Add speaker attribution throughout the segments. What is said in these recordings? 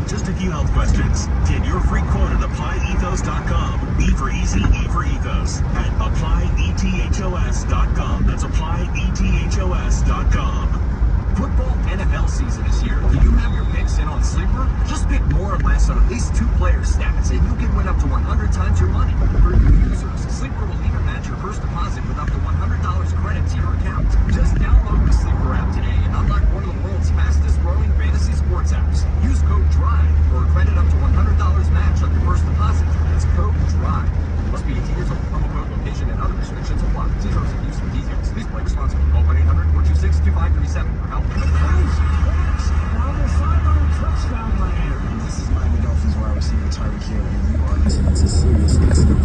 Speaker 1: Just a few health questions. Get your free quote at applyethos.com. E for easy, E for ethos. At applyethos.com. That's applyethos.com. Football NFL season is here. Do you have your picks in on Sleeper? Just pick more or less on at least 2 players' stats, and you can win up to 100 times your money. For new users, Sleeper will even match your first deposit with up to $100 credit to your account. Just download the Sleeper app today and unlock one of the world's fastest growing fantasy sports apps. Use code DRIVE for a credit up to $100 match on your first deposit. That's code DRIVE. Must be 18 years old. Promo code, location, and other restrictions apply. See terms and use for details. Please play responsibly. Call 1-800-426-2537 for help. This is Miami Dolphins wide receiver Tyreek Hill, and you are listening to Serious NFL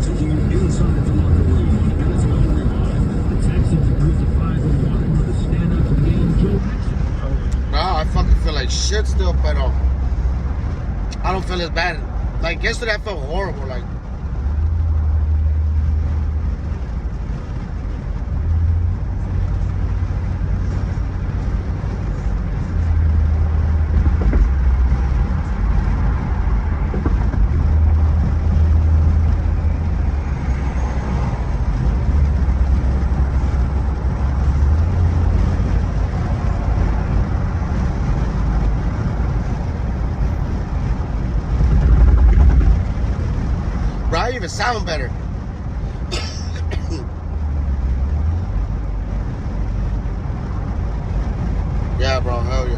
Speaker 1: taking you inside the locker room on NFL Rewind. The Texans improved to 5-1 with a stand-up to the game, Joe Mixon.
Speaker 2: Bro, I fucking feel like shit still, but I don't feel as bad. Like yesterday, I felt horrible. Like, I even sound better. Yeah, bro, hell yeah.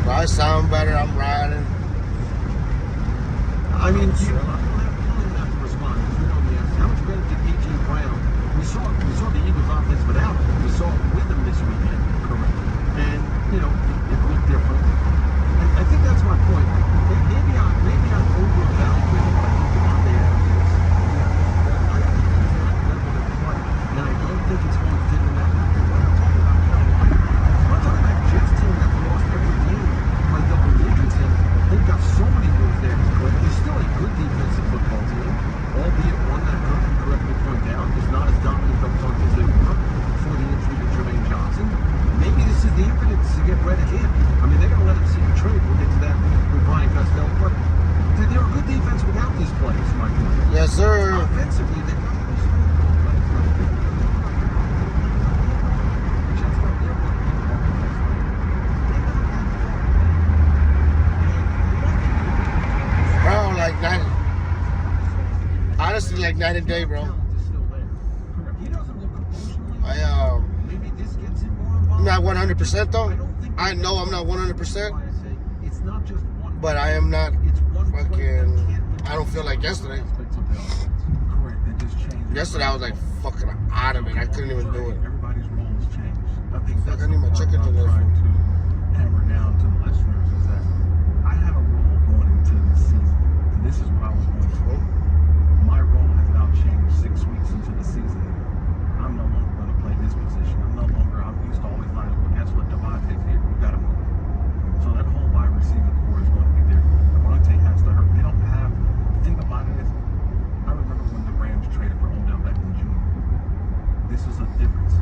Speaker 2: Bro, I sound better, I'm riding.
Speaker 3: I mean, you don't have to respond. You know the answer. How much better did A.J. Brown? We saw the Eagles offense without him. We saw it with him this weekend. Correct. And, you know, it looked different. And I think that's my point. Maybe I'm overvaluing what Devontae Adams is. Yeah. I think he's not that good of a player. And I don't think it's going to fit in that. I'm talking about Jets team that's lost every game by double digits, and they've got so many moves there. But they're still a good defensive football team, albeit one that Kirk can correctly point out is not as dominant up front as they were before the injury to Jermaine Johnson. Maybe this is the impetus to get right ahead. I mean, they're going to let him see the trade. We'll get to that with Brian Costello. But they're a good defense without these players, Mike.
Speaker 2: Yes, sir.
Speaker 3: Offensively, they've got these
Speaker 2: honestly like night and day, bro. I'm not 100% though. I know I'm not 100%, but I am not fucking. I don't feel like yesterday. Yesterday I was like fucking out of it. I couldn't even do it. Fuck, I need my chicken to this.
Speaker 3: Hammer down to the listeners is that I have a role going into the season, and this is what I was going for. My role has now changed 6 weeks into the season. I'm no longer going to play this position. I'm used to always lining up. Guess what? Devontae's here. We got to move. So that whole wide receiving core is going to be different. Devontae has to hurt. They don't have. The thing about it is, I remember when the Rams traded for Odell Beckham Jr. This is a difference.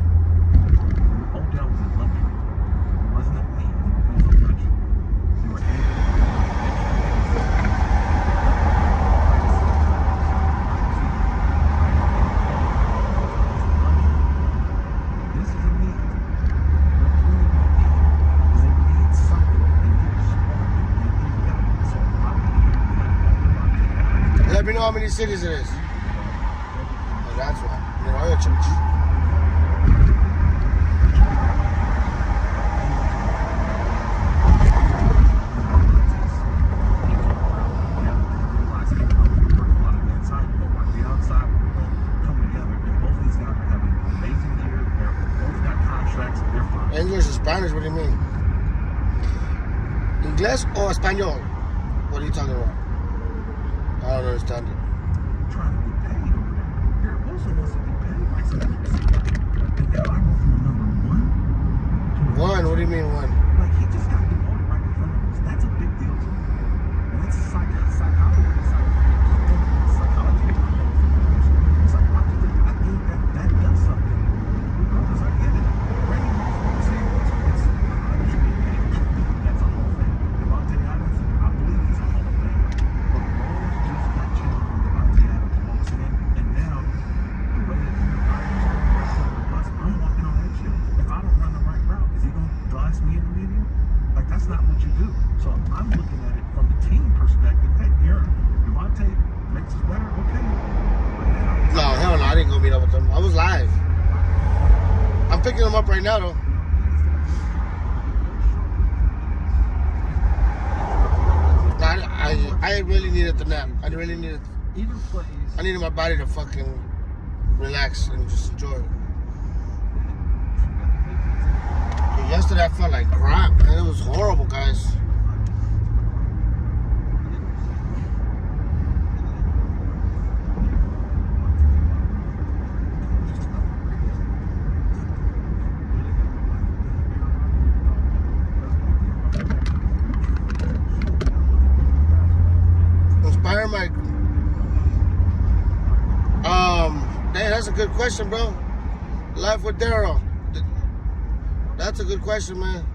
Speaker 3: Odell was a luxury. It wasn't a need. It was a luxury. They were able This is a need. They're playing a need. Because they need something. They need support. They need guidance. So
Speaker 2: Let me know how many cities it is. Oh, that's why. You know, I church. English or Spanish? What do you mean? Inglés o español? What are you talking about? I don't understand it.
Speaker 3: Trying to get paid over there. Garrett Wilson wants to be paid like something. If I go from number one to
Speaker 2: one, what do you mean one?
Speaker 3: Like he just got demoted right in front of us. That's a big deal to me. respected. Hey, here, Devontae makes us better. Okay.
Speaker 2: No, hell no, I didn't go meet up with them. I was live. I'm picking them up right now, though. I really needed the nap. I needed my body to fucking relax and just enjoy it. Yesterday I felt like crap, man. It was horrible, guys. Inspire my... Hey, that's a good question, bro. Life with Daryl. That's a good question, man.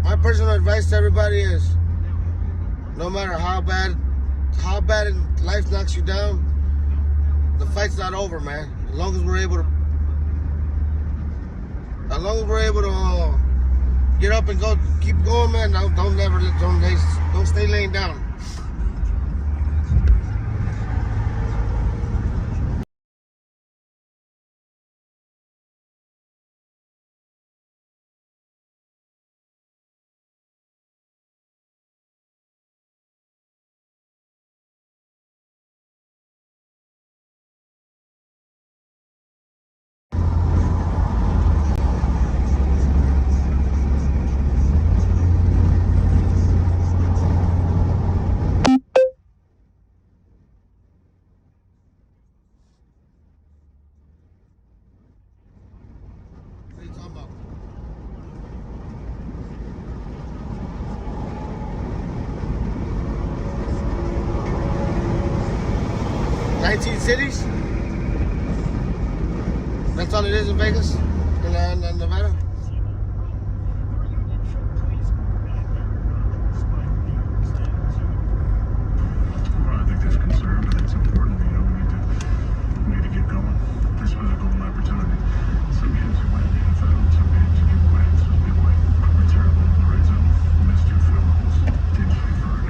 Speaker 2: My personal advice to everybody is, no matter how bad life knocks you down, the fight's not over, man. As long as we're able to get up and go, keep going, man. Don't stay laying down. What are you talking about? Cities? That's all it is in Vegas? In Nevada?
Speaker 3: Well, I think there's concern, but it's important. We need to get going. This was a golden opportunity. Some games you win in the NFL, some games you give away, some give away. We're terrible in the red zone. We missed 2 field goals. Teams preferred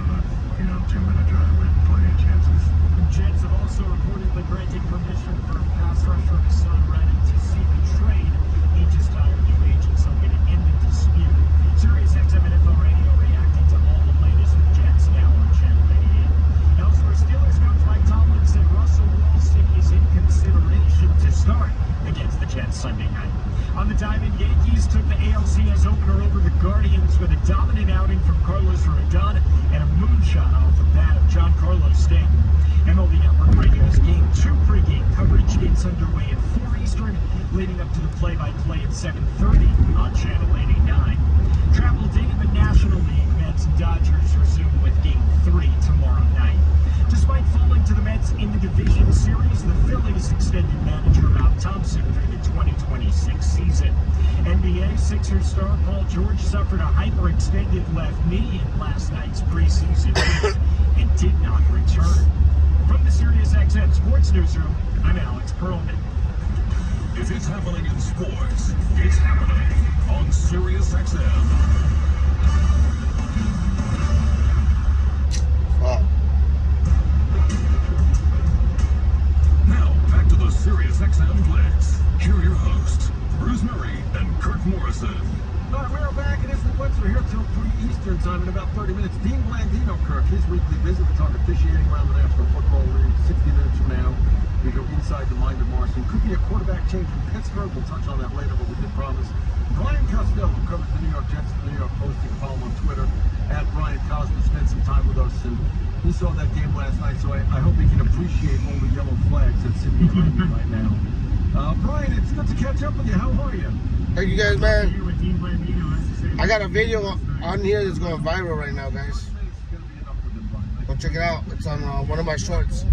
Speaker 3: in a 2-minute drive with plenty of chances.
Speaker 1: Jets have also reportedly granted permission for pass rusher Hassan Reddick to seek a trade. He just hired new agents, so going to end the dispute. Sirius XM NFL Radio reacting to all the latest with Jets now on Channel 88. Elsewhere, Steelers coach Mike Tomlin said Russell Wilson is in consideration to start against the Jets Sunday night. On the diamond, Yankees took the ALCS opener over the Guardians with a dominant outing from Carlos Rodon and a moonshot off the bat of Giancarlo Stanton. MLB Network Radio's Game 2 pregame coverage gets underway at 4 Eastern, leading up to the play-by-play at 7:30 on Channel 89. Travel day in the National League, Mets and Dodgers resume with Game 3 tomorrow night. Despite falling to the Mets in the division series, the Phillies extended manager Rob Thompson through the 2026 season. NBA Sixers star Paul George suffered a hyperextended left knee in last night's preseason game and did not return. From the SiriusXM Sports Newsroom, I'm Alex Perlman.
Speaker 4: If it's happening in sports, it's happening on SiriusXM.
Speaker 2: Wow.
Speaker 4: Now, back to the SiriusXM Blitz. Here are your hosts, Bruce Murray and Kirk Morrison.
Speaker 3: All right, we're back, and it's the Blitz. We're here till 3 Eastern time in about 30 minutes. Dean Blandino, Kirk, his weekly visit. We talk officiating around the National Football League. 60 minutes from now, we go inside the mind of Marson. Could be a quarterback change from Pittsburgh. We'll touch on that later, but we did promise. Brian Costello, who covers the New York Jets at the New York Post. You can follow him on Twitter, at Brian Cosby, spent some time with us, and he saw that game last night, so I hope he can appreciate all the yellow flags that's sitting behind me right now. Brian, it's good to catch up with you. How are you?
Speaker 2: Thank you guys, man. I got a video on here that's going viral right now, guys. Go check it out. It's on one of my shorts.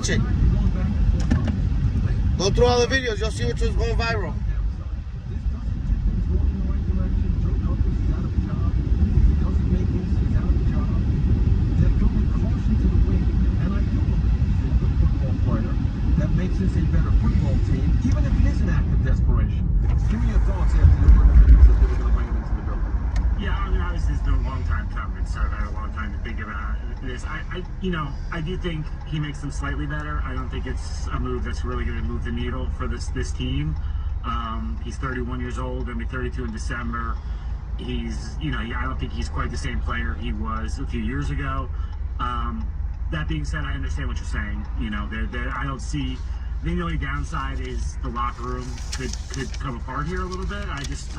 Speaker 2: Watch it. Go through all the videos. You'll see which one's going viral.
Speaker 3: That makes this a better football team, even if it is an act of desperation. Give me your thoughts after you heard the news that they were going to bring him into the building.
Speaker 5: Yeah, I mean, obviously it's been a long time coming, so I've had a long time to think about this. I do think he makes them slightly better. I don't think it's a move that's really going to move the needle for this team. He's 31 years old, going to be 32 in December. I don't think he's quite the same player he was a few years ago. That being said, I understand what you're saying. I don't see. I think the only downside is the locker room could come apart here a little bit. I just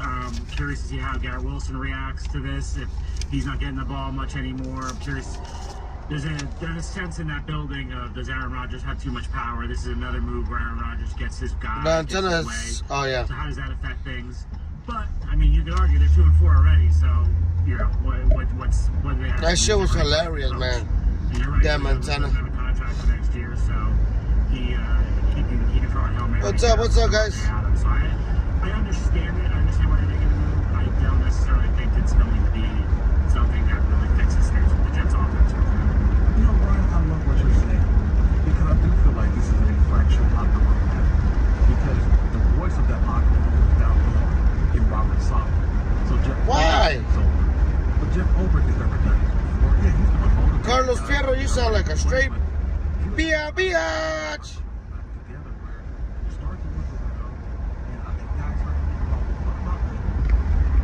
Speaker 5: curious to see how Garrett Wilson reacts to this. If he's not getting the ball much anymore, I'm curious. There's a sense in that building of, does Aaron Rodgers have too much power? This is another move where Aaron Rodgers gets his guy.
Speaker 2: The antennas. Oh yeah.
Speaker 5: So how does that affect things? But I mean, you could argue they're 2-4 already. So what they have.
Speaker 2: That shit was hilarious, man.
Speaker 5: Right,
Speaker 2: Damn antenna.
Speaker 5: He doesn't have a contract for next year, so he can throw a Hail Mary.
Speaker 2: What's up, guys?
Speaker 5: So I understand it. I understand why they're making the move. I don't necessarily think it's going to be something that really fixes things with the Jets offense.
Speaker 3: Ryan, I love what you're saying, because I do feel like this is a fractured locker room now. Because the voice of that locker room is now gone in Robert Sala. So
Speaker 2: Why?
Speaker 3: But Jeff Ulbrich has never done this before. Yeah, he's doing all the
Speaker 2: Carlos Fierro, you sound like a straight biatch.
Speaker 3: together where you start to look around, and I think guys start to think about, what about me?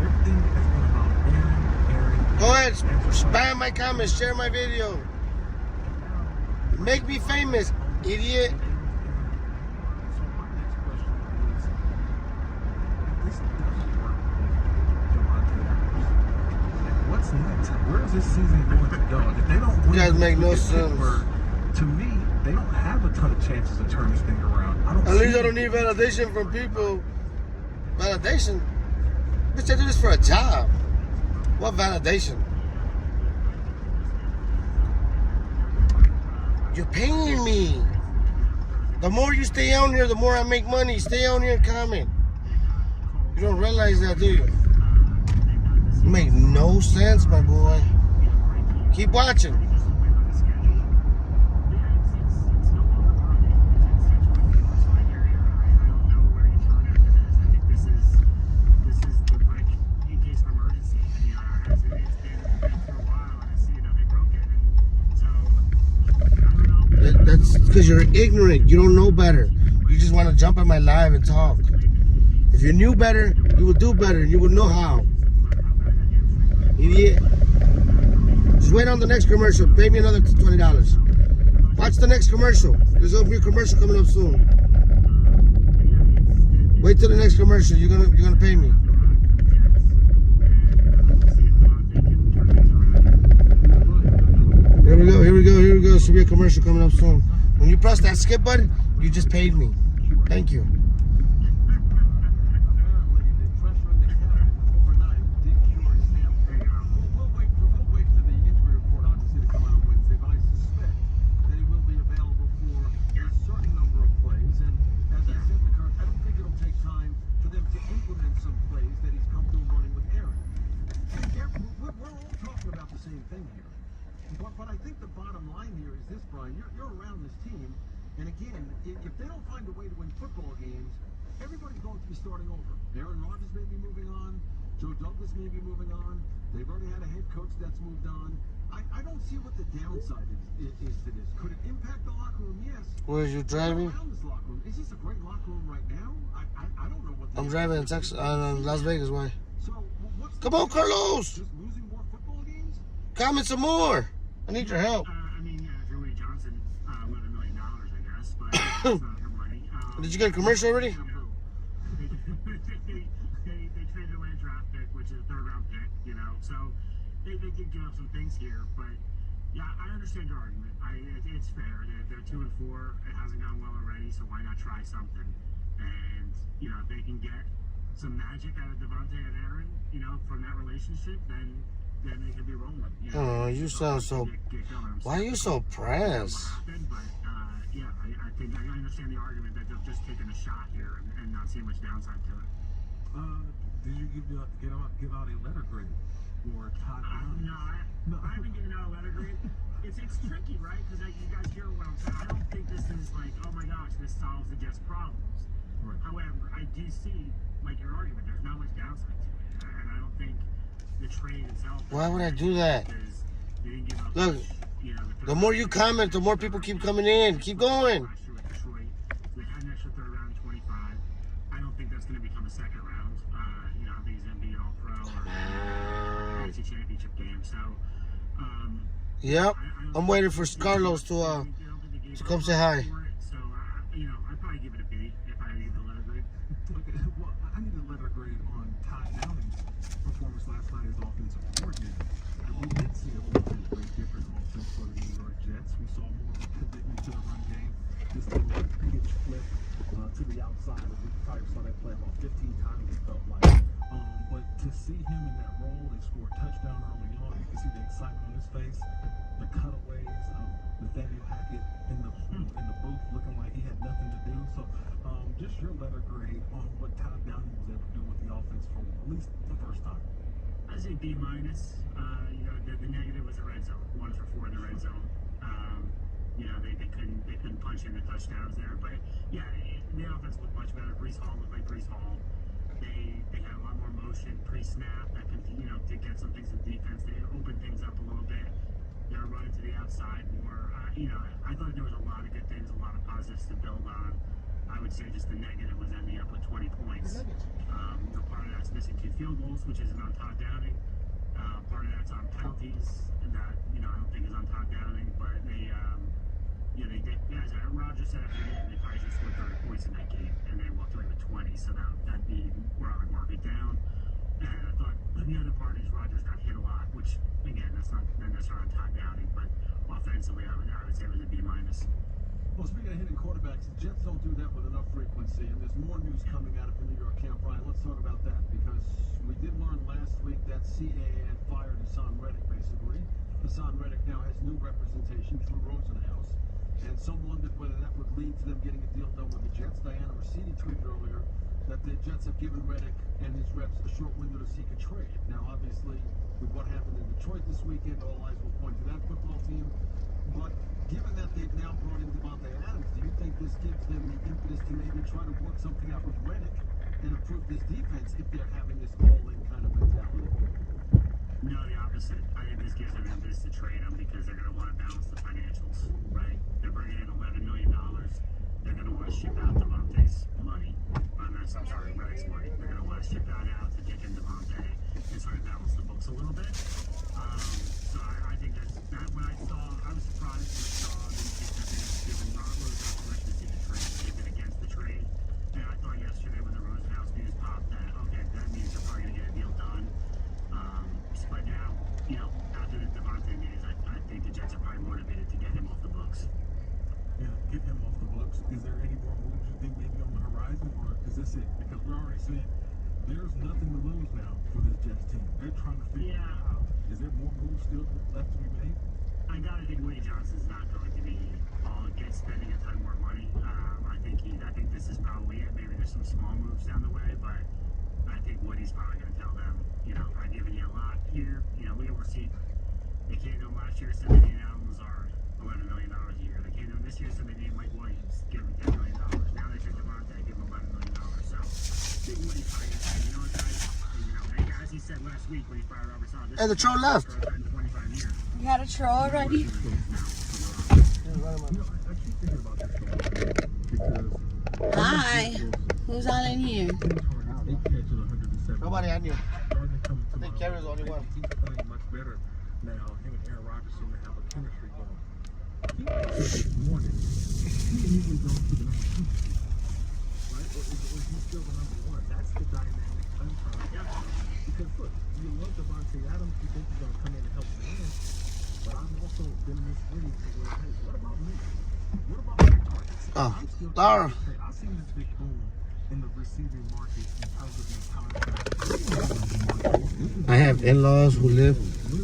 Speaker 3: Everything has been about Aaron.
Speaker 2: Go ahead, spam my comments, share my video. Make me famous, idiot.
Speaker 3: So my next question is, if this doesn't work with Devontae Adams, what's next? Where is this season going to go? If they don't win,
Speaker 2: You guys make no
Speaker 3: against
Speaker 2: sense.
Speaker 3: Pittsburgh, to me, they don't have a ton of chances to turn this thing around.
Speaker 2: At least I don't need validation from people. Validation? Bitch, I do this for a job. What validation? You're paying me. The more you stay on here, the more I make money. Stay on here and comment. You don't realize that, do you? You make no sense, my boy. Keep watching. That's because you're ignorant. You don't know better. You just want to jump on my live and talk. If you knew better, you would do better. You would know how. Idiot. Just wait on the next commercial. Pay me another $20. Watch the next commercial. There's going to be a commercial coming up soon. Wait till the next commercial. You're gonna pay me. Here we go. There should be a commercial coming up soon. When you press that skip button, you just paid me. Thank you.
Speaker 3: But I think the bottom line here is this, Brian. You're around this team, and again, if they don't find a way to win football games, everybody's going to be starting over. Aaron Rodgers may be moving on. Joe Douglas may be moving on. They've already had a head coach that's moved on. I don't see what the downside is to this. Could it impact the locker room? Yes.
Speaker 2: Where's you driving?
Speaker 3: Around this locker room. Is this a great locker room right now? I don't know what.
Speaker 2: I'm driving in Texas, Las Vegas. Why?
Speaker 3: So what's
Speaker 2: Come on, Carlos.
Speaker 3: just losing more football games?
Speaker 2: Comment some more. I need your help.
Speaker 5: I mean, yeah, if you're Woody Johnson, $11 million, I guess, but that's not your money.
Speaker 2: Did you get a commercial already?
Speaker 5: They traded away a draft pick, which is a third-round pick, so they did give up some things here, but yeah, I understand your argument. It's fair. They're 2-4. It hasn't gone well already, so why not try something? And if they can get some magic out of Devontae and Aaron, from that relationship, then they could be rolling.
Speaker 2: Oh, you sound so. Why are you so pressed?
Speaker 5: But yeah, I think I understand the argument that they've just taken a shot here and not seeing much downside to it.
Speaker 3: Did you give out a letter grade or Todd Downing?
Speaker 5: No, I haven't given out a letter grade. It's tricky, right? Because you guys hear what I'm saying. I don't think this is like, oh my gosh, this solves the Jets' problems.
Speaker 3: Right.
Speaker 5: However, I do see, like your argument, there's not much downside to it. And I don't think the trade itself...
Speaker 2: Why would I do that?
Speaker 5: Because they didn't give up
Speaker 2: Look,
Speaker 5: much, you know,
Speaker 2: the more you comment, the more people keep coming in. Keep going.
Speaker 5: Last year with Detroit, they had an extra third round, 25. I don't think that's going to become a second round. You know, I think he's going to be an all-pro or fantasy championship game. So,
Speaker 2: Yep. I'm waiting for Carlos to come say hi.
Speaker 5: So, you know, I'd probably give it a B if I gave it a letter grade.
Speaker 3: Okay, well, I need a letter grade on Todd Downing's performance last night as offensive coordinator. And we did see a little bit of a different offense for the New York Jets. We saw more of a commitment to the run game. This little pitch flip to the outside. We probably saw that play about 15 times, it felt like. But to see him in that role and score a touchdown early on, you can see the excitement on his face, the cutaways, Nathaniel Hackett in the booth looking like he had nothing to do. So just your letter grade on what Todd Downing was able to do with the offense for at least the first time.
Speaker 5: I'd say B minus. You know, the negative was the red zone. 1 for 4 in the red zone. You know, they couldn't punch in the touchdowns there. But yeah, the offense looked much better. Brees Hall looked like Brees Hall. They had a lot more motion pre-snap that could, you know, to get some things in defense. They opened things up a little bit. They were running to the outside more. You know, I thought there was a lot of good things, a lot of positives to build on. I would say just the negative was ending up with 20 points. You know, part of that's missing 2 field goals, which isn't on Todd Downing. Part of that's on penalties, and that, you know, I don't think is on Todd Downing. But they, you know, they did, as Roger said after the game, they probably just scored 30 points in that game, and they walked away with 20. So that'd be where I would mark it down. And I thought the other part is Rodgers got hit a lot, which again, that's not necessarily on Todd Downing, but offensively, I would say it was a B minus.
Speaker 3: Well, speaking of hitting quarterbacks, the Jets don't do that with enough frequency, and there's more news coming out of the New York camp. Brian, let's talk about that, because we did learn last week that CAA had fired Hassan Reddick, basically. Hassan Reddick now has new representation through Rosenhaus, and some wondered whether that would lead to them getting a deal done with the Jets. Diana Rossini tweeted earlier that the Jets have given Reddick and his reps a short window to seek a trade. Now, obviously, with what happened in Detroit this weekend, all eyes will point to that football team. But given that they've now brought in Davante Adams, do you think this gives them the impetus to maybe try to work something out with Reddick and improve this defense if they're having this all-in kind of mentality?
Speaker 5: No, the opposite. I think this gives them an impetus to trade him because they're going to want to balance the financials, right? They're bringing in $11 million. They're going to want to ship out Davante's money. I'm sorry, Reddick's money. They're going to want to ship that out to kick in Davante and sort of balance the books a little bit. So I think that when I was surprised when I saw them giving Rosenhaus permission to see the trade. They've been against the trade. And I thought yesterday when the Rosenhaus news popped that, okay, that means they're probably going to get a deal done. But now, you know, after the Davante news, I think the Jets are probably motivated to get him off the books.
Speaker 3: Yeah, get him off the books. Is there any more moves you think maybe on the horizon, or is this it? Because we're already saying there's nothing to lose now for this Jets team. They're trying to figure it out. Is there more moves still left to be made?
Speaker 5: I gotta think Woody Johnson's not going to be spending a ton more money. I think this is probably it. Maybe there's some small moves down the way, but I think Woody's probably going to tell them, you know, I've given you a lot here. You know, we were seeing they came to him last year, said they needed Alan Lazard, $11 million a year. They came to him this year, said they needed Mike Williams, give him $10 million. Now they took Davante, give him $11 million. So I think Woody's probably going to say, you know what, guys, you know, as he said last week when he fired Robert Sala, this
Speaker 2: Hey, the troll left.
Speaker 5: 25 years.
Speaker 6: You had a troll already?
Speaker 3: I keep thinking about this because
Speaker 6: Hi. Who's all in here?
Speaker 2: Nobody I knew.
Speaker 3: I
Speaker 2: think Kerry's the only one.
Speaker 3: He's playing much better now. Him and Aaron Rodgers seem to have a chemistry going. He this morning, he immediately goes to the number 2, right? Or is he still the number 1? That's the dynamic I'm trying to get. Because look, you love Davante Adams, you think he's going to come in and help the win. But I've also been misreading to where, hey, what about me? What about my targets?
Speaker 2: Dara.
Speaker 3: I've seen this big boom in the receiving market in terms of these contracts.
Speaker 2: I have in-laws who live.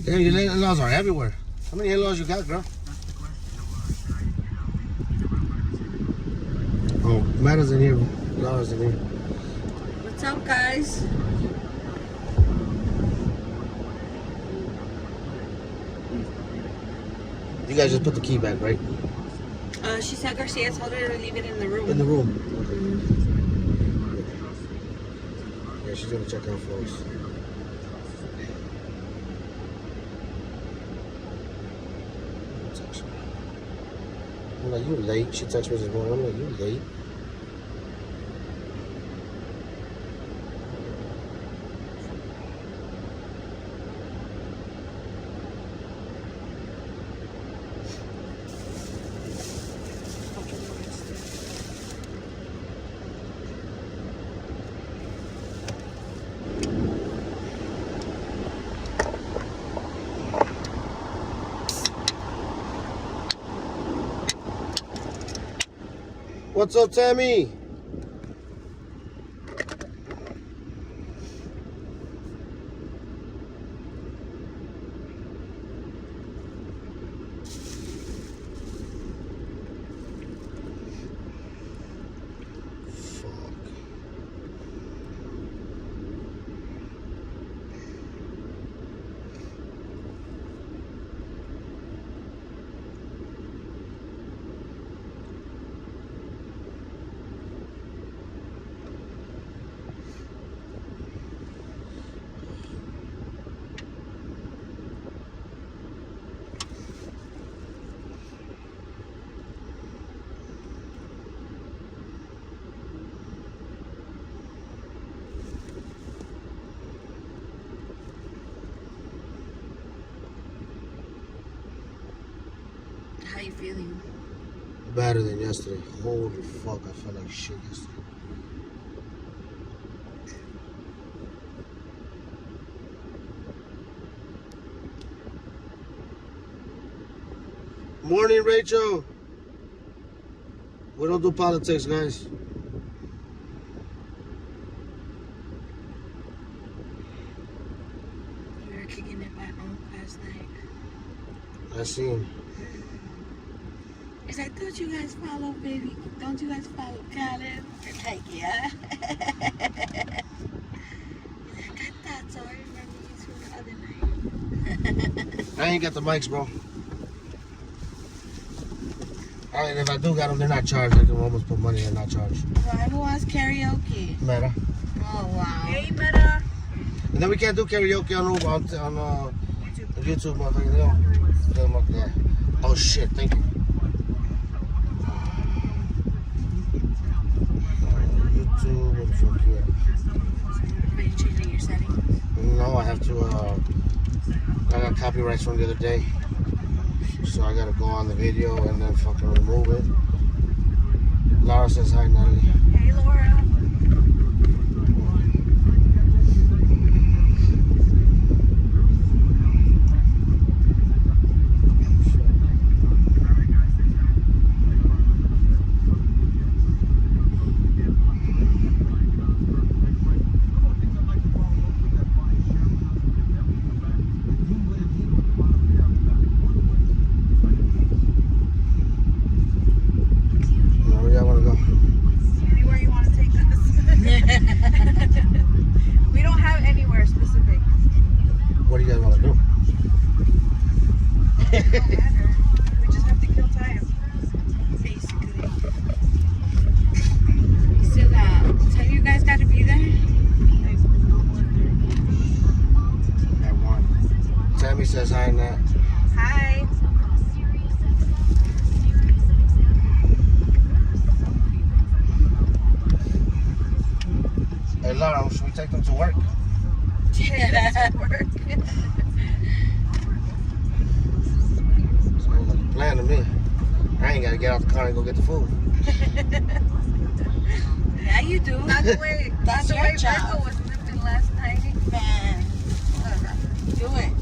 Speaker 2: Damn, your in-laws are everywhere. How many in-laws you got, girl?
Speaker 5: That's the question.
Speaker 2: Oh, Matta's in here. Laura's in here.
Speaker 6: What's up, guys?
Speaker 2: You guys just put the key back, right?
Speaker 6: She said Garcia told her to leave it in the room.
Speaker 2: In the room. Okay. Yeah, she's gonna check out folks. I'm like, you late? She texted me this morning. I'm like, you late? What's up, Tammy?
Speaker 6: How you feeling?
Speaker 2: Better than yesterday. Holy fuck, I felt like shit yesterday. Morning, Rachel. We don't do politics, guys.
Speaker 6: You were kicking it back home last night.
Speaker 2: I seen.
Speaker 6: Is like, don't you guys follow, baby? Don't you guys follow Khaled? You're like, yeah. He's like, I thought so. I remember you from the other night.
Speaker 2: I ain't got the mics, bro. And if I do got them, they're not charged. I can almost put money and not charged.
Speaker 6: Why? Who wants karaoke?
Speaker 2: Meta.
Speaker 6: Oh, wow.
Speaker 7: Hey, Meta.
Speaker 2: And then we can't do karaoke on YouTube, motherfucker. Yeah. Oh shit! Thank you. YouTube, what the fuck here?
Speaker 6: Are you changing your settings?
Speaker 2: No, I have to. I got copyrights from the other day, so I gotta go on the video and then fucking remove it. Laura says hi, Natalie.
Speaker 7: Hey, Laura.
Speaker 2: Where y'all wanna go?
Speaker 7: Anywhere you want to take us. We don't have anywhere specific.
Speaker 2: What do you guys wanna do?
Speaker 7: It don't matter. We just have to kill time.
Speaker 6: Basically. You still got, tell you guys got to be there?
Speaker 2: At 1. Tammy says hi, Nat.
Speaker 7: Hi.
Speaker 2: Hey, Laura, should we take them to work?
Speaker 7: Yeah, that's work.
Speaker 2: Sounds like a plan to me. I ain't gotta get out the car and go get the food.
Speaker 6: Yeah, you do.
Speaker 7: Not the way,
Speaker 6: That's
Speaker 7: the
Speaker 6: your
Speaker 7: way
Speaker 6: job.
Speaker 7: Virgo was living last night.
Speaker 6: Man, do it.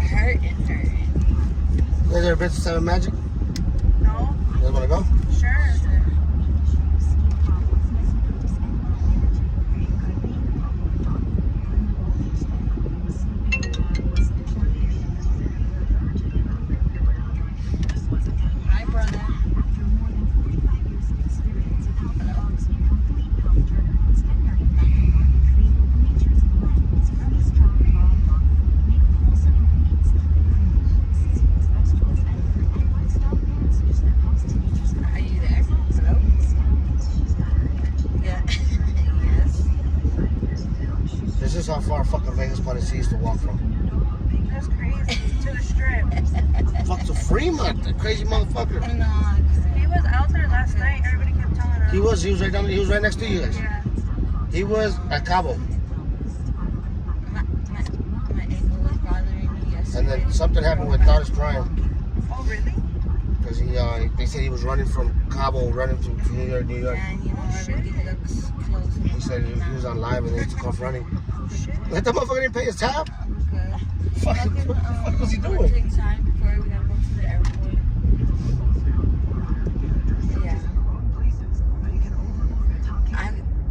Speaker 6: Hurting.
Speaker 2: You guys ever been to 7 Magic?
Speaker 7: No?
Speaker 2: You guys wanna go?
Speaker 7: Sure.
Speaker 6: Hi, brother.
Speaker 2: place he used to walk from.
Speaker 7: That's crazy. To the strip.
Speaker 2: Fuck to Fremont, that crazy motherfucker.
Speaker 6: No,
Speaker 7: He was out there last night. Everybody kept telling us.
Speaker 2: He was right next to you guys.
Speaker 7: Yeah.
Speaker 2: He was at Cabo.
Speaker 6: my ankle was bothering me yesterday.
Speaker 2: And then something happened with Doordash Prime.
Speaker 7: Oh, really?
Speaker 2: Because they said he was running from Cabo, running to New York.
Speaker 6: And you know, everything looks close.
Speaker 2: He said he was on live and then he took off running. Let that motherfucker didn't pay his tab?
Speaker 6: Good.
Speaker 2: Fuck, what the fuck was he doing?
Speaker 6: Boarding time before we gotta go to the airport. Yeah.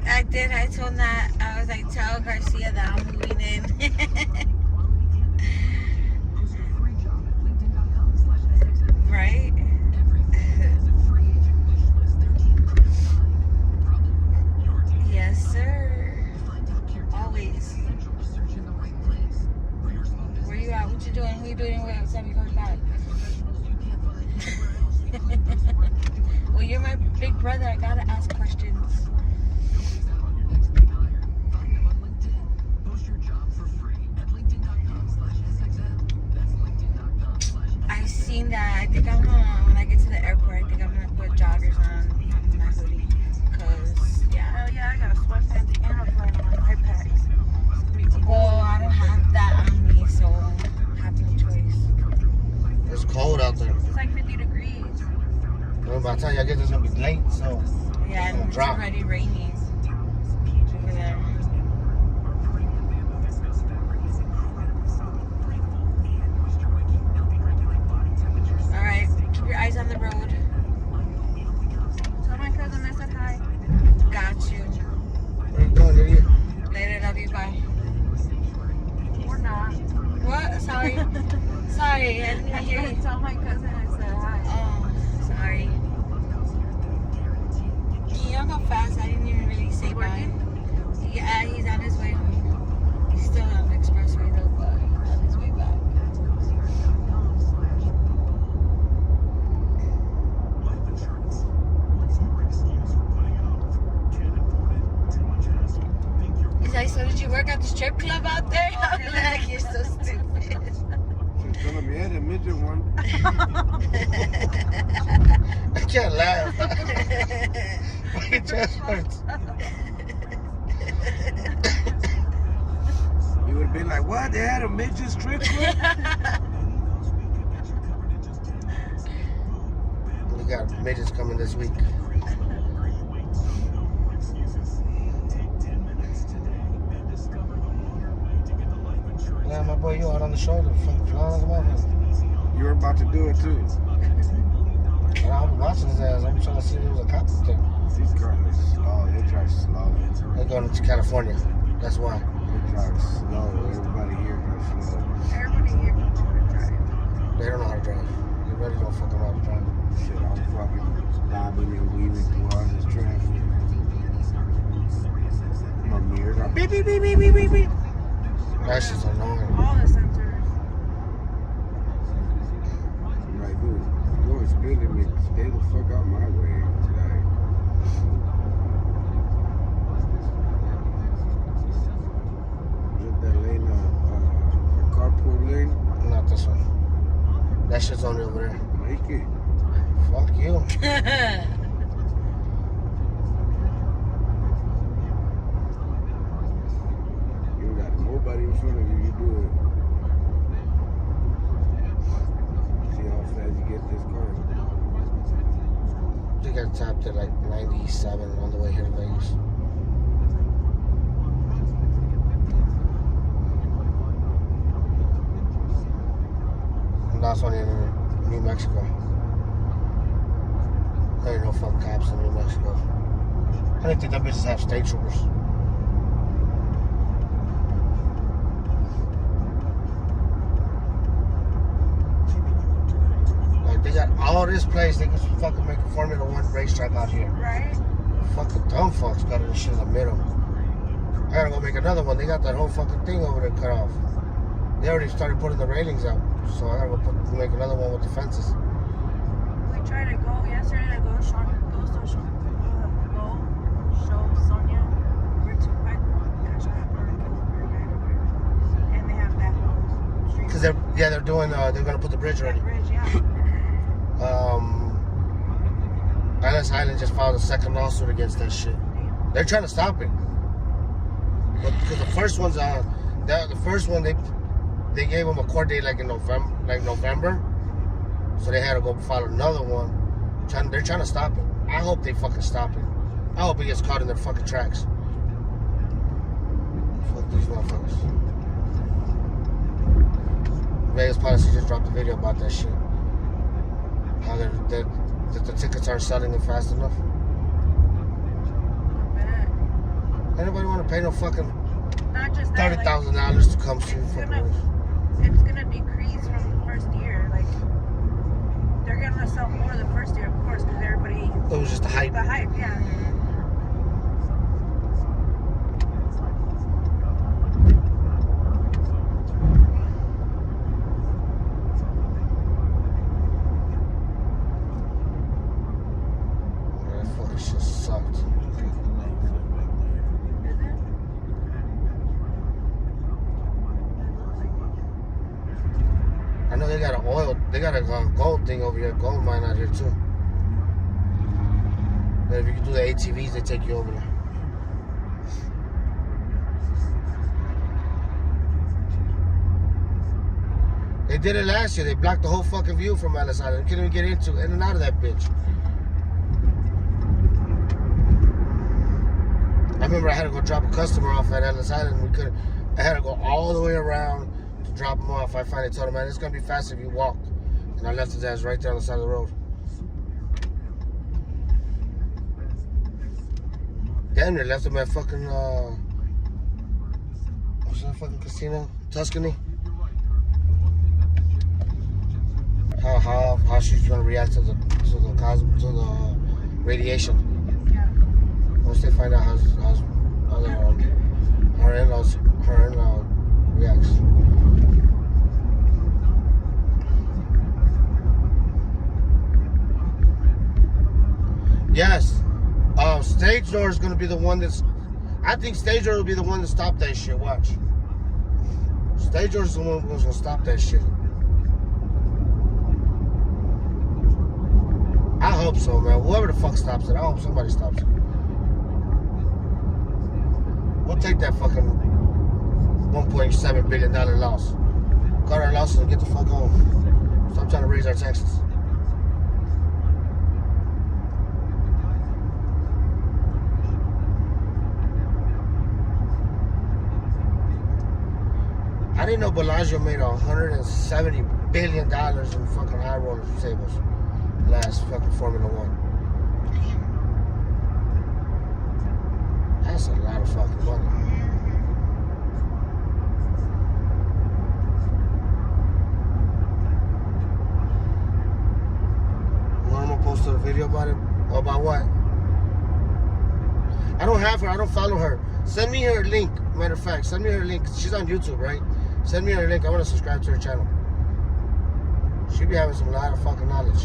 Speaker 6: I did. I told Nat, I was like, tell Garcia that I'm moving in. Right? Yes, sir. Always. Where you at? What you doing? Who you doing with? Time you coming back? Well, you're my big brother. I gotta ask questions. I seen that. I think I'm gonna, when I get to the airport, I think I'm gonna put joggers on my hoodie. Cause, yeah.
Speaker 7: Hell yeah, I got a sweatpants and a flannel on my pack.
Speaker 6: Well, I don't have that on me, so I have no choice.
Speaker 2: It's cold out there.
Speaker 7: It's like 50 degrees.
Speaker 2: Well, by the time y'all get there, it's gonna be late, so
Speaker 6: Yeah,
Speaker 2: gonna
Speaker 6: and it's
Speaker 2: drop.
Speaker 6: already raining over there. Alright, keep your eyes on the road.
Speaker 7: Tell my cousin I said hi.
Speaker 6: Got you.
Speaker 2: where you going, idiot?
Speaker 6: Later, love you, bye.
Speaker 7: Or not.
Speaker 6: What? Sorry. Sorry, I didn't even hear you.
Speaker 7: Tell my cousin I said hi.
Speaker 6: Oh, sorry. You know how fast I didn't even really say bye. Yeah, he's on his way home. He's still on the expressway though, but he's on his way back.
Speaker 4: Life insurance. What's your excuse for putting out? Can't afford it. Too much hassle. Think you're
Speaker 6: He's like, so did you work at the strip club out there? I'm like, you're so stupid.
Speaker 8: She's telling me, yeah, the midget one.
Speaker 2: I can't laugh. My chest hurts.
Speaker 8: You would have been like, what? They had a midget strip club?
Speaker 2: We got midgets coming this week. Yeah, my boy, you out on the shoulder, fucking flying like a motherfucker.
Speaker 8: You were about to do it too.
Speaker 2: And I'll be watching his ass. I'm trying to see if there was a cop thing.
Speaker 8: These cars are slow. They drive slow.
Speaker 2: They're going to California. That's why.
Speaker 8: They drive slow. Everybody here drives slow.
Speaker 7: Everybody here knows how to drive.
Speaker 2: They don't know how to drive. They really don't fucking know how to drive.
Speaker 8: Shit, I'm fucking bobbing and weaving through all this traffic. My mirrors are beep, beep, beep, beep, beep, beep, beep.
Speaker 2: That shit's annoying.
Speaker 7: All the sensors.
Speaker 8: I'm like, dude, you're spilling me. Stay the fuck out my way today. Is that lane, a carpool lane?
Speaker 2: Not this one. That shit's only over there.
Speaker 8: Make it.
Speaker 2: Fuck you.
Speaker 8: You got nobody in front of you, you do it. See how fast you get this car.
Speaker 2: They got tapped at like 97 on the way here to Vegas. And last one in New Mexico. There ain't no fucking cops in New Mexico. I didn't think that bitches have state troopers. Like they got all this place, they can fucking make a Formula 1 racetrack out here.
Speaker 7: Right?
Speaker 2: Fucking dumb fucks got this shit in the middle. I gotta go make another one. They got that whole fucking thing over there cut off. They already started putting the railings out, so I gotta go make another one with the fences.
Speaker 7: We tried to go yesterday to go show Sonia where Tupac got shot or killed or died over.
Speaker 2: Yeah, they're gonna put the bridge
Speaker 7: That
Speaker 2: ready.
Speaker 7: bridge, yeah.
Speaker 2: Ellis Island just filed a second lawsuit against that shit. They're trying to stop it. But because the first one's the first one they gave them a court date like in November. So they had to go file another one. They're trying to stop it. I hope they fucking stop it. I hope it gets caught in their fucking tracks. Fuck these motherfuckers. Vegas Policy just dropped a video about that shit. How the tickets aren't selling it fast enough.
Speaker 7: Bad.
Speaker 2: Anybody want to pay no fucking
Speaker 7: Not just that, like,
Speaker 2: $30,000 to come see
Speaker 7: it's
Speaker 2: fucking
Speaker 7: it's gonna decrease from the first year. Like, they're gonna sell more the first year, of course, because everybody.
Speaker 2: It was just the hype.
Speaker 7: The hype, yeah.
Speaker 2: That fucking shit sucked.
Speaker 7: Is it?
Speaker 2: I know they got they got a gold thing over here, gold mine out here too. But if you can do the ATVs, they take you over there. They did it last year. They blocked the whole fucking view from Ellis Island. You couldn't even get in and out of that bitch. I remember I had to go drop a customer off at Ellis Island. I had to go all the way around to drop him off. I finally told him, man, it's gonna be faster if you walk. And I left his ass right there on the side of the road. Damn near left him at fucking what's that fucking casino? Tuscany. How she's gonna react to the radiation.
Speaker 7: Yeah.
Speaker 2: Once they find out how her in-law reacts. Yes. Stage door is gonna be the one I think Stage door will be the one to stop that shit. Watch. Stage door is the one who's gonna stop that shit. I hope so, man. Whoever the fuck stops it, I hope somebody stops it. We'll take that fucking $1.7 billion loss. Cut our losses and get the fuck home. Stop trying to raise our taxes. I didn't know Bellagio made $170 billion in fucking high roller tables last fucking Formula One. That's a lot of fucking money. Norma posted a video about it. About what? I don't have her. I don't follow her. Send me her link. Matter of fact, send me her link. She's on YouTube, right? Send me her link. I want to subscribe to her channel. She be having some lot of fucking knowledge.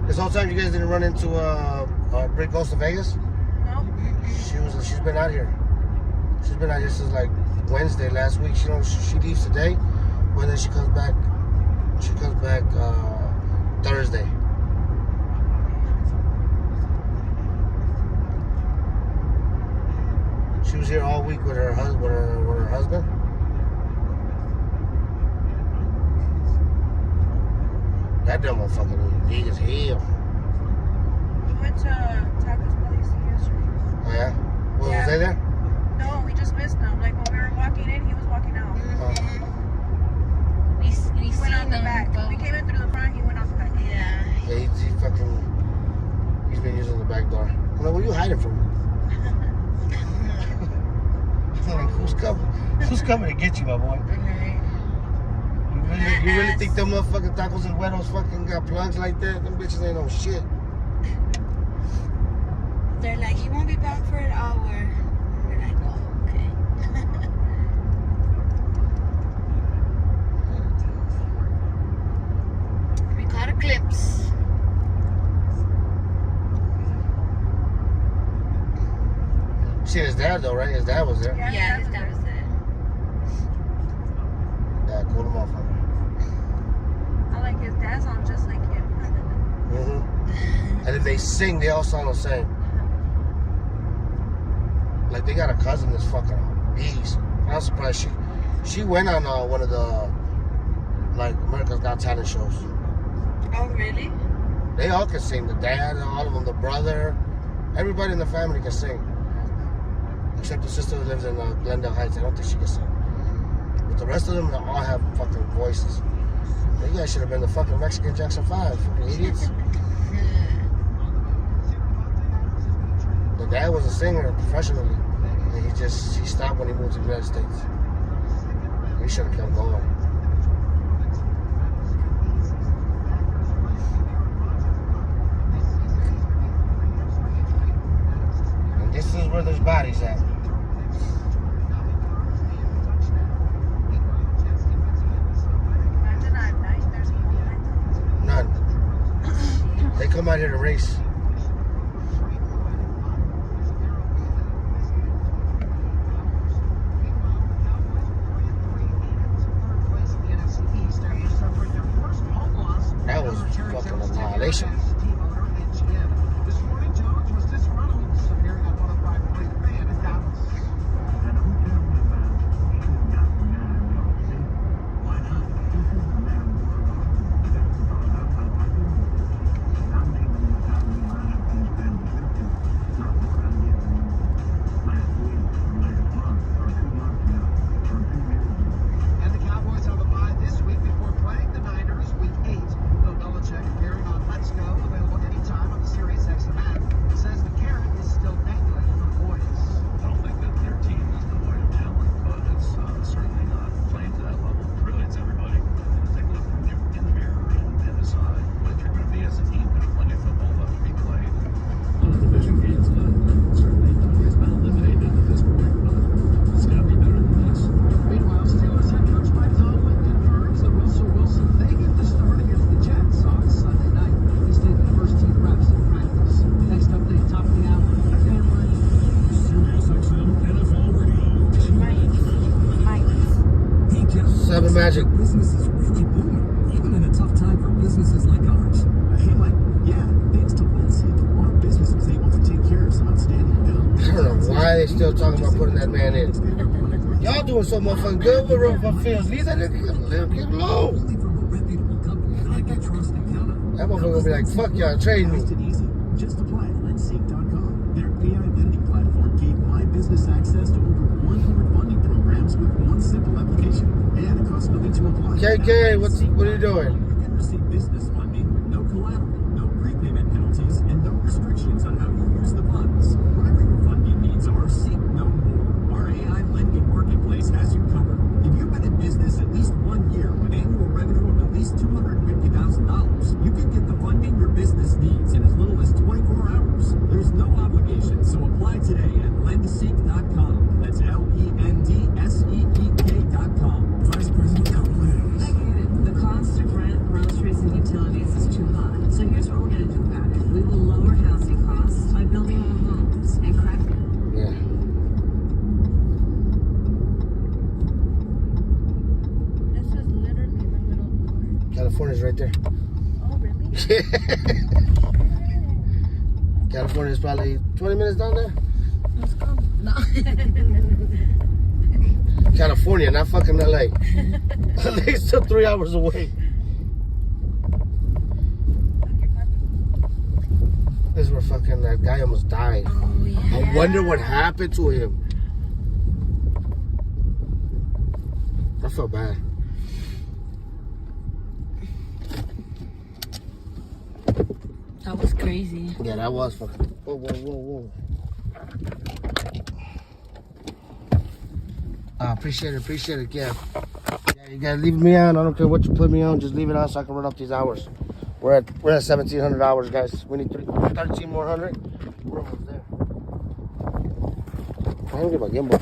Speaker 2: This whole time you guys didn't run into Brick Goes to Vegas?
Speaker 7: No.
Speaker 2: She's been out here. She's been out here since like Wednesday last week. She leaves today, but then she comes back. She comes back Thursday. She was here all week with her husband. That damn motherfucker big as hell.
Speaker 7: We went to Taco's place yesterday.
Speaker 2: Oh yeah? Well,
Speaker 7: Yeah.
Speaker 2: was they there?
Speaker 7: No, we just missed him. Like, when we were walking in, he was walking out.
Speaker 6: We
Speaker 7: He
Speaker 6: seen
Speaker 7: went out the
Speaker 6: them,
Speaker 7: back.
Speaker 6: but
Speaker 7: We came in through the front, he went out the back.
Speaker 6: yeah.
Speaker 2: Yeah, he's been using the back door. I'm like, where you hiding from? I'm like, who's coming to get you, my boy? You really think them motherfucking tacos and huevos fucking got plugs like that? Them bitches ain't no shit.
Speaker 6: They're like, he won't be back for an hour. We're like, oh, okay. We caught a glimpse.
Speaker 2: Shit, his dad dad though, right? His dad was there.
Speaker 6: Yeah, his dad was there.
Speaker 2: Yeah, cool motherfucker.
Speaker 7: I like his dad sounds just like him.
Speaker 2: And if they sing, they all sound the same. Like they got a cousin that's fucking beast. I'm surprised she went on one of the like America's Got Talent shows.
Speaker 6: Oh, really?
Speaker 2: They all can sing. The dad, all of them, the brother, everybody in the family can sing. Except the sister who lives in Glendale Heights. I don't think she can sing. But the rest of them all have fucking voices. You guys should have been the fucking Mexican Jackson 5. Fucking idiots. The dad was a singer professionally. And he stopped when he moved to the United States. He should have kept going. And this is where there's bodies at.
Speaker 7: Imagine at night, there's no lights.
Speaker 2: None. They come out here to race. That was fucking annihilation.
Speaker 1: This morning, Jones was disgruntled, appearing on 105.3 fan in Dallas.
Speaker 3: And who can win that? Who got the man, see? Why not? This is the man we're on. That's about I do. I'm naming the top of my team fan position. Not what I'm getting last week, or last month, or 2 months now, or 2 years ago.
Speaker 1: And the Cowboys have a bye this week before playing the Niners, week 8. Bill Belichick, appearing on Let's Go, available anytime on the Sirius XM app, says the carrot is still dangling for the boys.
Speaker 4: I don't think that their team is devoid of talent, but it's certainly not playing to that level. Really, it's everybody. Take a look in the mirror and decide what you're going to be as a team. There's plenty of football left to be played. On the division games, certainly has been eliminated at this point, but it's got to be better than this.
Speaker 1: Meanwhile, Steelers head coach Mike Tomlin confirms that Russell Wilson may get the start against the Jets on Sunday night. He's taking the first team reps in practice. Next update, top of the hour.
Speaker 4: Sirius XM NFL Radio.
Speaker 3: Hey, Jeff.
Speaker 2: 7 Magic.
Speaker 3: Business is really booming, even in a tough time for businesses like ours. Hey, Mike, yeah, thanks to Lensic, our business was able to take care of some outstanding bills.
Speaker 2: I don't know why they still talking about putting that man in. Y'all doing so motherfucking good with Rover Fields. Leave that nigga alone.
Speaker 3: Only from a reputable company that I can trust and count on.
Speaker 2: That motherfucker gonna be like, fuck y'all, trade me.
Speaker 3: Fast and easy. Just apply at lenseek.com. Their AI lending platform gave my business access to over 100 funding programs with one simple application. And it costs nothing to apply.
Speaker 2: KK, what are you doing?
Speaker 3: You can receive business funding with no collateral, no prepayment penalties, and no restrictions on how you use the funds. Whatever your funding needs are, seek no more. Our AI lending marketplace has you covered. If you've been in business at least 1 year with annual revenue of at least $250,000, you can get the funding your business needs in as little as 24 hours. There's no obligation, so apply today at lendseek.com. That's LENDSEEK.com. Vice President Outlands.
Speaker 9: I get it. The cost of rent, groceries, and utilities is too high. So here's what we're going to do about it. We will lower housing costs by building more homes and crafting.
Speaker 2: Yeah.
Speaker 7: This is literally the middle of nowhere.
Speaker 2: California's right there.
Speaker 7: Oh, really?
Speaker 2: California's probably 20 minutes down there.
Speaker 6: Let's go. No.
Speaker 2: California, not fucking LA. LA's still 3 hours away. This is where fucking that guy almost died.
Speaker 6: Oh, yeah.
Speaker 2: I wonder what happened to him. I felt bad.
Speaker 6: That was crazy.
Speaker 2: Yeah, that was fucking. Whoa, whoa, whoa, whoa. Appreciate it, yeah. Yeah, you gotta leave me on. I don't care what you put me on, just leave it on so I can run up these hours. We're at 1,700 hours, guys. We need 13 more hundred. We're almost there. I don't give a gimbal.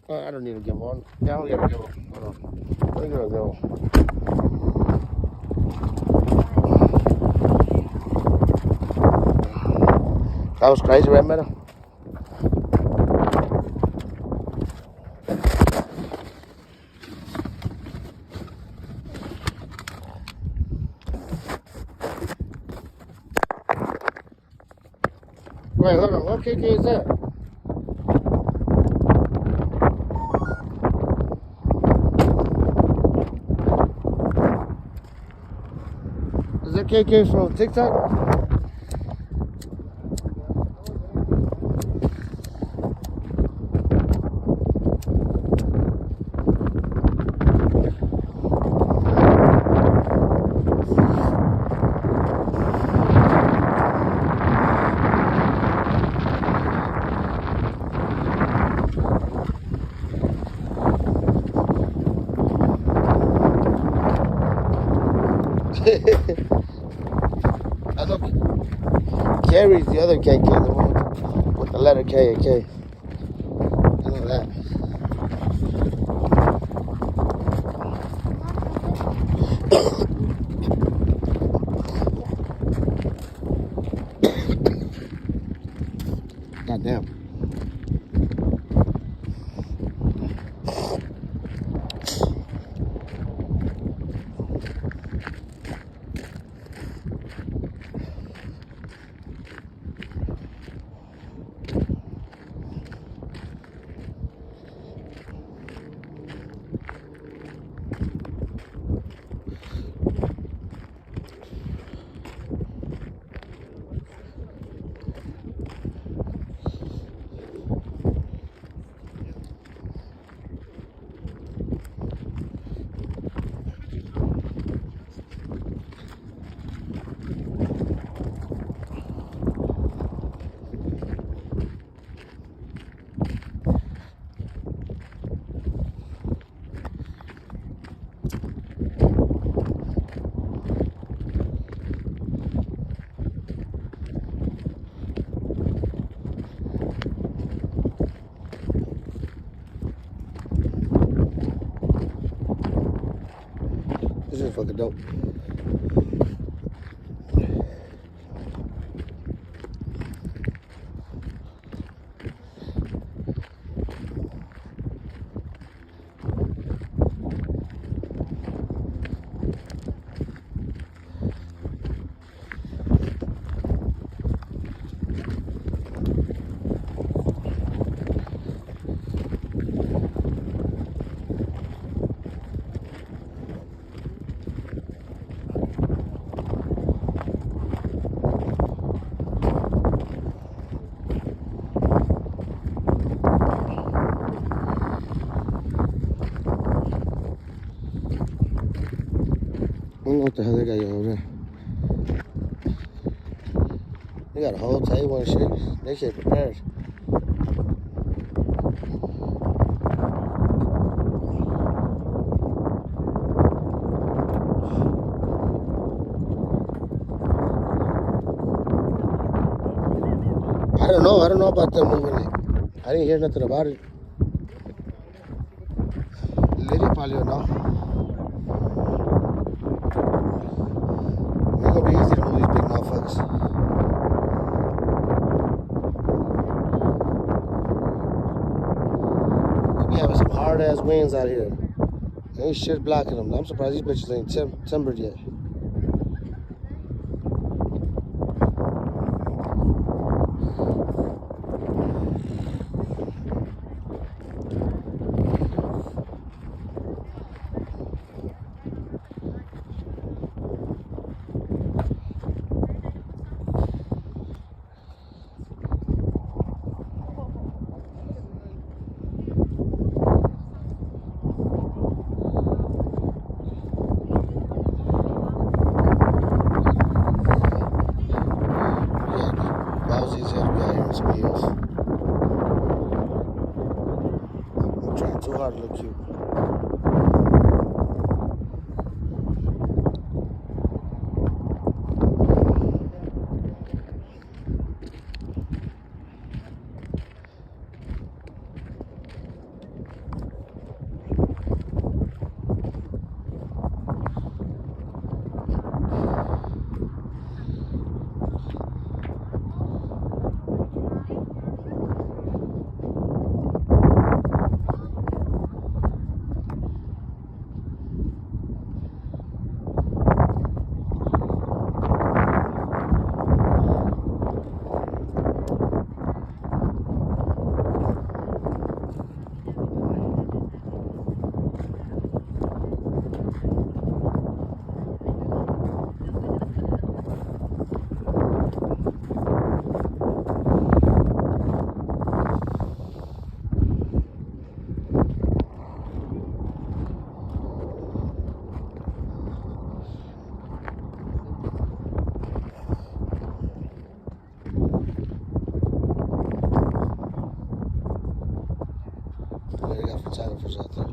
Speaker 2: I don't need a gimbal. Yeah, I don't need a gimbal. Hold on. Let me get a gimbal. That was crazy, right, Meadow? Wait, hold on. What KK is that? Is that KK from TikTok? I know Carrie's the other KK, the one with the letter K and K. I know that. Goddamn. This is fucking dope. I don't know what the hell they got you over there. They got a whole table and shit. They shit prepared. I don't know about them moving it. I didn't hear nothing about it. Lydia probably don't know. It's gonna be easy to move these big motherfuckers. We having some hard ass winds out here. Ain't shit blocking them. I'm surprised these bitches ain't timbered yet. I'm trying too hard to look cute. photographers out there.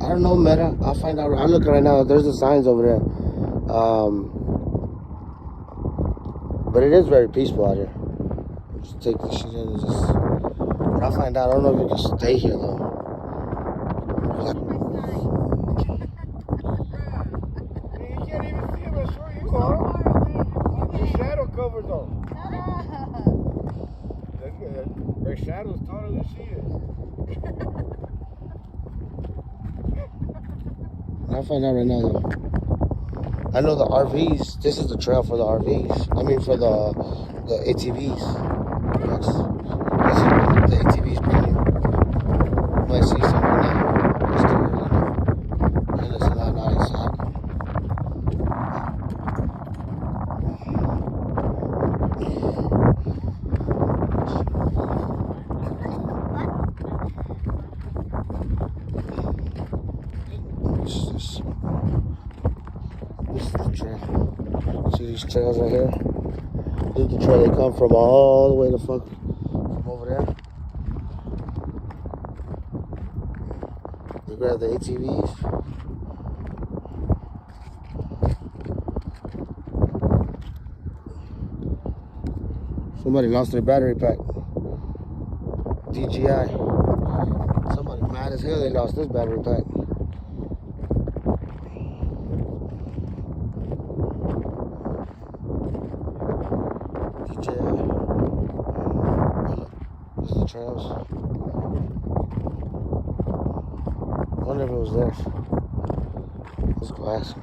Speaker 2: I don't know, Meta. I'll find out. I'm looking right now. There's the signs over there. But it is very peaceful out here. Just take this shit in and just. But I'll find out. I don't know if you can stay here though.
Speaker 8: You can't even see him. I'm sure you are. Your shadow covers them. Her shadow's taller than she is.
Speaker 2: I'll find out right now though. I know the RVs. This is the trail for the RVs. I mean for the ATVs. This is the ATVs bringing. You might see some right now. It's too early. And it's not nice hot. these trails right here. This is the trail they come from all the way to fuck from over there. They grab the ATVs. Somebody lost their battery pack. DGI. Somebody mad as hell they lost this battery pack. DJI. This is the trails. I wonder if it was theirs. Let's go ask.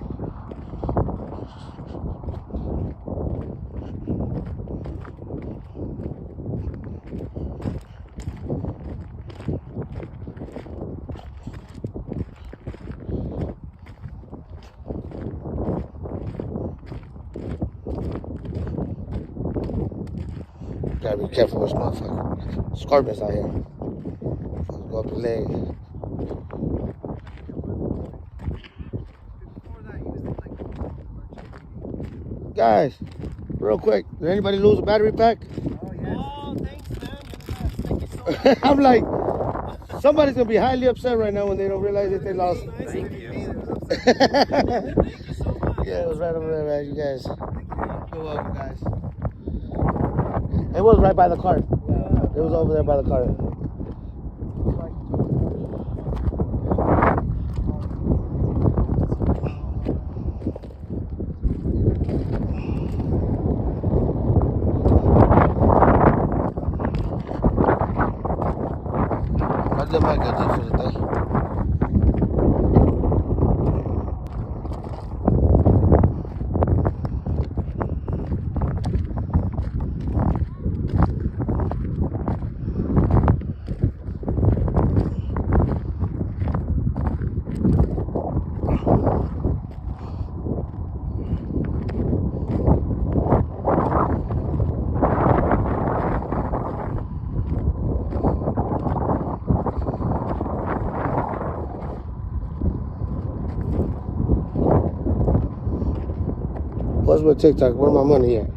Speaker 2: Gotta be careful with this motherfucker. Scorpions out here. Go up the leg. Guys, real quick, did anybody lose a battery pack?
Speaker 8: Oh, thanks, man. Thank you so much.
Speaker 2: I'm like, somebody's gonna be highly upset right now when they don't realize that they lost.
Speaker 8: Thank you.
Speaker 2: Yeah, it was right over there, man. You guys. You're welcome, guys. It was right by the car. It was over there by the car. I did my good deed for the day. What's with TikTok? Where my money at?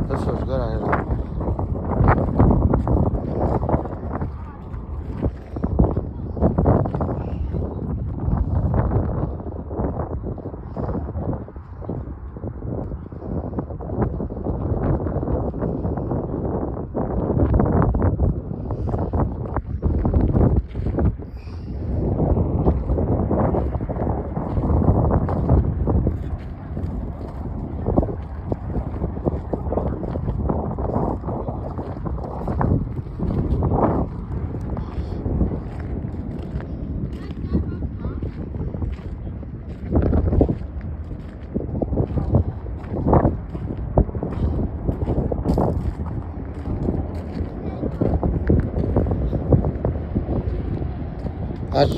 Speaker 2: This feels good out here. That's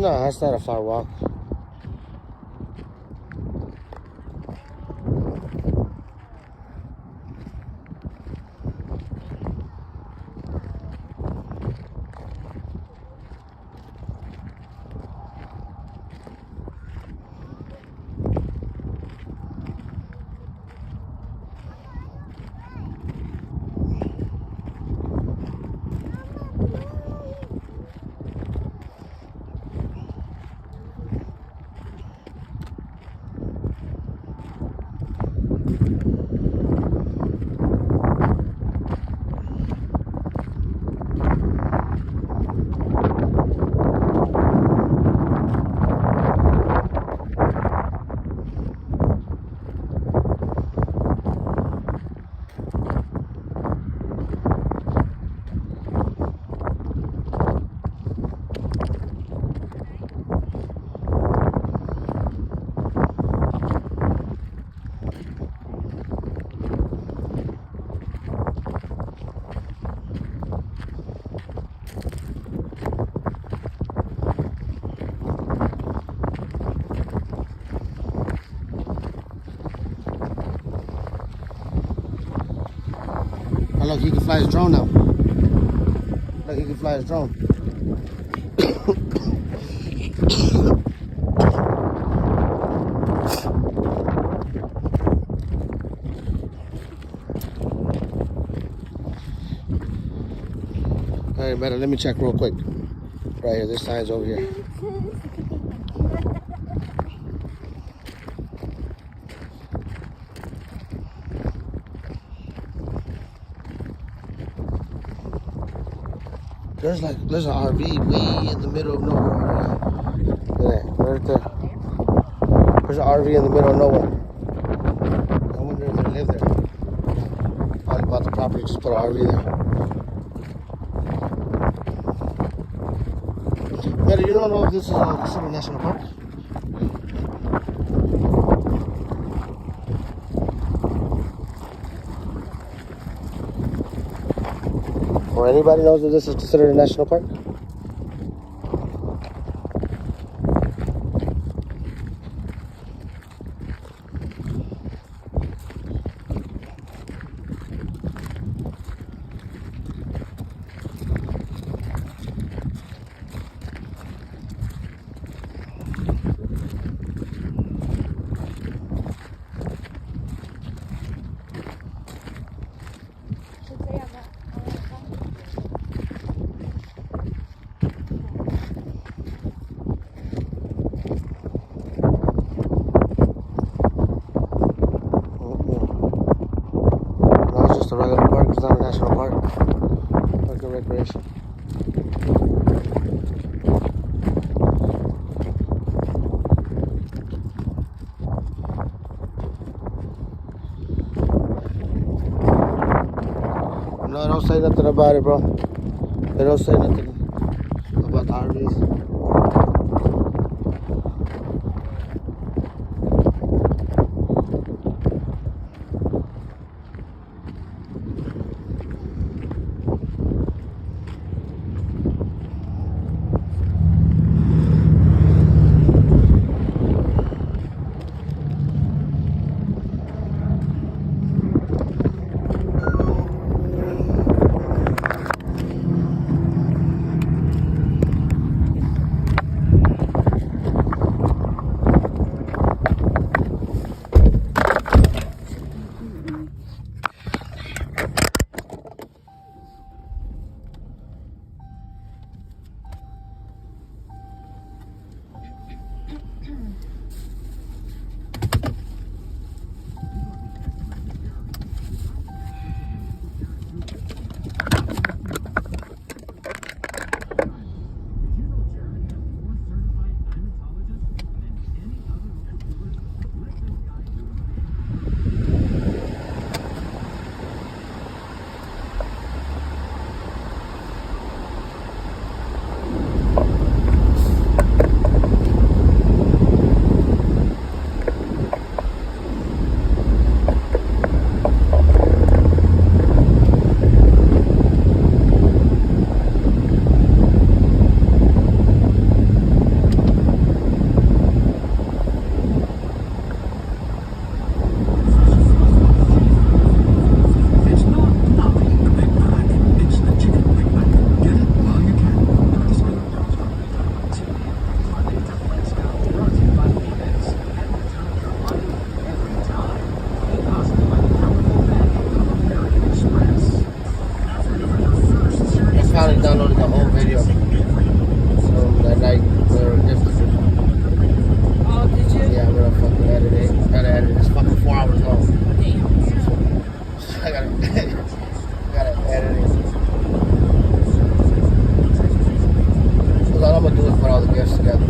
Speaker 2: No, that's not a far walk. Oh, look, he can fly his drone now. Look, he can fly his drone. All right, better. Let me check real quick. Right here, this sign's over here. There's an RV way in the middle of nowhere. Look at that, right there. There's an RV in the middle of nowhere. I wonder if they live there. Probably bought the property, just put an RV there. But you don't know if this is a City National Park? Or anybody knows that this is considered a national park? A regular park, it's not a national park. Park of recreation. No, don't say nothing about it, bro. They don't say nothing about the RVs. gotta edit it. So all I'm gonna do is put all the gifts together.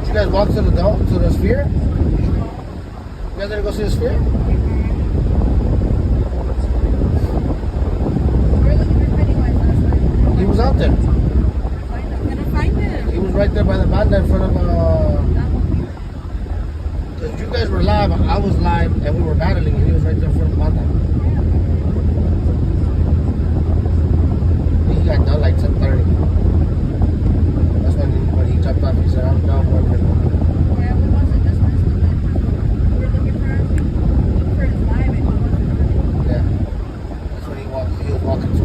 Speaker 2: You guys walk to the dome, to the sphere? You guys gonna go see the sphere?
Speaker 7: We were looking for Pennywise last night.
Speaker 2: He was out there.
Speaker 7: I'm gonna find him.
Speaker 2: He was right there by the banda in front of cause you guys were live, I was live, and we were battling, and he was right there in front of the banda. He got done like 10:30. That's when he jumped off. He said, "I'm done working."
Speaker 7: Yeah, we wasn't just messing with him. We were looking for him for his live and he wasn't on it.
Speaker 2: Yeah. That's when he was walking to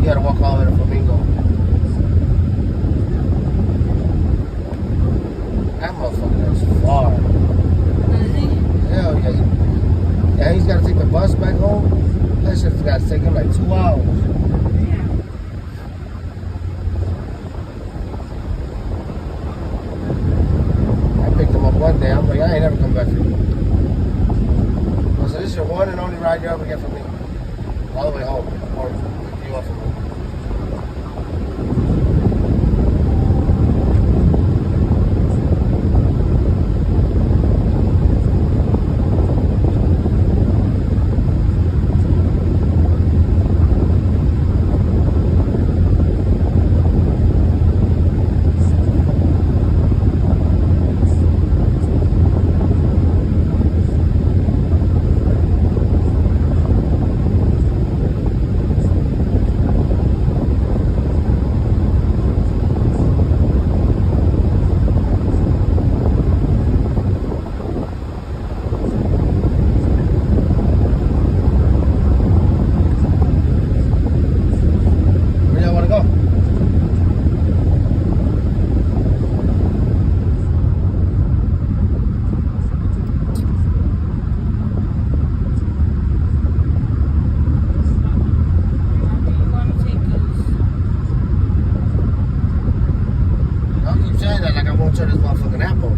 Speaker 2: he had to walk all the way to Flamingo. That motherfucker is far. Hell yeah. Yeah, he's gotta take the bus back home. That shit's gotta take him like 2 hours. I picked him up one day. I'm like, I ain't never come back for you. I said, this is your one and only ride you ever get from me. All the way home. Or pick you up from me. Where y'all wanna go? I'll keep saying that like I won't turn this motherfucking app on.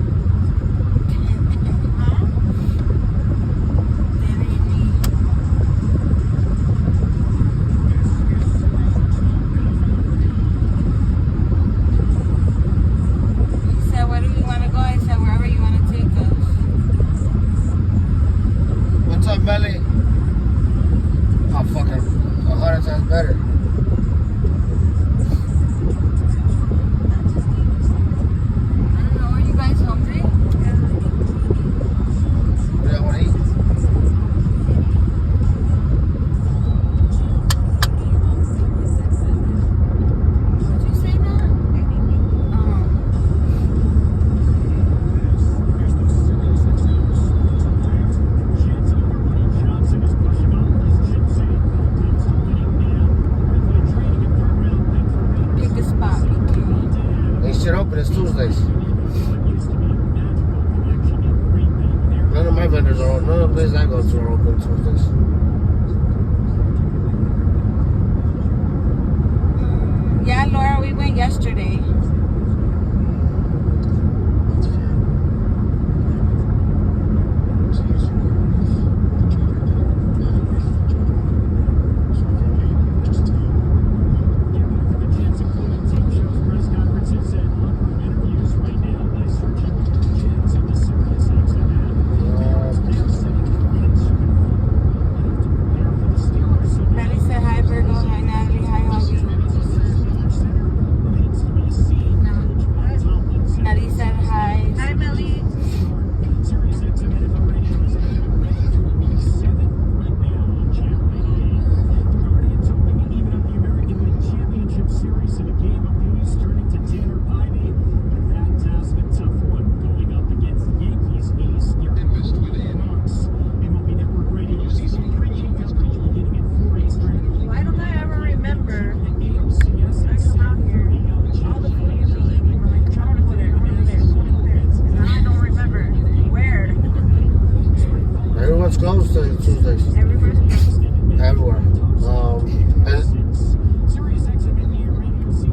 Speaker 6: He said, where do you want to go? I said, wherever you want to take us.
Speaker 2: What's up, Melly? Oh, fucking 100 times better.
Speaker 6: I don't know, are you guys hungry?
Speaker 2: What do y'all want to eat?
Speaker 6: Did you say that? Pick a spot, okay?
Speaker 2: Ain't shit open, it's Tuesdays. None of my vendors are open. None of the places I go to are open Tuesdays.
Speaker 6: Yeah, Laura, we went yesterday. Melly said hi, Virgo. Hi, Natalie. Hi, Audrey.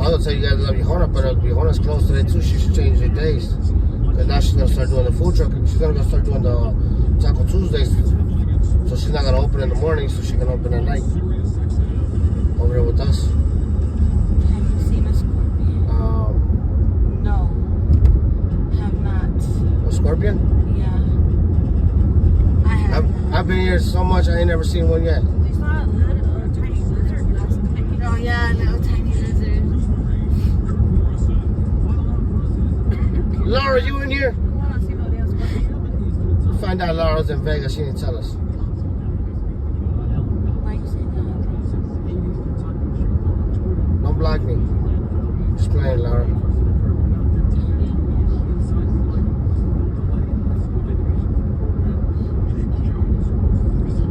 Speaker 2: I was gonna tell you guys about Viejona, but Viejona's closed today too. She should change her days. And now she's gonna start doing the food truck. She's gonna go start doing the Taco Tuesdays. So she's not gonna open in the morning, so she can open at night. Over there with us.
Speaker 6: Have you seen a scorpion? No. Have not.
Speaker 2: A scorpion?
Speaker 6: Yeah. I have.
Speaker 2: I've been here so much, I ain't never seen one yet.
Speaker 7: We saw a tiny lizard last night.
Speaker 6: Oh yeah, a little tiny lizard.
Speaker 2: Laura, you in here?
Speaker 7: Wanna see no damn scorpion?
Speaker 2: Find out Laura's in Vegas. She didn't tell us.
Speaker 6: Why you say that?
Speaker 2: Don't block me. Just playing, Laura.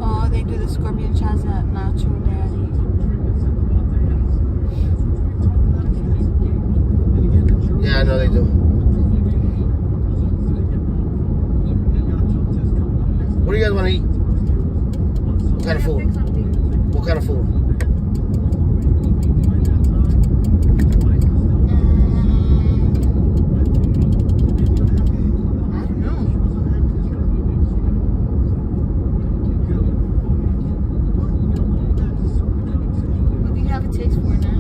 Speaker 6: Oh, they do the scorpion shots at Nacho Daddy.
Speaker 2: Yeah, I know they do. What do you guys want to eat? What kind of food? What kind of food?
Speaker 6: I don't know. What do you have a taste for now?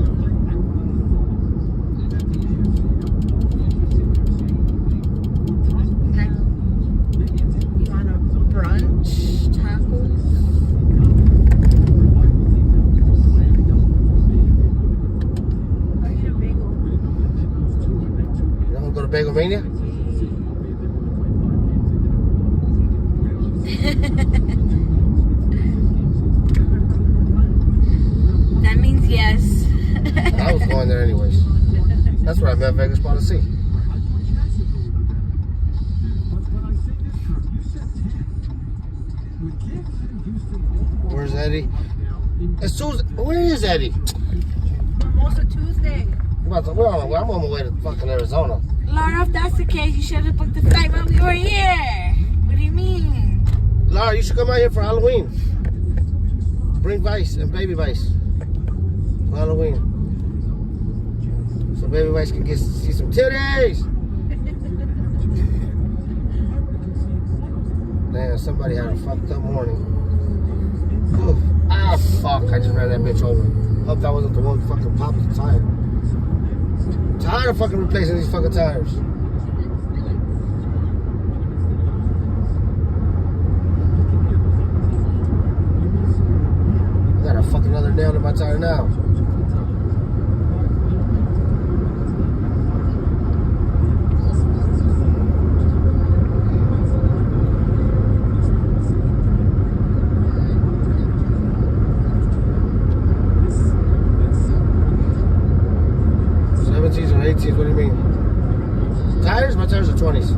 Speaker 6: Like, you want a brunch, tacos?
Speaker 7: I'll eat a bagel.
Speaker 2: You want to go to Bagel Mania?
Speaker 6: That means yes.
Speaker 2: I was going there anyways. That's what I met Vegas by the sea. Where's Eddie? It's Tuesday. Where is Eddie?
Speaker 7: Mimosa Tuesday.
Speaker 2: I'm on my way to fucking Arizona.
Speaker 6: Laura, if that's the case, you should have booked the flight when we were here. What do you mean?
Speaker 2: Laura, you should come out here for Halloween. Bring Vice and Baby Vice for Halloween. So Baby Vice can see some titties. Damn, somebody had a fucked up morning. Oof. Ah, fuck. I just ran that bitch over. Hope that wasn't the one who fucking popped the tire. Tired of fucking replacing these fucking tires. I got a fucking other nail in my tire now. Or 18s, what do you mean? Tires? My tires are 20s.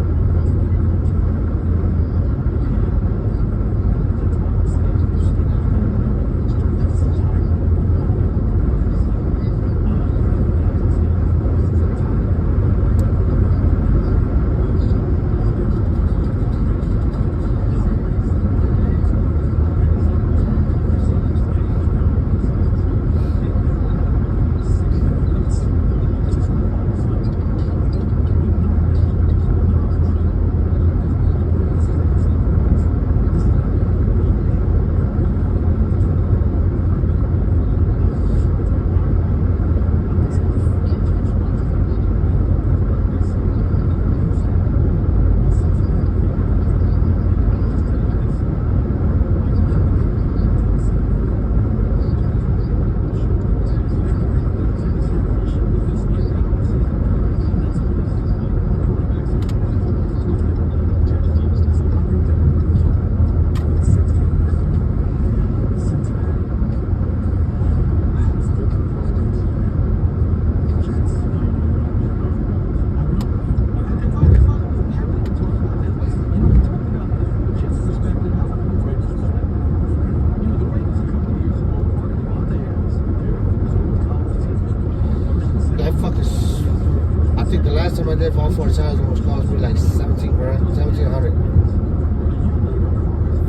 Speaker 2: I did for all 4 tires, which cost me like 17 grand, 1,700.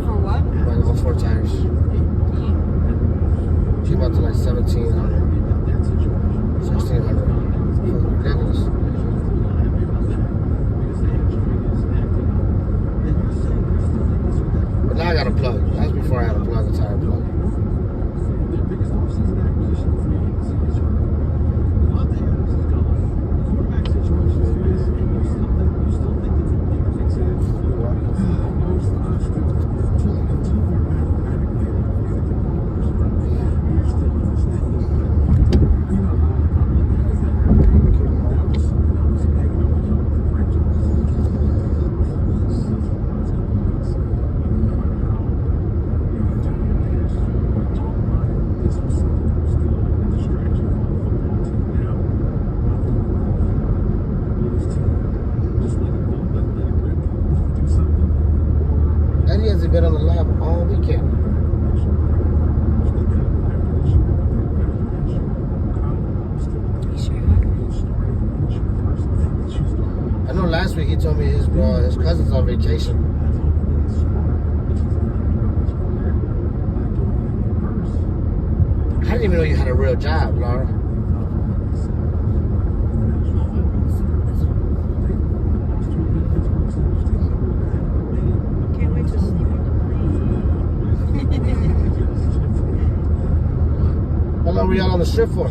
Speaker 6: For what?
Speaker 2: Like all 4 tires. Came out to like 1,700, 1,600. week he told me his cousin's on vacation. I didn't even know you had a real job, Laura.
Speaker 7: Can't wait to sleep on the plane.
Speaker 2: How long were y'all on the strip for?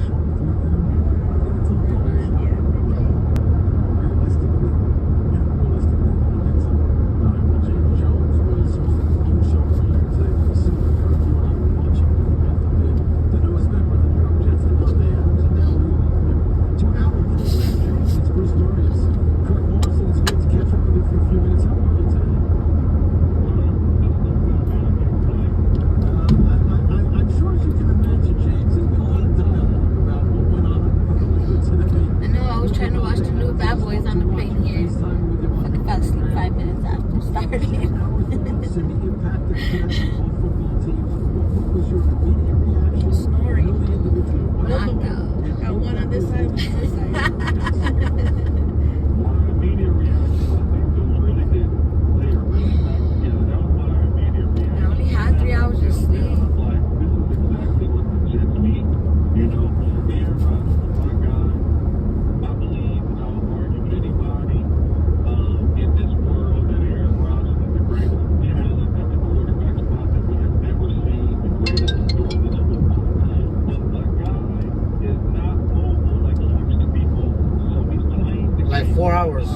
Speaker 2: Like 4 hours.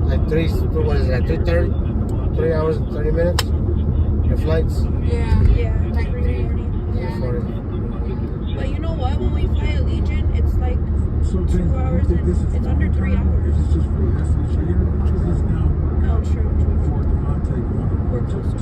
Speaker 2: Like what is it, like 3:30? 3 hours and 30 minutes? Your flights?
Speaker 7: Yeah, like 3:40.
Speaker 2: 3:40.
Speaker 7: But you know what? When we fly Allegiant, it's like 2 hours and it's under 3 hours. Oh, true. We're closer.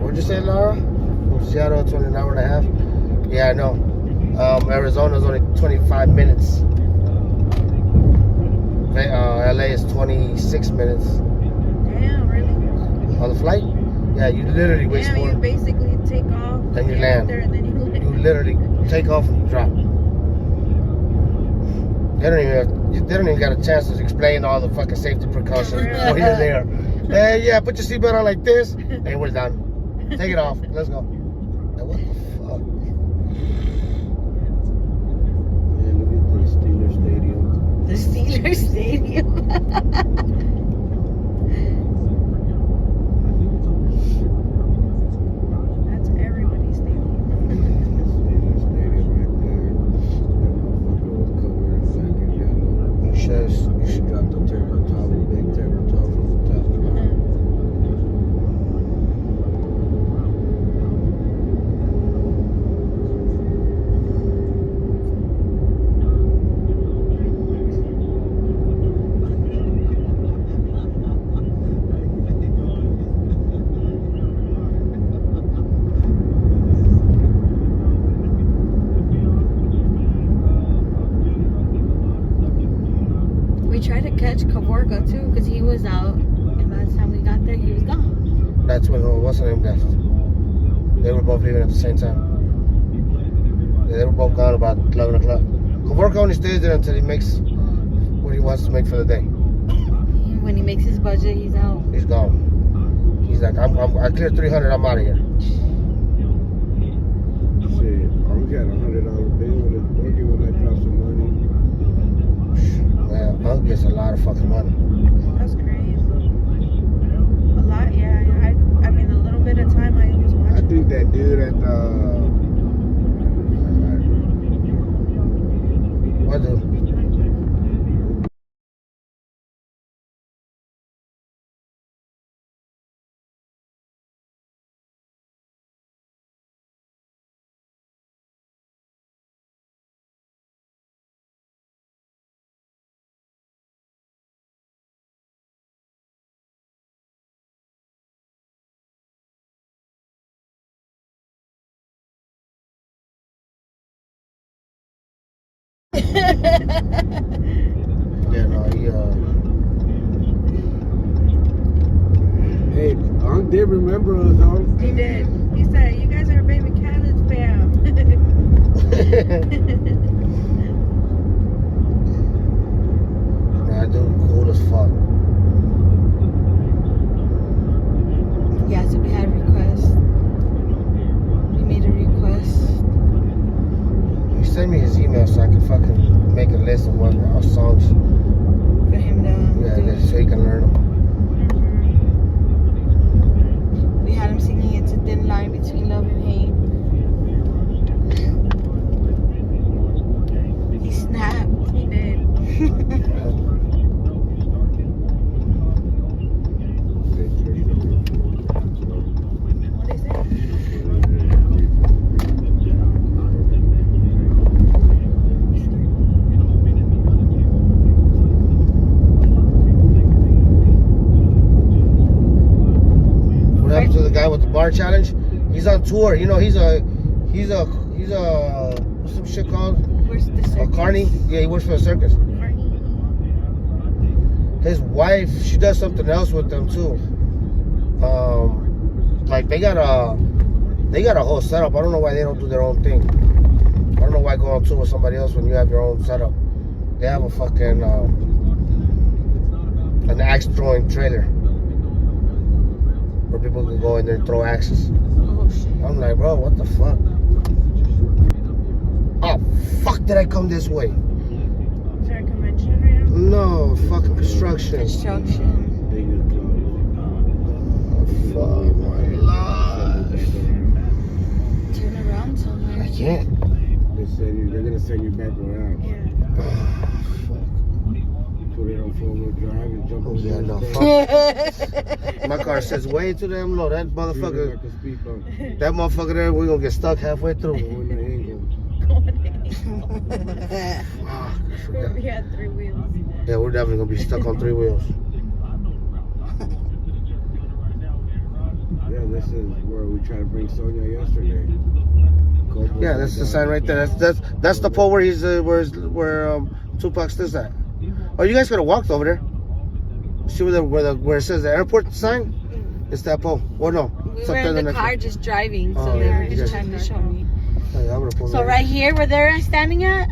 Speaker 2: What'd you say, Laura? From Seattle, it's only an hour and a half. Yeah, I know. Arizona's only 25 minutes. LA is 26 minutes.
Speaker 7: Damn, really?
Speaker 2: On the flight? Yeah, you literally waste more.
Speaker 7: You basically take off.
Speaker 2: Then you land.
Speaker 7: There and then you
Speaker 2: You literally take off and you drop. They don't even got a chance to explain all the fucking safety precautions before you're there. Hey, yeah, put your seatbelt on like this, and we're done. Take it off. Let's go. Like, what the fuck?
Speaker 8: Yeah, look at the Steelers Stadium.
Speaker 6: The Steelers Stadium.
Speaker 7: That's everybody's stadium.
Speaker 8: Steelers Stadium right there. That motherfucker was covered in black and yellow.
Speaker 2: You should
Speaker 8: Drop the table towel, big table towel from the top to bottom.
Speaker 6: We tried to catch Kavorga too, because he was out, and by the time we got there, he was gone.
Speaker 2: That's when what's her name left. They were both leaving at the same time. Yeah, they were both gone about 11 o'clock. Kavorka only stays there until he makes what he wants to make for the day.
Speaker 6: When he makes his budget, he's out.
Speaker 2: He's gone. He's like, I cleared 300. I'm out of here.
Speaker 8: Shit, I only got $100 bill with a boogie when I drop some money.
Speaker 2: Man, Unc gets a lot of fucking money.
Speaker 7: That's crazy. A lot, yeah. I mean, a little bit of time I was
Speaker 8: I
Speaker 7: watching.
Speaker 8: think that dude at
Speaker 2: What dude? Yeah, no,
Speaker 8: hey, Unc did remember us, though.
Speaker 7: He did. He said, "You guys are Babykhaled fam."
Speaker 2: That dude cool as fuck.
Speaker 6: Yeah, so we had a request. We made a request.
Speaker 2: He sent me his email so I can fucking make a list of what our songs.
Speaker 6: For him to
Speaker 2: Yeah,
Speaker 6: do.
Speaker 2: so he can learn them.
Speaker 6: We had him singing It's a Thin Line Between Love and Hate. He snapped.
Speaker 7: He did. What did he say?
Speaker 2: What happened to the guy with the bar challenge? He's on tour. You know, he's a what's some shit called?
Speaker 6: Where's the
Speaker 2: A
Speaker 6: circus?
Speaker 2: carny? Yeah, he works for a circus. His wife, she does something else with them too. Like they got a whole setup. I don't know why they don't do their own thing. I don't know why go on tour with somebody else when you have your own setup. They have a fucking an axe throwing trailer where people can go in there and throw axes.
Speaker 6: Oh shit.
Speaker 2: I'm like, bro, what the fuck? Oh, fuck, did I come this way?
Speaker 7: Is there a convention right now?
Speaker 2: No, fucking construction.
Speaker 6: Construction.
Speaker 2: Oh, fuck my life.
Speaker 6: Turn around
Speaker 2: I
Speaker 6: somewhere.
Speaker 2: can't.
Speaker 8: They're gonna send you back around.
Speaker 7: Yeah.
Speaker 8: Put it on 4-wheel drive and jump
Speaker 2: Oh,
Speaker 8: over
Speaker 2: yeah, no,
Speaker 8: the
Speaker 2: fuck. My car says way to them low. That motherfucker,
Speaker 8: like a speed bump.
Speaker 2: that motherfucker there, we're gonna get stuck halfway through.
Speaker 8: Going the angle.
Speaker 7: We had 3 wheels.
Speaker 2: Yeah, we're definitely gonna be stuck on 3 wheels.
Speaker 8: Yeah, this is where we tried to bring Sonia yesterday.
Speaker 2: Yeah, that's the sign right there. That's the pole where he's where Tupac stays at. Oh, you guys could have walked over there. See where it says the airport sign? It's that pole. Or no?
Speaker 6: We
Speaker 2: it's
Speaker 6: were
Speaker 2: up there
Speaker 6: in the
Speaker 2: next
Speaker 6: car
Speaker 2: one.
Speaker 6: just driving, so
Speaker 2: Oh,
Speaker 6: they
Speaker 2: yeah,
Speaker 6: were
Speaker 2: you
Speaker 6: just
Speaker 2: guys-
Speaker 6: trying to show me.
Speaker 2: Oh, yeah, I would've pulled
Speaker 6: So
Speaker 2: over.
Speaker 6: right here, where they're standing at?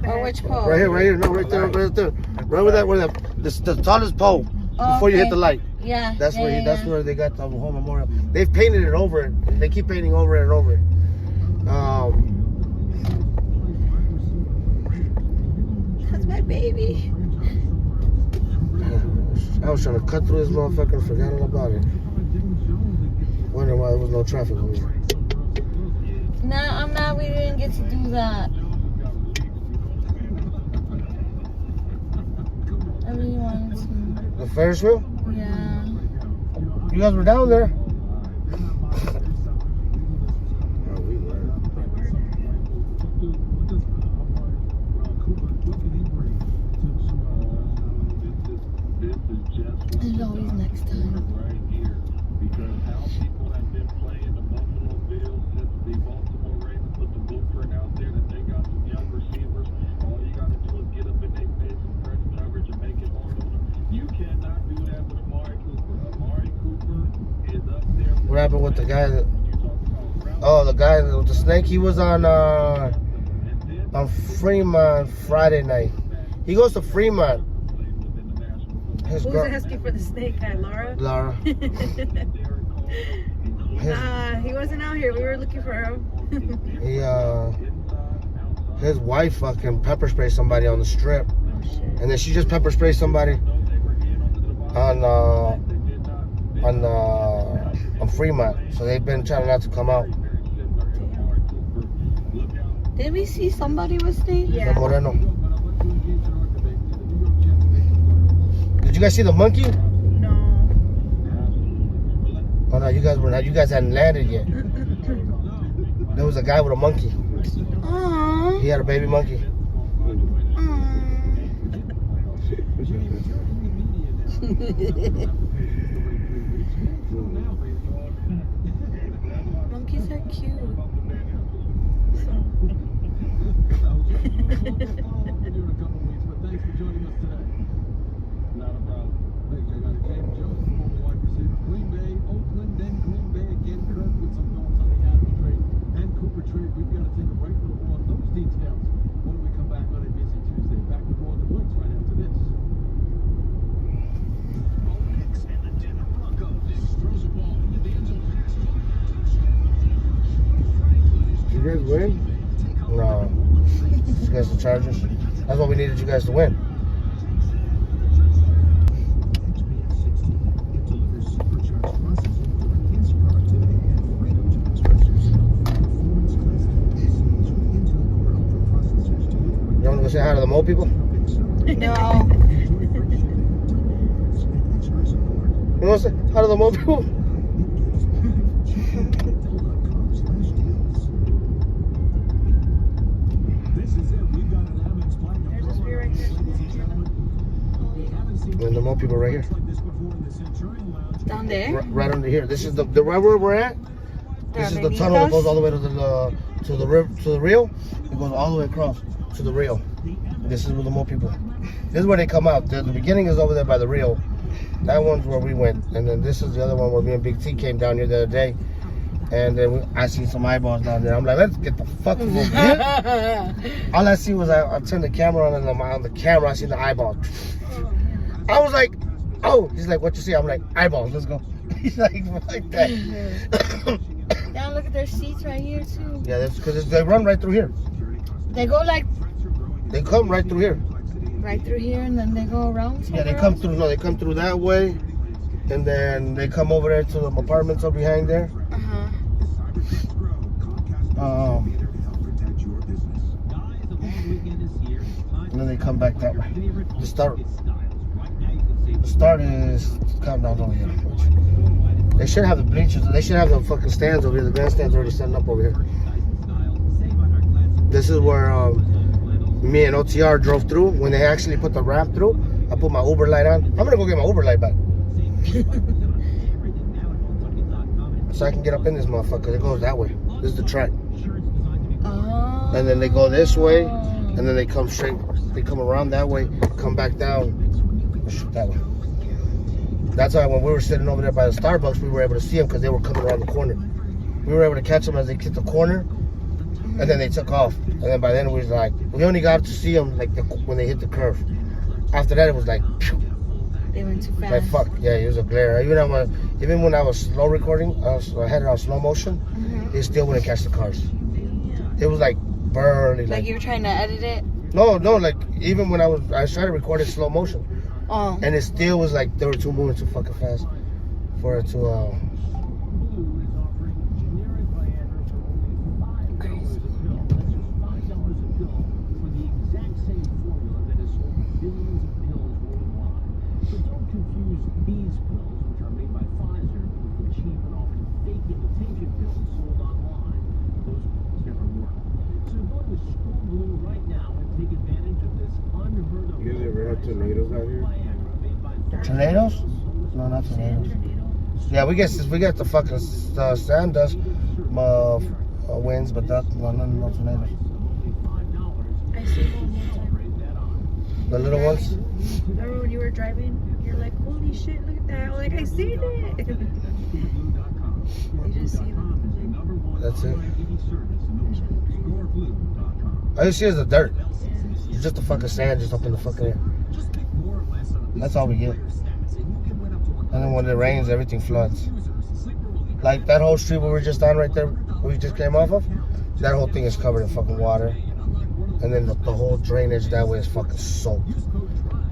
Speaker 6: Or which pole?
Speaker 2: Right here, no, right there, no, right where the tallest pole before you hit
Speaker 6: okay.
Speaker 2: the light.
Speaker 6: Yeah.
Speaker 2: That's
Speaker 6: yeah,
Speaker 2: where
Speaker 6: yeah,
Speaker 2: that's
Speaker 6: yeah.
Speaker 2: where they got the whole memorial. They've painted it over it. They keep painting over it and over it.
Speaker 7: That's my baby.
Speaker 2: I was trying to cut through this motherfucker and forgot all about it. Wonder why there was no traffic over here.
Speaker 6: No, I'm not. We didn't get to do that. I really wanted to.
Speaker 2: The Ferris wheel?
Speaker 6: Yeah.
Speaker 2: You guys were down there.
Speaker 8: Oh, we were.
Speaker 6: There's always next time.
Speaker 4: Right here, because how people have been playing the Buffalo Bills since the Baltimore Ravens put the blueprint out there that they got some young receivers. All you got to do is get up in their face and press coverage and make it hard on them. You cannot do that with Amari Cooper. Amari Cooper is up there.
Speaker 2: What happened with the guy that? Oh, the guy with the snake. He was on Fremont Friday night. He goes to Fremont. His
Speaker 7: Who's
Speaker 2: girl,
Speaker 7: asking for the snake guy, Laura?
Speaker 2: Laura.
Speaker 7: He wasn't out here. We were looking for him.
Speaker 2: His wife fucking pepper sprayed somebody on the strip, and then she just pepper sprayed somebody on Fremont. So they've been trying not to come out.
Speaker 6: Did we see somebody with snake?
Speaker 2: The Moreno. Did you guys see the monkey?
Speaker 7: No.
Speaker 2: Oh no, you guys were not. You guys hadn't landed yet. There was a guy with a monkey.
Speaker 6: Aww.
Speaker 2: He had a baby monkey.
Speaker 6: Monkeys are cute.
Speaker 3: Thanks for joining us today. Not a problem. Hey, I got James Jones, former wide receiver, Green Bay, Oakland, then Green Bay again. Kirk with some thoughts on the Adams trade and Cooper trade. We've got to take a break for more on those details when we come back on a busy Tuesday. Back with more on the Blitz right after this.
Speaker 1: Picks and the Denver Broncos. Throws the ball in the end zone.
Speaker 2: Did you guys win? No. You guys the Chargers. That's what we needed you guys to win. You want to go say hi to the mole people?
Speaker 6: No.
Speaker 2: You want to say hi to the mole people?
Speaker 7: There's a spear right there.
Speaker 2: And the mole people right here.
Speaker 6: Down there?
Speaker 2: Right under here. This is the right where we're at. This is the tunnel that goes all the way to the Rio. It goes all the way across to the Rio. This is where the mole people. This is where they come out. The beginning is over there by the Rio. That one's where we went, and then this is the other one where me and Big T came down here the other day. And then I seen some eyeballs down there. I'm like, let's get the fuck over here. All I see was I turned the camera on, and on the camera I seen the eyeballs. I was like, oh. He's like, what you see? I'm like, eyeballs. Let's go. He's like that.
Speaker 6: Now look at their seats right here too.
Speaker 2: Yeah, that's because they run right through here.
Speaker 6: They go like
Speaker 2: They come right through here.
Speaker 6: right through here and then they go around.
Speaker 2: Yeah, they come through. No, they come through that way, and then they come over there to the apartments up behind there. And then they come back that way. The start is countdown over here. They should have the bleachers. They should have the fucking stands over here. The grandstands already setting up over here. This is where me and OTR drove through. When they actually put the ramp through, I put my Uber light on. I'm gonna go get my Uber light back. So I can get up in this motherfucker. It goes that way. This is the track.
Speaker 6: Oh.
Speaker 2: And then they go this way, and then they come straight. They come around that way, come back down, shoot that way. That's why when we were sitting over there by the Starbucks, we were able to see them because they were coming around the corner. We were able to catch them as they hit the corner, and then they took off. And then by then we was like, we only got to see them like when they hit the curve. After that, it was like, phew.
Speaker 6: They went too fast.
Speaker 2: Like fuck, yeah, it was a glare. Even when I was slow recording, I had it on slow motion. It still wouldn't catch the cars. It was like barely.
Speaker 6: Like you were trying to edit it?
Speaker 2: No, like even when I started recording slow motion,
Speaker 6: Oh.
Speaker 2: and it still was like they were moving too fucking fast for it to.
Speaker 8: You guys ever had tornadoes out here?
Speaker 2: Tornadoes? No, not tornadoes. Yeah, we get the fucking sand dust winds, but no tornadoes.
Speaker 7: I see one more time.
Speaker 2: The little ones.
Speaker 7: Remember when you were driving? You're like, holy shit, look at that. Like, I seen it. You just see them.
Speaker 2: That's it. All you see is the dirt. It's just the fucking sand just up in the fucking air. That's all we get. And then when it rains, everything floods. Like that whole street where we're just on right there, where we just came off of, that whole thing is covered in fucking water. And then the whole drainage that way is fucking soaked.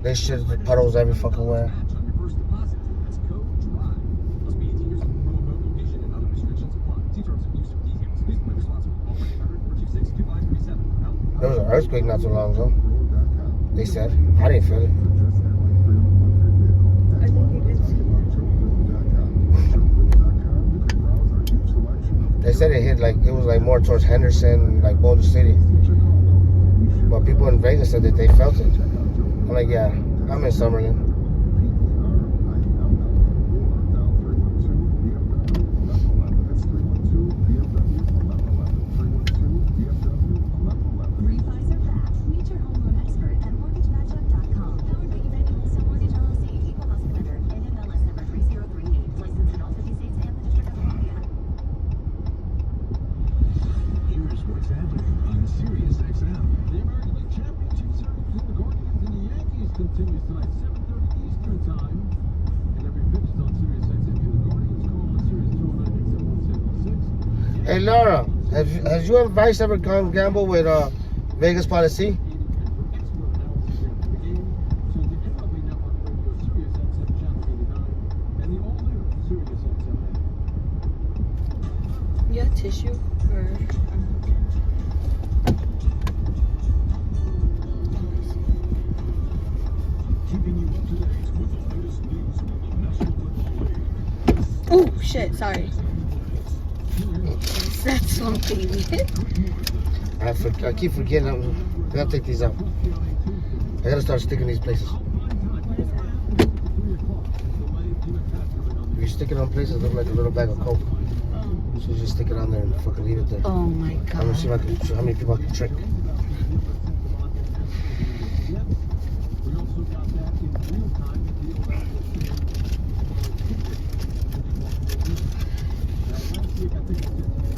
Speaker 2: They shit puddles every fucking where. There was an earthquake not too long ago. They said. I didn't feel it.
Speaker 7: I think you did see that.
Speaker 2: They said it hit it was like more towards Henderson, like Boulder City. But people in Vegas said that they felt it. I'm like, yeah, I'm in Summerlin.
Speaker 9: Refis are back. Meet your home loan expert at mortgagematchup.com. Powered by United Wholesale Mortgage LLC, Equal Housing Lender, NMLS number 3038, licensed in all 50 states and the District of Columbia.
Speaker 3: Here's what's happening on Sirius XM. The American League Championships are between the Guardians and the Yankees continues tonight, 7:30 Eastern Time. And every pitch is on Sirius XM. The Guardians call on Sirius 209-871-606.
Speaker 2: Hey Laura, has you and Vice ever gone gamble with Vegas Policy?
Speaker 6: You have tissue? Or, Oh shit, sorry. That's something.
Speaker 2: I keep forgetting. I gotta take these out. I gotta start sticking these places. If you stick it on places, it looks like a little bag of Coke. So you just stick it on there and fucking leave it there.
Speaker 6: Oh my
Speaker 2: I'm
Speaker 6: god.
Speaker 2: gonna see if how many people I can trick.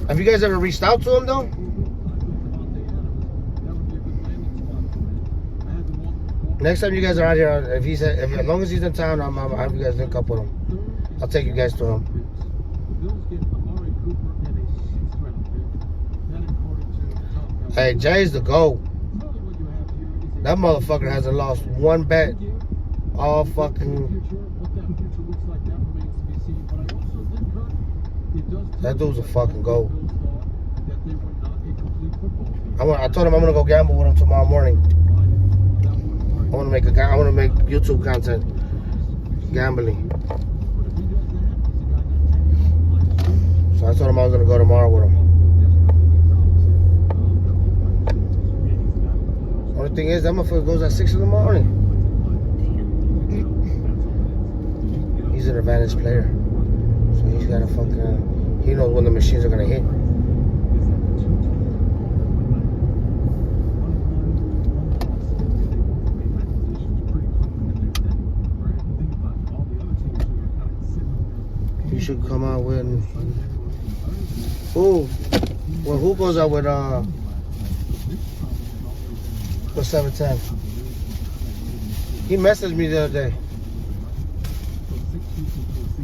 Speaker 2: Have you guys ever reached out to him though? Next time you guys are out here, as long as he's in town, I'll have you guys link up with him. I'll take you guys to him. Hey, Jay's the GOAT. That motherfucker hasn't lost one bet all fucking. That dude's a fucking GOAT. I told him I'm gonna go gamble with him tomorrow morning. I want to make YouTube content, gambling. So I told him I was gonna go tomorrow with him. Only thing is, that motherfucker goes at 6 in the morning. He's an advantage player, so he's got to fucking. He knows when the machines are gonna hit. You should come out with. Who? Well, who goes out with 710? He messaged me the other day.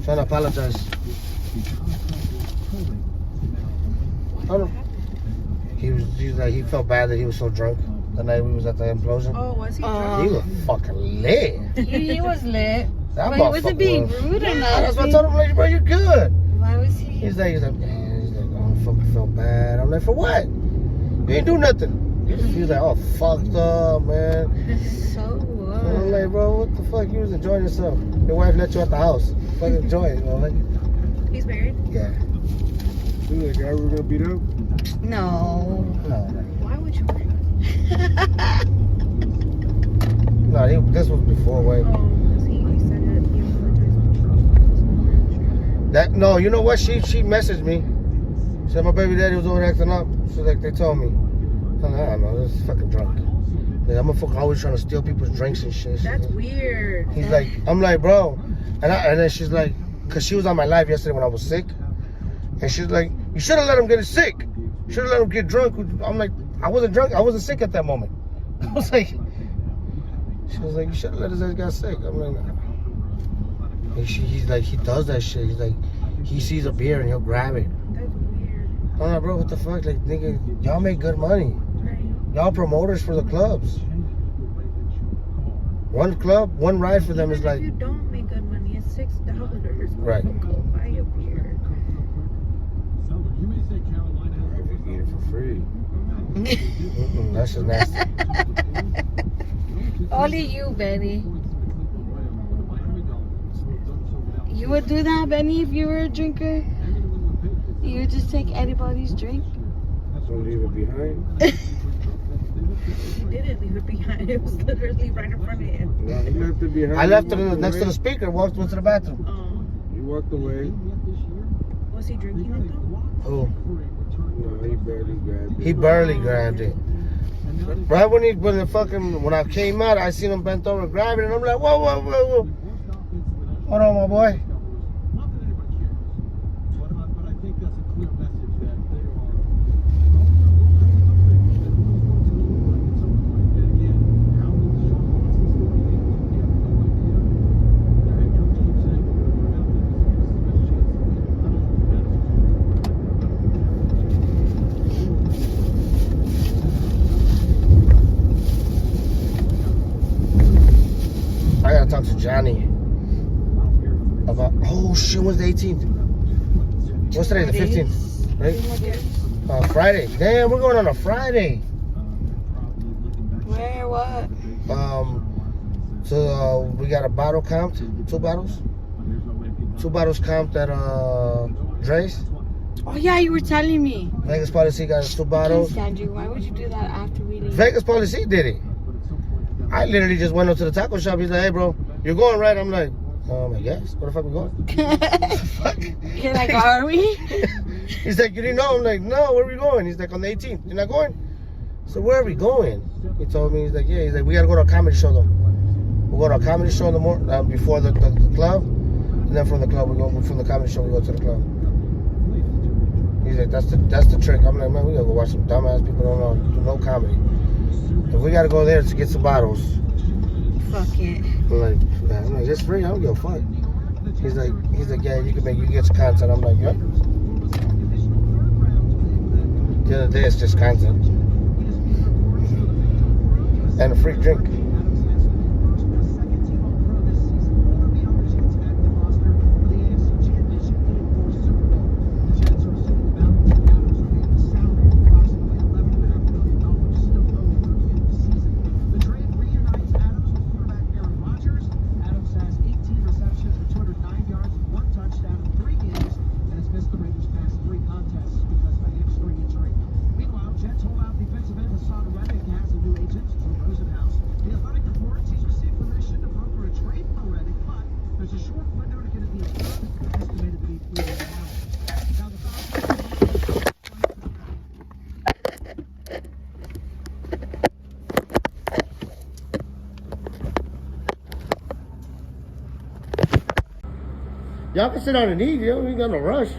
Speaker 2: Trying to apologize. I don't know. He felt bad that he was so drunk the night we was at the implosion.
Speaker 7: Oh, was he drunk?
Speaker 2: He was fucking lit.
Speaker 6: He was lit.
Speaker 2: That
Speaker 6: But he wasn't being
Speaker 2: was.
Speaker 6: rude or
Speaker 2: Yeah,
Speaker 6: nothing.
Speaker 2: that's what I told him, like, bro, you're good.
Speaker 6: Why was he?
Speaker 2: He's like, man, oh, I fucking felt bad. I'm like, for what? You ain't do nothing. He's like, oh, fucked up, man.
Speaker 6: So what?
Speaker 2: I'm like, bro, what the fuck? You was enjoying yourself. Your wife let you out the house. Fucking enjoy it, bro. Like,
Speaker 7: He's married?
Speaker 2: yeah.
Speaker 8: You like, guy we're gonna beat up?
Speaker 6: No.
Speaker 2: No,
Speaker 7: Why would you?
Speaker 2: this was before, way.
Speaker 7: Oh, because he said that he apologized.
Speaker 2: That, no, you know what? She messaged me. She said my baby daddy was over there acting up. She's like, they told me. I'm like, I don't know, this is fucking drunk. Like, I'm a fucking always trying to steal people's drinks and shit.
Speaker 7: That's weird.
Speaker 2: He's like, I'm like, bro. And then she's like, because she was on my live yesterday when I was sick. And she's like, you should have let him get sick. You should have let him get drunk. I'm like, I wasn't drunk. I wasn't sick at that moment. I was like, she was like, you should have let his ass get sick. I'm like, nah. And he's like, he does that shit. He's like, he sees a beer and he'll grab it.
Speaker 7: That's weird.
Speaker 2: I'm like, bro, what the fuck? Like, nigga, y'all make good money.
Speaker 7: Right.
Speaker 2: Y'all promoters for the clubs. One club, one ride for them is
Speaker 7: Even
Speaker 2: like,
Speaker 7: if you don't make good money, it's $6.
Speaker 2: Right.
Speaker 7: Go buy a beer.
Speaker 8: Eat it for free.
Speaker 2: that's just nasty.
Speaker 6: Only you, Benny. You would do that, Benny, if you were a drinker? You would just take anybody's drink?
Speaker 8: Don't leave it behind.
Speaker 7: He didn't leave it behind. It was literally right in front of him.
Speaker 8: No, he left it behind.
Speaker 2: I left it
Speaker 8: He walked
Speaker 2: next to
Speaker 8: away.
Speaker 2: the speaker, went to the bathroom.
Speaker 8: He walked away.
Speaker 7: Was he drinking it though?
Speaker 2: Oh,
Speaker 8: No, he barely grabbed it.
Speaker 2: he barely grabbed it. Right when I came out, I seen him bent over grabbing it, and I'm like, whoa, whoa, whoa, whoa. Hold on, my boy.
Speaker 3: Not that anyone cares, but I think that's a clear message that they are.
Speaker 2: I gotta talk to Johnny about. Oh shit, when's the 18th? What's today? The 15th, right? Friday. Damn, we're going on a Friday.
Speaker 6: Where, what?
Speaker 2: So we got a bottle count, 2 bottles. 2 bottles count at Dre's.
Speaker 6: Oh, yeah, you were telling me.
Speaker 2: Vegas Policy got 2 bottles.
Speaker 6: Can't stand you. Why would you do that after we leave?
Speaker 2: Vegas Policy did it. I literally just went up to the taco shop. He's like, hey, bro, you're going, right? I'm like, I guess. Where the fuck we going?
Speaker 6: You're like, are we?
Speaker 2: He's like, you didn't know? I'm like, no, where are we going? He's like, on the 18th. You're not going? So where are we going? He told me, he's like, yeah. He's like, we got to go to a comedy show, though. We'll go to a comedy show in the morning, before the club. And then from the club, from the comedy show, we go to the club. He's like, that's the trick. I'm like, man, we got to go watch some dumbass people don't know, do no comedy. If we got to go there to get some bottles.
Speaker 6: Fuck it.
Speaker 2: I'm like, it's free. I don't give a fuck. He's like, yeah, you can get some content. I'm like, yep. The other day, it's just content and a free drink. Y'all can sit down and eat. You ain't got no rush.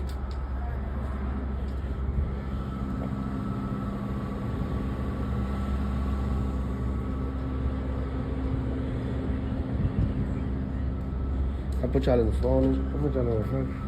Speaker 2: I put put y'all in the phone. I'll put y'all on the phone.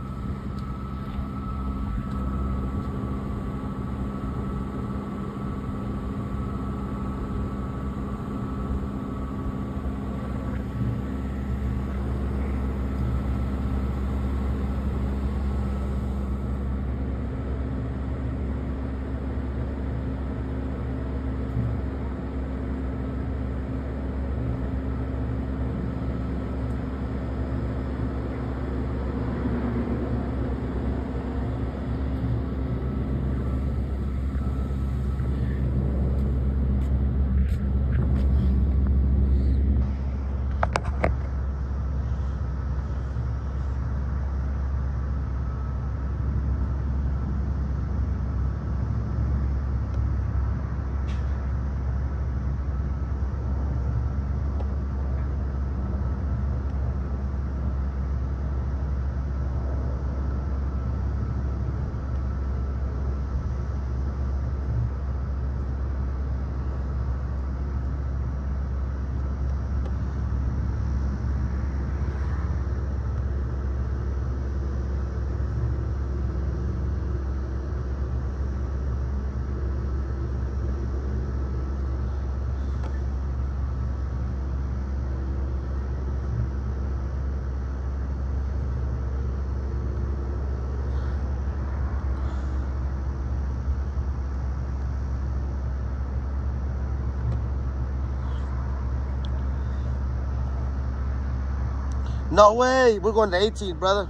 Speaker 2: No way. We're going to 18, brother.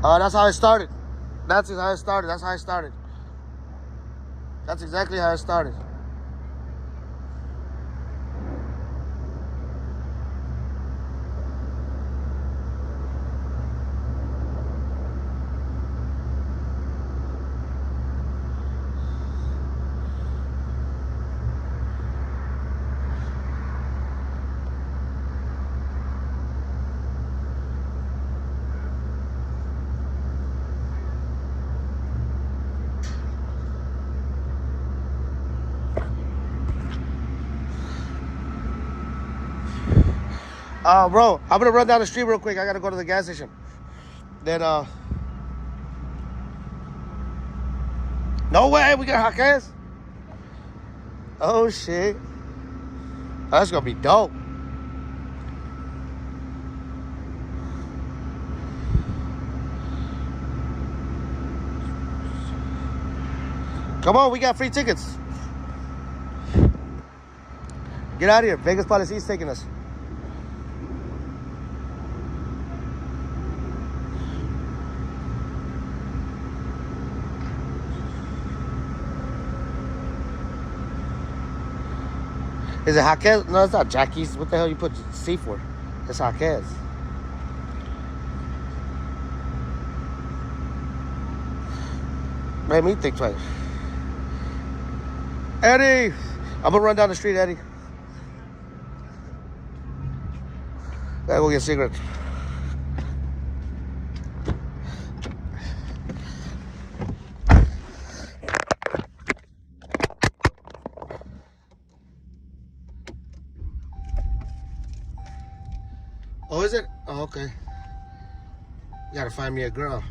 Speaker 2: That's how it started. That's how it started. That's how it started. That's exactly how it started. Bro, I'm gonna run down the street real quick. I gotta go to the gas station. Then, no way, we got hot gas. Oh shit, that's gonna be dope. Come on, we got free tickets. Get out of here. Vegas Policy's taking us. Is it Jaquez? No, it's not Jackie's. What the hell you put C for? It's Jaquez. Made me think twice. Eddie! I'm gonna run down the street, Eddie. Gotta go get cigarettes. Oh, is it? Oh, okay. You gotta find me a girl.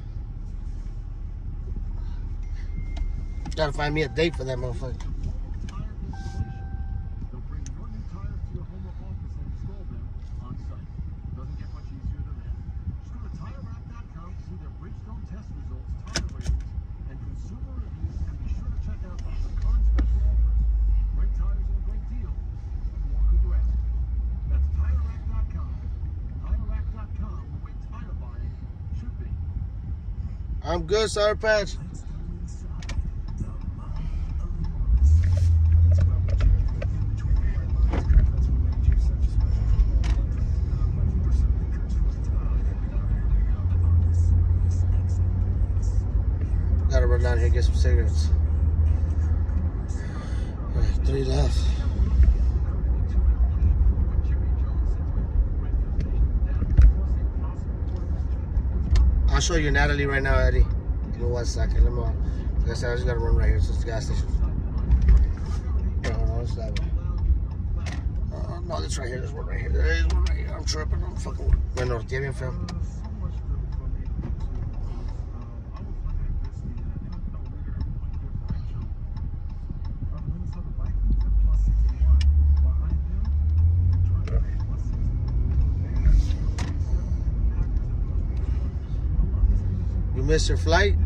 Speaker 2: Gotta find me a date for that motherfucker.
Speaker 3: They'll bring your new tires to your home or office and install them on site. Doesn't get much easier than that. Just go to TireRack.com to see their Bridgestone test results, tire ratings, and consumer reviews, and be sure to check out the current special offers. Great tires and a great deal. What more could you ask? That's TireRack.com. TireRack.com, the way tire buying should be.
Speaker 2: I'm good, Sour Patch. Gotta run down here and get some cigarettes. All right, 3 left. I'll show you Natalie right now, Eddie. Give me 1 second. Let me, like I said, I just gotta run right here. It's just the gas station. No, it's that way. No, this right here. There's one right here. There is one right here. I'm tripping. I'm fucking. Me norteé bien feo.
Speaker 3: So much for me to get to. I was looking at this, the NFL leader in point differential. Minnesota Vikings at plus 61. Behind them, Detroit Lions plus 60. Bears plus 47. The Packers at plus 51. I love this division.
Speaker 2: You missed your flight?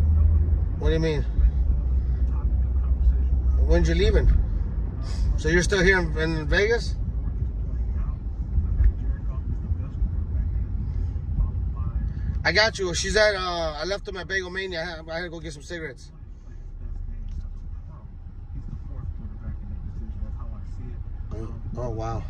Speaker 2: What do you mean?
Speaker 3: Topic of conversation.
Speaker 2: When'd you leaving? So you're still here in Vegas? I got you. She's at, I left them at Bagel Mania. I had to go get some cigarettes. Oh, wow.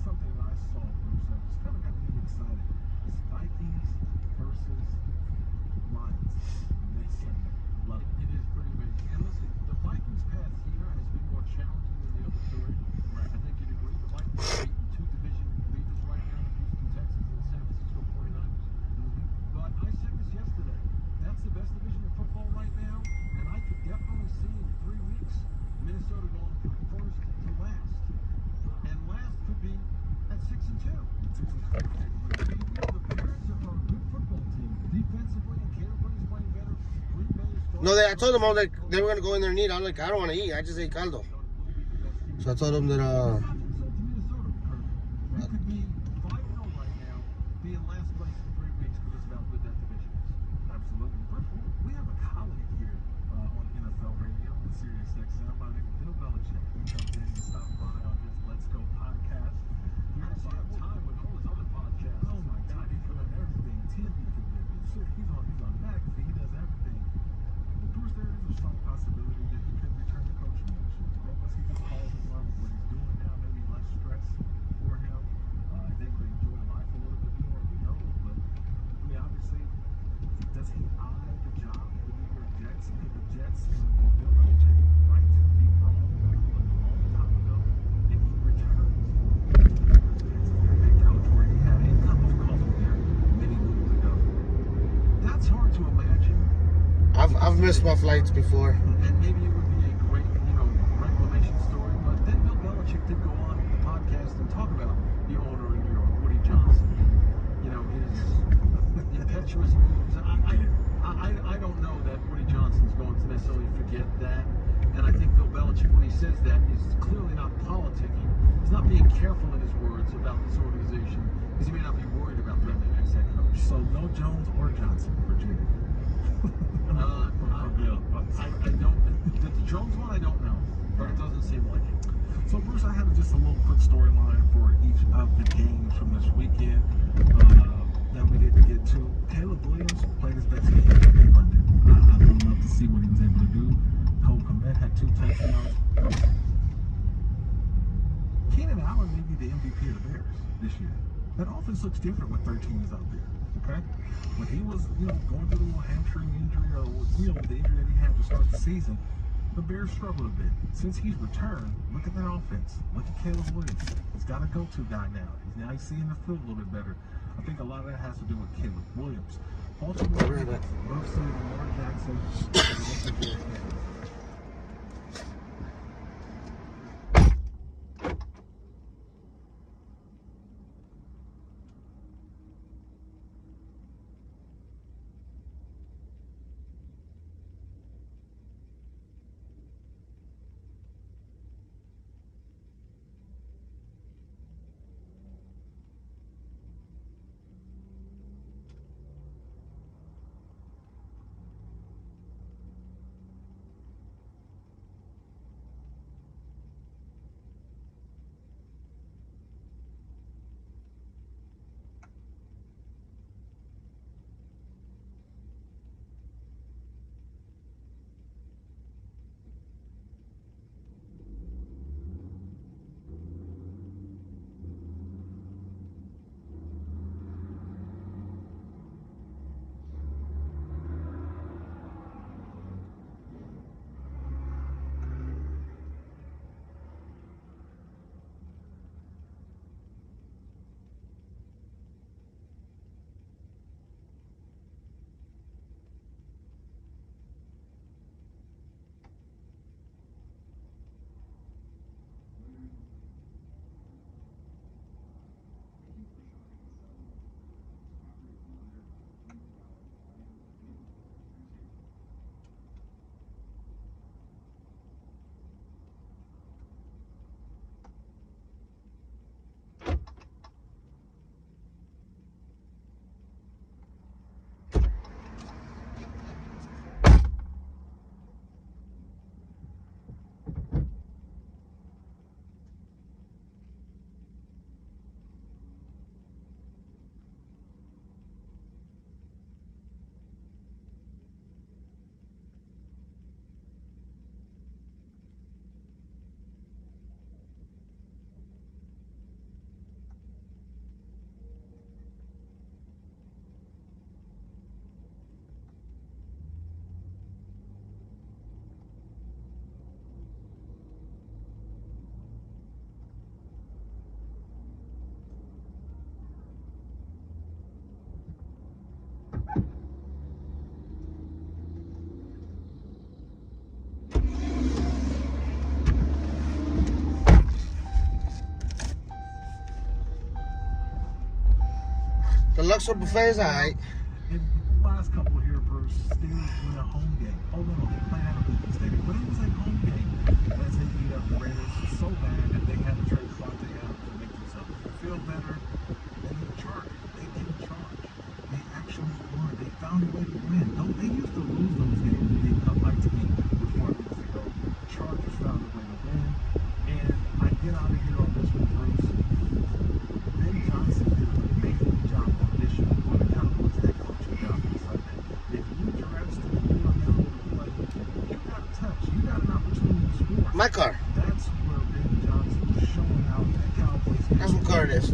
Speaker 3: Something that I saw, Bruce, that just kind of got me excited. It's Vikings versus Lions. Mid-Sunday. Love it. It is pretty amazing. And listen, the Vikings' path here has been more challenging than the other three. Right. I think you'd agree. The Vikings are beating two division leaders right now, the Houston Texans and the San Francisco 49ers. But I said this yesterday. That's the best division in football right now. And I could definitely see in 3 weeks Minnesota going from first to last. And last could be at 6-2. The Bears are a good football team. Defensively, and Caleb's playing better. Green Bay is
Speaker 2: No, I told them I was like they were gonna go in there and eat. I'm like, I don't want to eat. I just ate caldo. So I told them that
Speaker 3: That could be 5-0 right now, being last place in 3 weeks because it's how good that division is. Absolutely. We have a colleague here on NFL Radio on Sirius XM. My name is Bill Belichick. He comes in and stops by on his Let's Go podcast. He also has time with all his other podcasts. Oh my God, he's doing everything. TV commitments. He's on magazine. He does everything. But Bruce, there is a strong possibility that he could return to coaching next year. Unless he just falls in love with what he's doing now, maybe less stress for him. He's able to enjoy life a little bit more. Who knows? But I mean, obviously, does he eye the job of the New York Jets? Could the Jets and Bill Belichick right to be wrong a long time ago? If he returns, it's a big coach where he had a cup of coffee there many moons ago. That's hard to imagine.
Speaker 2: I've missed my flights before.
Speaker 3: And maybe it would be a great, reclamation story. But then Bill Belichick did go on the podcast and talk about the owner in New York, Woody Johnson. His impetuous moves. I don't know that Woody Johnson's going to necessarily forget that. And I think Bill Belichick, when he says that, is clearly not politicking. He's not being careful in his words about this organization because he may not be worried about being the next head coach. So no Jones or Johnson, Virginia. I don't. The Jones one, I don't know, but it doesn't seem like it. So Bruce, I have just a little quick storyline for each of the games from this weekend that we didn't get to. Caleb Williams played his best game in London. I would love to see what he was able to do. Cole Kmet had 2 touchdowns. Keenan Allen may be the MVP of the Bears this year. That offense looks different with 13 is out there. Okay, when he was, going through a little hamstring injury or the injury that he had to start the season, the Bears struggled a bit. Since he's returned, look at that offense. Look at Caleb Williams. He's got a go-to guy now. He's seeing the field a little bit better. I think a lot of that has to do with Caleb Williams. Baltimore, Mercer, Lamar Jackson.
Speaker 2: Luxor buffet is alright.
Speaker 3: In the last couple here, Bruce, they were in a home game. Oh no, they played at a Oakland Stadium, but it was a home game. As they beat up the Raiders so bad that they had to trade Devontae Adams to make themselves feel better. And they charged. They didn't charge. They actually won. They found a way to win. They used to lose those games and beat up like to me before weeks ago. Chargers found a way to win. And I get out of here on this one, Bruce. Ben Johnson did an amazing job auditioning for the Cowboys head coaching job on Sunday. If you dress to be available to play, you got a touch. You got an opportunity to score.
Speaker 2: My car.
Speaker 3: That's where Ben Johnson was showing out that Cowboys.
Speaker 2: That's what car it is.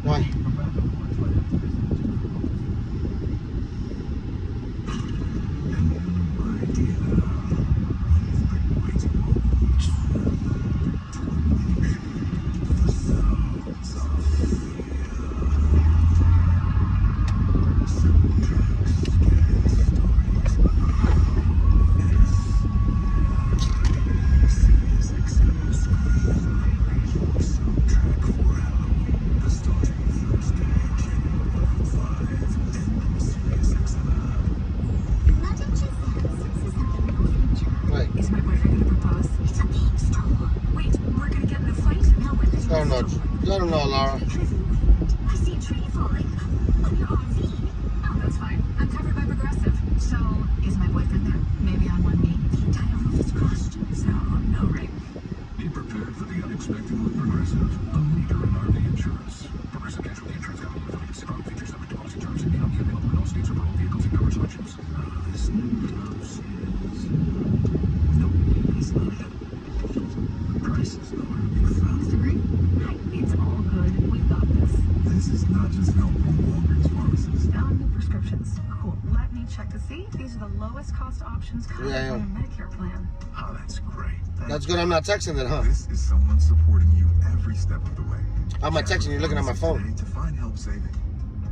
Speaker 2: Why? Right.
Speaker 9: Is my boyfriend gonna propose? It's a big storm. Wait, we're gonna get in a fight? No, we're
Speaker 2: I don't know. I don't know, Laura.
Speaker 9: I see a tree falling on your RV. Oh, that's fine. I'm covered by Progressive. So, is my boyfriend there? Maybe on one knee. I don't know if it's crushed. So, no ring.
Speaker 4: Be prepared for the unexpected with Progressive, a leader in RV insurance. Progressive Casualty Insurance Company affiliates. Product features subject to policy terms and may not be available in all states or for all vehicles and coverage selections. This new house is... Nope, it's not it. Prices, though, are a big fan.
Speaker 9: Sorry? It's all good. We got this.
Speaker 4: This is not just help from Walgreens pharmacists.
Speaker 9: New prescriptions. Cool. Let me check to see. These are the lowest cost options covered
Speaker 2: Yeah,
Speaker 9: by a Medicare plan.
Speaker 4: Oh, that's great.
Speaker 2: That's good I'm not texting it, huh?
Speaker 4: This is someone supporting you every step of the way.
Speaker 2: I'm not texting you, looking at my phone.
Speaker 4: Today to find help saving.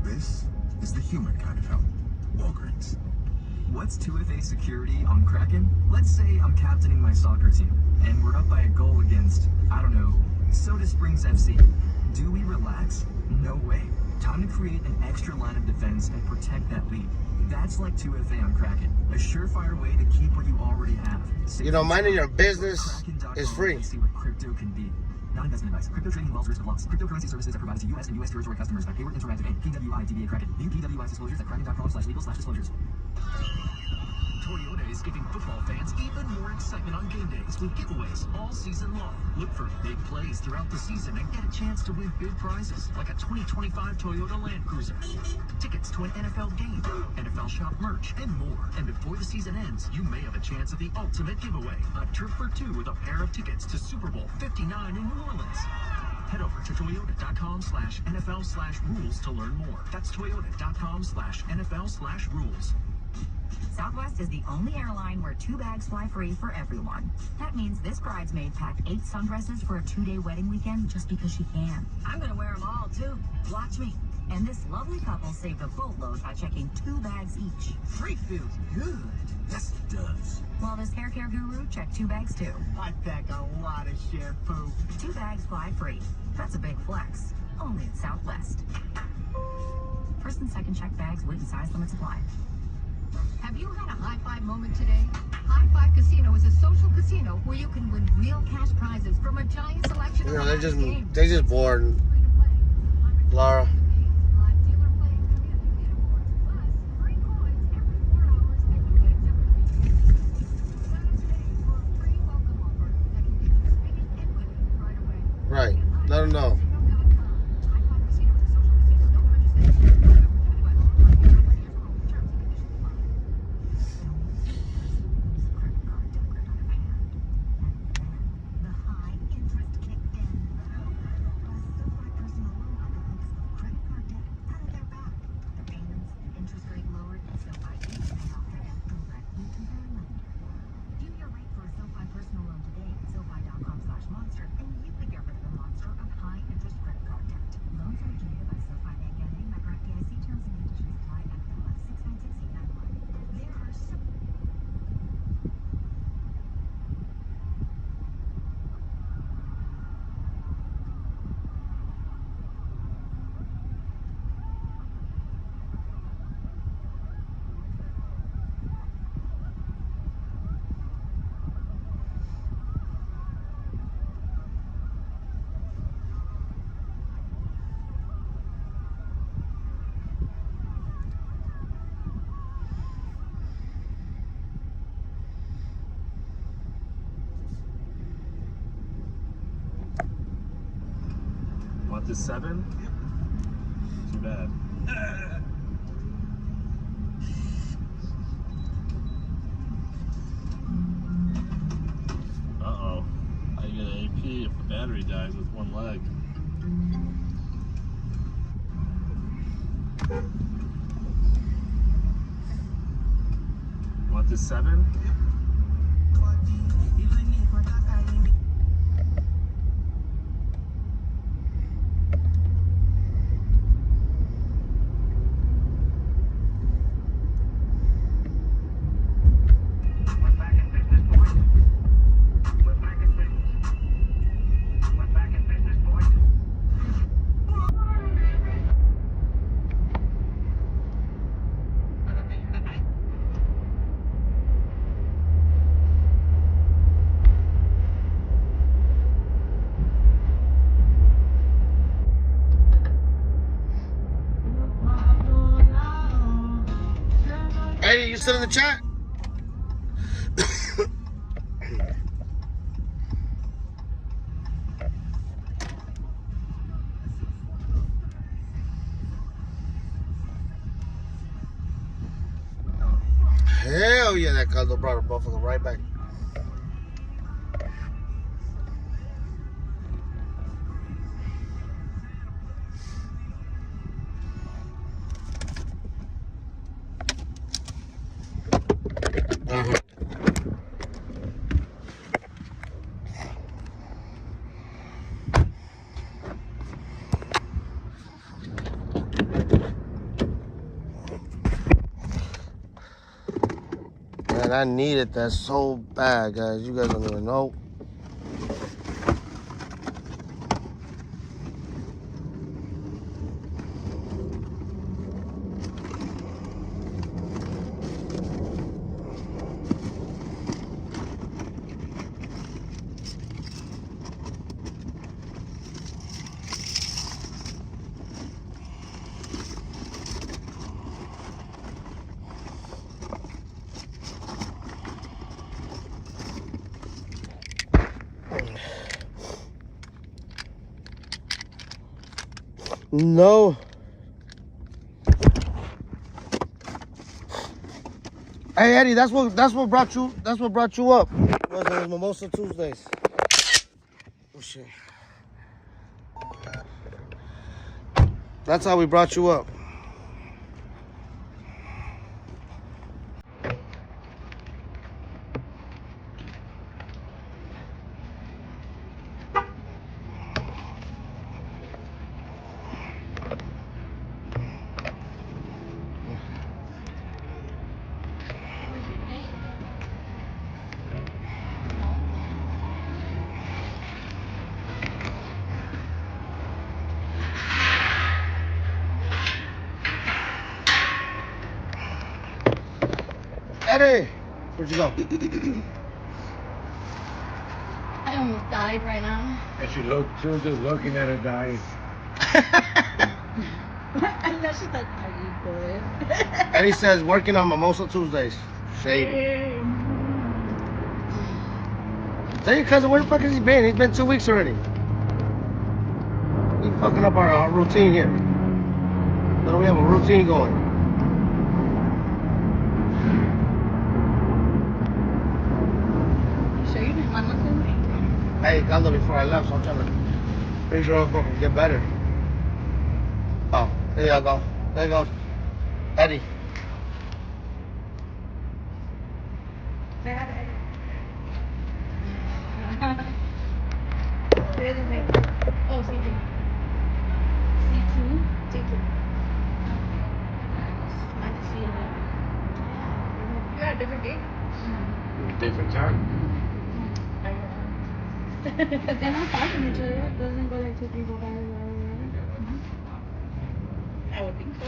Speaker 4: This is the human kind of help. Walgreens.
Speaker 1: What's 2FA security on Kraken? Let's say I'm captaining my soccer team, and we're up by a goal against, I don't know, Soda Springs FC. Do we relax? No way. Time to create an extra line of defense and protect that lead. That's like 2FA on Kraken. A surefire way to keep what you already have.
Speaker 2: You know, minding your business is free.
Speaker 1: And see what crypto can be. Not investment advice. Crypto trading involves risk of loss. Cryptocurrency services are provided to U.S. and U.S. territory customers by Hayward Interactive Inc. PWI DBA Kraken. View PWI's disclosures at kraken.com/legal/disclosures. Toyota is giving football fans even more excitement on game days with giveaways all season long. Look for big plays throughout the season and get a chance to win big prizes like a 2025 Toyota Land Cruiser, tickets to an NFL game, NFL shop merch, and more. And before the season ends, you may have a chance at the ultimate giveaway, a trip for two with a pair of tickets to Super Bowl 59 in New Orleans. Head over to toyota.com/NFL/rules to learn more. That's toyota.com/NFL/rules.
Speaker 9: Southwest is the only airline where 2 bags fly free for everyone. That means this bridesmaid packed 8 sundresses for a 2-day wedding weekend just because she can. I'm gonna wear them all too. Watch me. And this lovely couple saved a boatload by checking 2 bags each.
Speaker 1: Free feels good. Yes, it does.
Speaker 9: While this hair care guru checked 2 bags too.
Speaker 1: I pack a lot of shampoo.
Speaker 9: 2 bags fly free. That's a big flex. Only at Southwest. First and second check bags, weight and size limits apply.
Speaker 10: Have you had a high five moment today? High Five Casino is a social casino where you can win real cash prizes from a giant selection
Speaker 2: You
Speaker 10: of
Speaker 2: know,
Speaker 10: games.
Speaker 2: they just bored, Laura. Right. Let them know.
Speaker 3: Want this 7? Too bad. Uh-oh. How you get an AP if the battery dies with one leg? Want this 7?
Speaker 2: Eddie, you still in the chat? Hell yeah, that caldo brought a motherfucker right back. Man, I needed that so bad, guys. You guys don't even know. No. Hey Eddie, that's what brought you up. Was those Mimosa Tuesdays. Oh shit. That's how we brought you up. Eddie, where'd you go?
Speaker 6: I almost died right now.
Speaker 8: And she was just looking at her dying.
Speaker 6: I'm not just that tired,
Speaker 2: Eddie says working on Mimosa Tuesdays. Shady. Tell your cousin, where the fuck has he been? He's been 2 weeks already. He's fucking up our routine here. So we have a routine going.
Speaker 6: You sure you didn't want nothing?
Speaker 2: I ate caldo before I left, so I'm trying to make sure I'm fucking get better. Oh, there you go. There you go. Eddie.
Speaker 7: Say hi to Eddie.
Speaker 6: Where is it? Oh, C2. C2? C2. Nice to see you there.
Speaker 7: You got a different date?
Speaker 8: Different time.
Speaker 6: But they're not talking to each other. It doesn't go like 2, 3, 4, 5, 6, 7, 8.
Speaker 7: I would think so.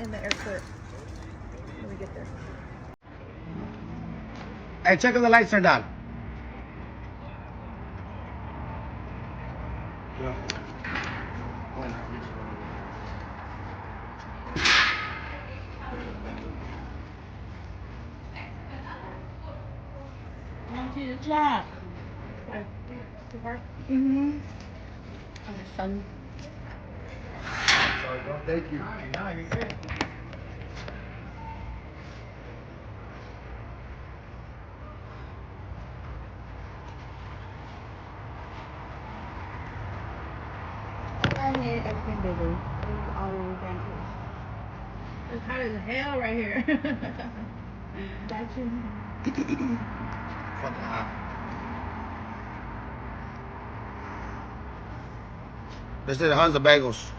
Speaker 7: in the airport when we get there.
Speaker 2: Hey, check if the lights turned on. Yeah.
Speaker 6: Want to the job?
Speaker 7: Too hard?
Speaker 6: Mm-hmm. On the sun.
Speaker 2: Sorry, bro. Thank you.
Speaker 6: I hate everything they do. It's all banter.
Speaker 7: It's hot as hell right here.
Speaker 6: Banter.
Speaker 2: Fucking hot. They said how's the bagels?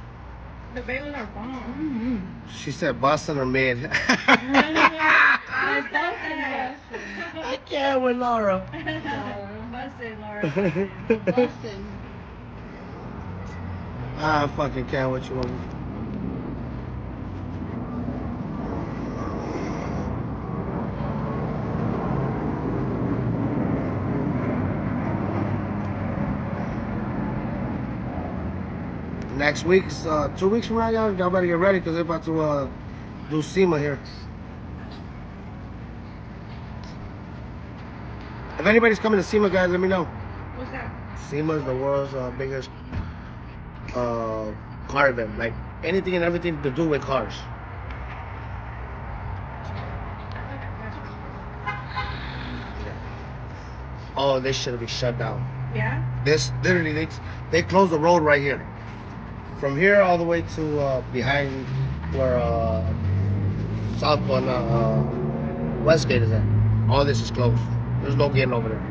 Speaker 7: The bagels are bomb.
Speaker 6: Mm-hmm.
Speaker 2: She said Boston or mid.
Speaker 7: That's Boston.
Speaker 2: I can't with Laura.
Speaker 7: Boston, Laura.
Speaker 6: Boston.
Speaker 2: I fucking can't with you. Next week's 2 weeks from now, y'all better get ready because they're about to do SEMA here. If anybody's coming to SEMA, guys, let me know.
Speaker 7: What's that?
Speaker 2: SEMA is the world's biggest car event. Like anything and everything to do with cars. Oh, this should be shut down.
Speaker 7: Yeah?
Speaker 2: This literally they closed the road right here. From here all the way to behind where South one Westgate is at. All this is closed. There's no getting over there.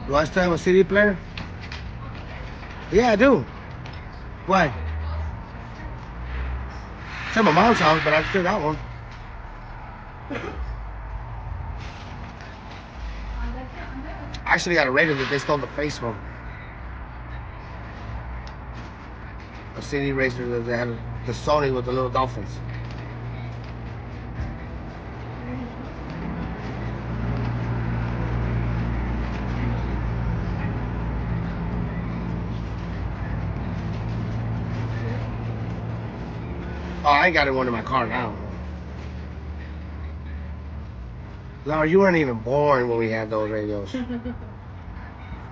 Speaker 2: Do I still have a CD player? Yeah, I do. Why? It's at my mom's house, but I still got one. I actually got a radio that they stole the face from. A CD racer that they had the Sony with the little dolphins. Oh, I ain't got one in my car now. Laura, you weren't even born when we had those radios.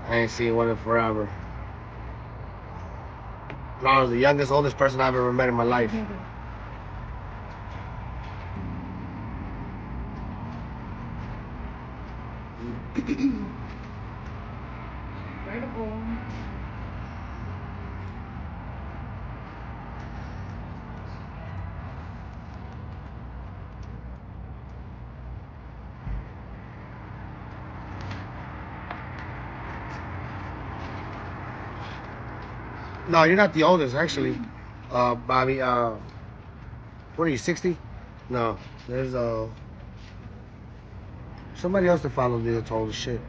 Speaker 2: I ain't seen one in forever. Laura's the youngest, oldest person I've ever met in my life.
Speaker 7: Incredible.
Speaker 2: No, you're not the oldest, actually. Bobby, what are you, 60? No, there's somebody else that followed me that's old as shit.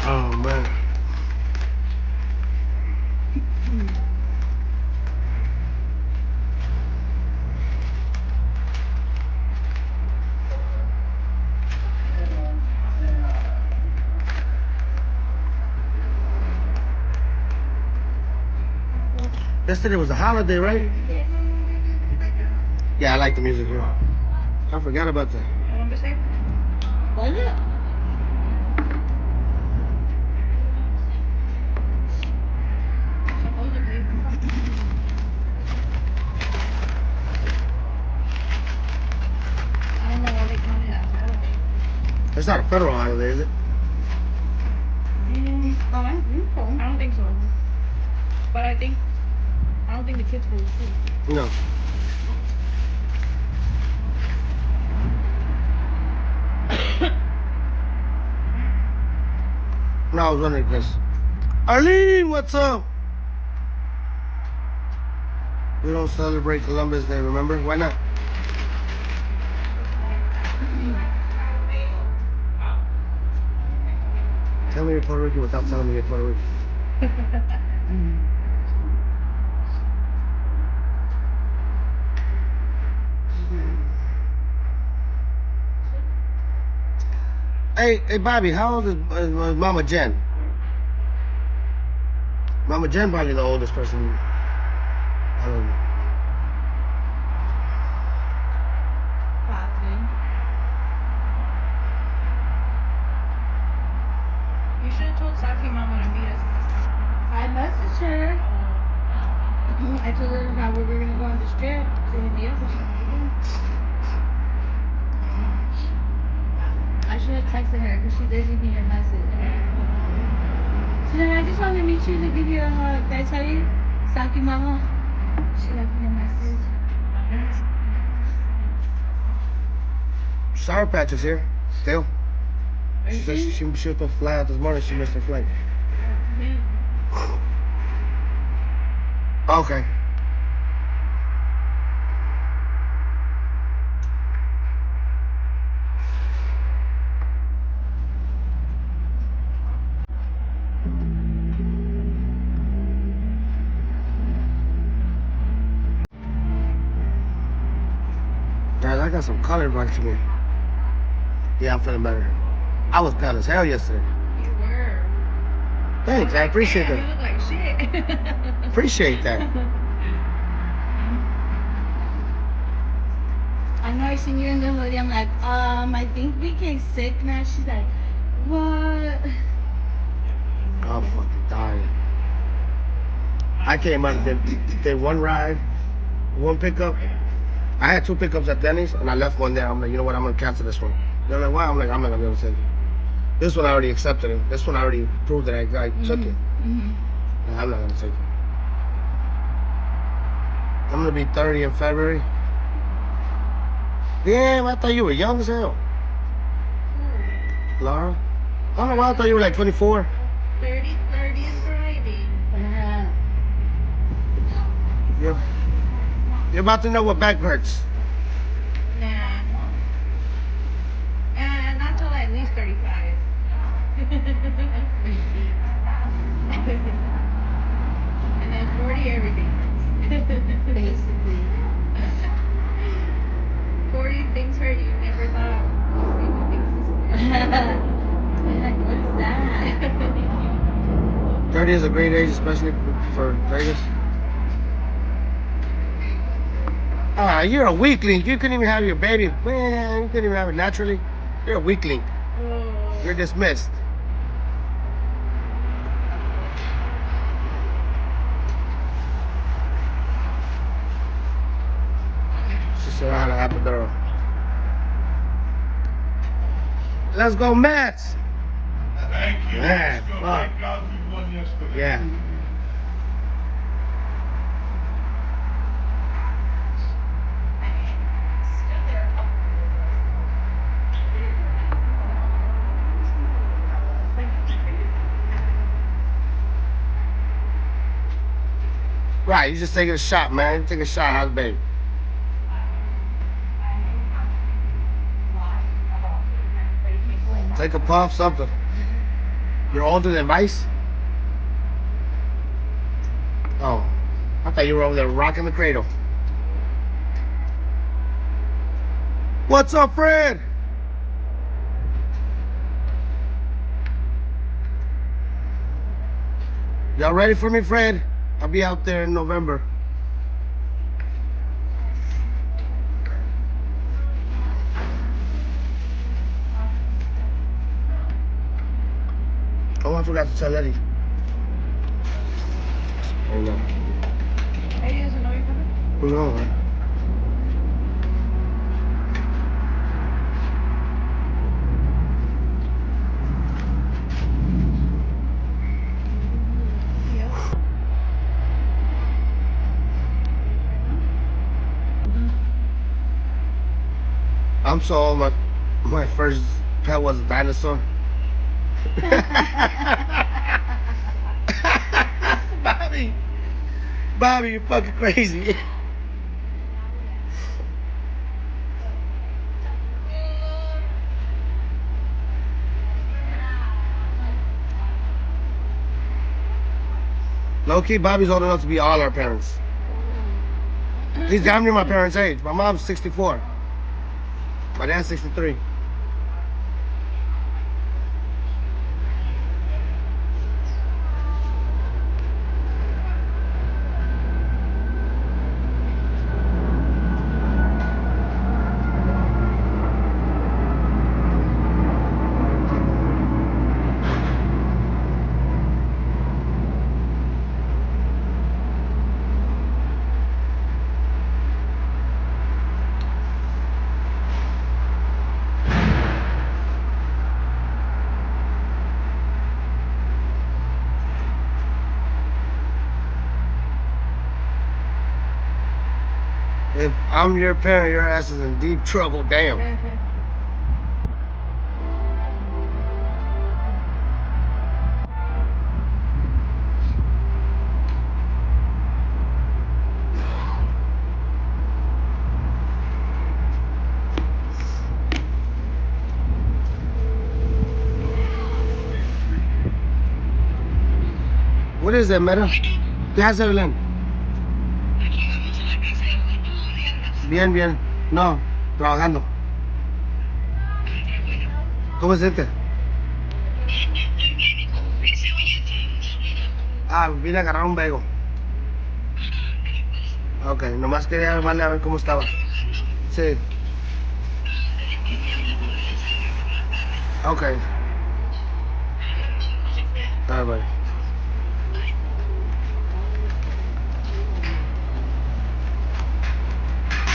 Speaker 2: Oh man. Yesterday was a holiday, right? Yeah, I like the music here. I forgot about that.
Speaker 6: Was it? I don't know why they count it as a holiday.
Speaker 2: It's not a federal holiday, is it?
Speaker 6: I don't think so. But I don't think the kids go to school.
Speaker 2: No. No, I was wondering because Arlene, what's up? We don't celebrate Columbus Day, remember? Why not? Tell me you're Puerto Rican without telling me you're Puerto Rican. Hey, Bobby, how old is Mama Jen? Mama Jen probably the oldest person. I don't know.
Speaker 6: Possibly. You should have told Saki Mama to meet us.
Speaker 7: I messaged her. I told her about where we're gonna go on this trip to hit me up if she wanted to go. I should have texted her because she did leave me her message. She said, I just wanted to meet you to give you a hug. Did I tell you? Saki Mama. She left me a message.
Speaker 2: Sour Patch is here, still. She said she was supposed to fly out this morning. She missed her flight. Okay. Guys, I got some color back to me. Yeah, I'm feeling better. I was pale as hell yesterday.
Speaker 6: You were.
Speaker 2: Thanks, I appreciate
Speaker 6: Damn,
Speaker 2: that.
Speaker 6: you look like shit.
Speaker 2: Appreciate that.
Speaker 7: I know I seen you in the hoodie. I'm like, I think BK's sick now. She's like, what?
Speaker 2: I'm fucking dying. I came out and did one ride, one pickup. I had two pickups at Denny's and I left one there. I'm like, you know what? I'm gonna cancel this one. They're like, why? I'm like, I'm not gonna be able to take it. This one I already accepted it. This one I already proved that I took it. Nah, I'm not gonna take it. I'm gonna be 30 in February. Damn, I thought you were young as hell. Laura? I don't know why I thought you were like 24.
Speaker 6: 30 is driving.
Speaker 2: You're about to know what back hurts.
Speaker 6: Nah. Not till at least 35. And then 40, everything hurts.
Speaker 7: Basically.
Speaker 6: 40 things hurt you never thought even existed.
Speaker 7: You're like, what is that?
Speaker 2: 30 is a great age, especially for Vegas. Ah, you're a weakling. You couldn't even have your baby. Man, you couldn't even have it naturally. You're a weakling. You're dismissed. She said I had an epidural. Let's go, Mets.
Speaker 8: Thank you.
Speaker 2: Man,
Speaker 8: Let's go.
Speaker 2: fuck.
Speaker 8: Thank God we won yesterday.
Speaker 2: Yeah. Right, you just taking a shot, man. Take a shot, how's baby? Take a puff, something. You're older than Vice? Oh, I thought you were over there rocking the cradle. What's up, Fred? Y'all ready for me, Fred? I'll be out there in November. Oh, I forgot to tell Eddie. Oh, no.
Speaker 7: Eddie doesn't know you're coming?
Speaker 2: No, man. I'm so old, my first pet was a dinosaur. Bobby, you're fucking crazy. Low key, Bobby's old enough to be all our parents. He's damn near my parents' age. My mom's 64. My dad's 63. If I'm your parent, your ass is in deep trouble. Damn. What is that, Meta? ¿Qué hace, Evelyn? Bien, bien. No, trabajando. ¿Cómo se siente? Ah, vine a agarrar un bego. Ok, nomás quería llamarle a ver cómo estaba. Sí. Ok. All right.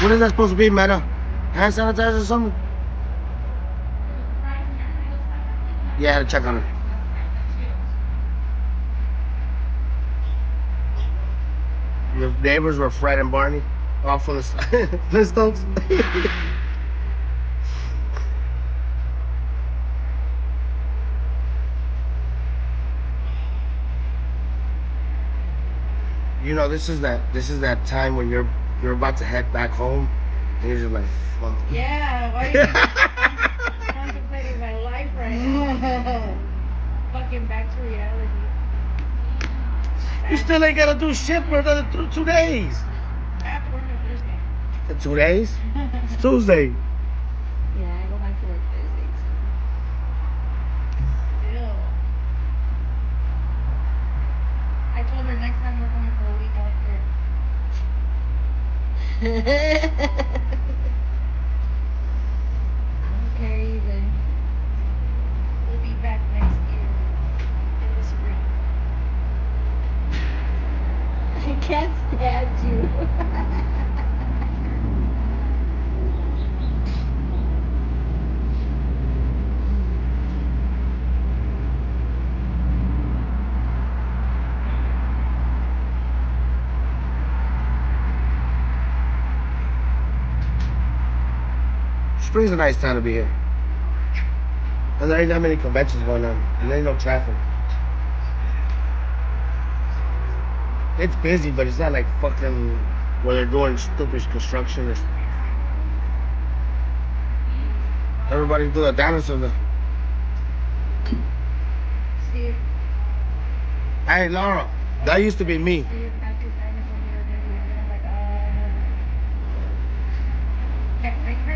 Speaker 2: What is that supposed to be, Meta? Hand sanitizer or something? Yeah, I had to check on her. The neighbors were Fred and Barney, all from the Flintstones. You know, this is that time when you're about to head back home, and you're just like, fuck.
Speaker 7: Yeah, why are you contemplating my life right now? Fucking back to reality.
Speaker 2: You still ain't gotta do shit for another 2 days.
Speaker 7: I have to work on Thursday.
Speaker 2: 2 days? It's Tuesday.
Speaker 7: Yeah, I go back to work Thursday too. Still. I told her next time we're coming for a week, I don't care. I don't care either. We'll be back next year. In the spring. I can't stand you.
Speaker 2: Spring's a nice time to be here. And there ain't that many conventions going on. And there ain't no traffic. It's busy, but it's not like fucking where they're doing stupid construction. Everybody do a dinosaur.
Speaker 7: Steve.
Speaker 2: Hey, Laura, that used to be me.
Speaker 7: Steve, back to dinosaur the other day. I'm like, can't make her.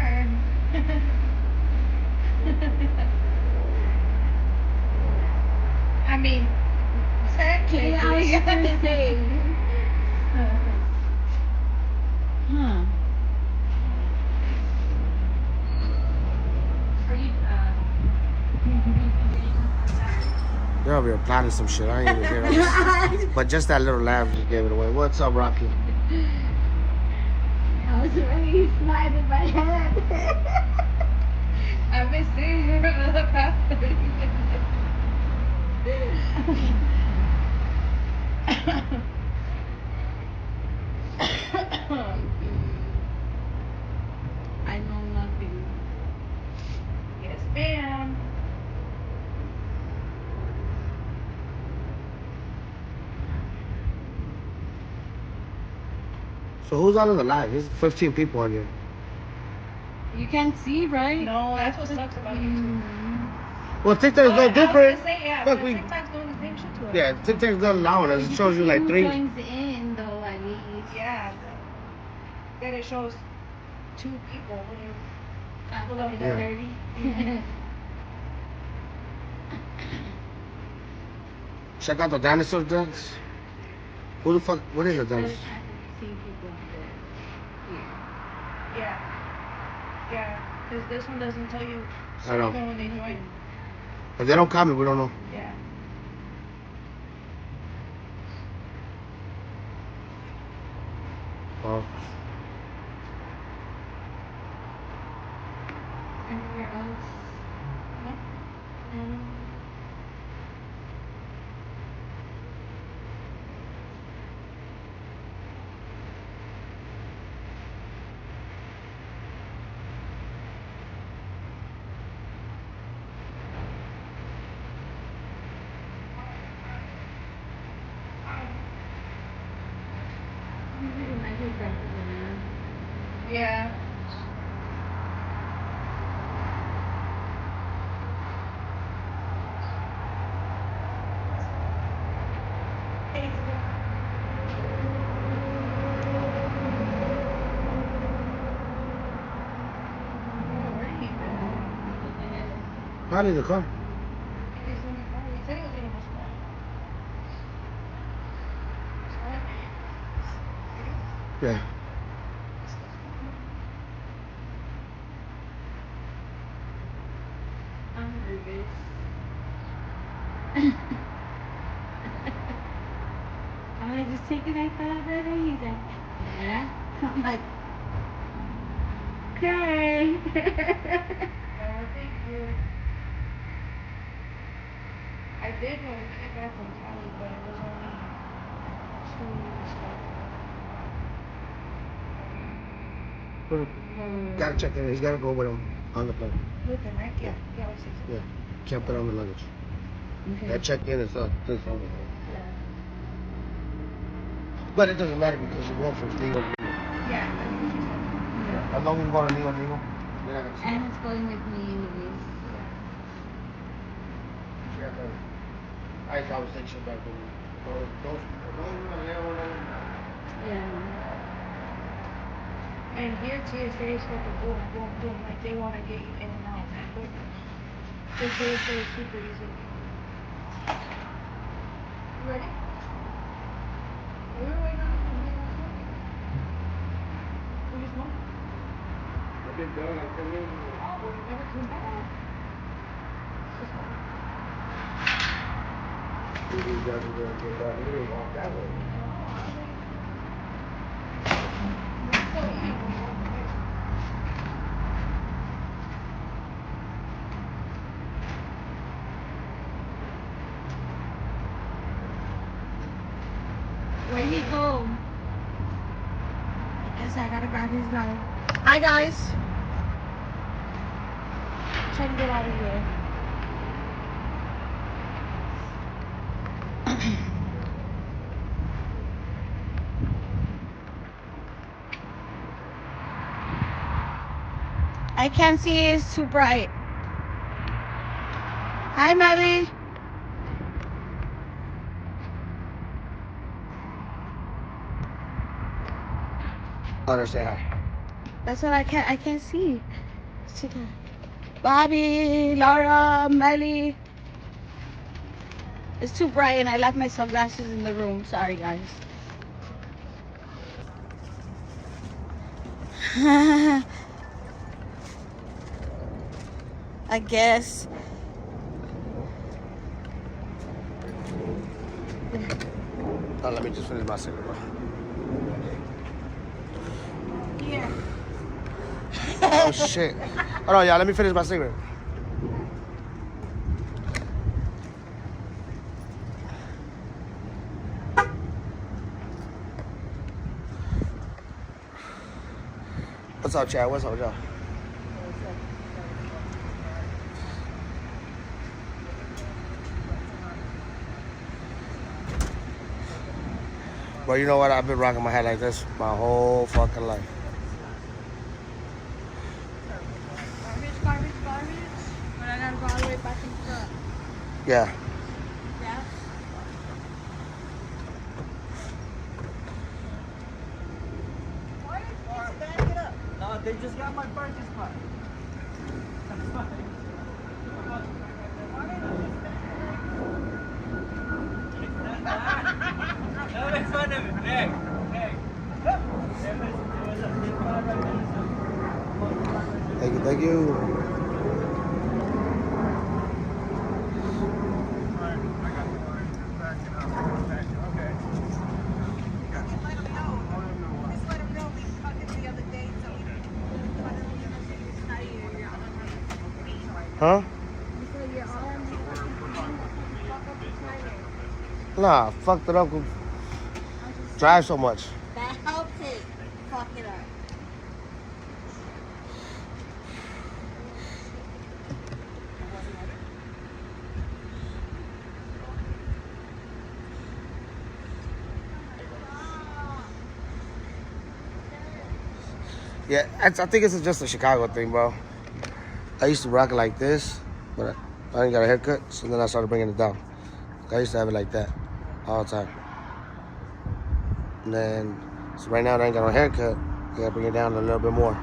Speaker 7: I mean, technically. I was just gonna say. Huh. Are you,
Speaker 2: They're over here planning some shit. I ain't even hear it. But just that little laugh just gave it away. What's up, Rocky?
Speaker 7: I was already flying in my head. I've been seeing her for the past 30 minutes. I know nothing. Yes, ma'am.
Speaker 2: So who's on the live? There's 15 people on here.
Speaker 7: You can't see, right? No, that's what sucks about YouTube.
Speaker 2: Well, TikTok is no different.
Speaker 7: Yeah,
Speaker 2: Fuck,
Speaker 7: TikTok's doing the same shit to us.
Speaker 2: Yeah, TikTok's not allowing us. It shows you like 3.
Speaker 7: Who joins in, though, at least. Yeah. Then it shows 2 people when you pull up
Speaker 2: Yeah.
Speaker 7: 30.
Speaker 2: Check out the dinosaur dance. Who the fuck? What is a dinosaur?
Speaker 7: Yeah. Yeah. Because this one doesn't tell you
Speaker 2: I know.
Speaker 7: when they join.
Speaker 2: If they don't comment, we don't know.
Speaker 7: Yeah.
Speaker 2: Well,
Speaker 7: Anywhere else? No? No. Yeah.
Speaker 2: how did it come?
Speaker 7: He said he was in a hospital.
Speaker 2: Yeah.
Speaker 7: I'm nervous. I'm like, just take it like that, brother. He's like, yeah. I'm like, okay. Thank you. I did have a feedback from Cali, but it was only 2 weeks ago.
Speaker 2: Gotta check it. He's gotta go with him on the plane.
Speaker 7: With him, right? Yeah. Yeah, I see.
Speaker 2: Yeah. Can't put on the luggage.
Speaker 7: Okay.
Speaker 2: That check in is up. But it doesn't matter because you're going from Steve.
Speaker 7: Yeah, that's what she said.
Speaker 2: Yeah. As long as you go to Leo.
Speaker 7: And it's going with me anyways.
Speaker 2: I conversation about those.
Speaker 7: Yeah. And here TSA is like a boom, boom, boom. Like they want to get you in and out quick. The TSA is super easy. You ready? We were waiting on the we just won.
Speaker 2: I've been done like 10 minutes.
Speaker 7: Oh, well, you never came back. Just won.
Speaker 2: You guys are going to get back. We're going to walk that way.
Speaker 7: Where'd he go? I guess I gotta grab his line. Hi guys. trying to get out of here. I can't see, it's too bright. Hi, Melly.
Speaker 2: Let her say hi.
Speaker 7: That's what I can't see. It's too dark. Bobby, Laura, Melly. It's too bright and I left my sunglasses in the room. Sorry, guys. I guess.
Speaker 2: Oh, let me just finish my cigarette.
Speaker 7: Here.
Speaker 2: Oh, shit. Hold on, y'all. Let me finish my cigarette. What's up, Chad? What's up, y'all? Bro, you know what? I've been rocking my head like this my whole fucking life.
Speaker 7: Garbage. But I gotta go all the way back in front.
Speaker 2: Yeah.
Speaker 7: Yeah?
Speaker 11: No, they just got my parking spot. That's fine. Don't make fun of it. Hey.
Speaker 2: Thank you. Huh? Nah, fucked it up. Drive so much.
Speaker 7: That helps it. Fuck it up.
Speaker 2: Yeah, I think it's just a Chicago thing, bro. I used to rock it like this, but I didn't got a haircut, so then I started bringing it down. I used to have it like that all the time. And then, so right now that I ain't got no haircut, I gotta bring it down a little bit more.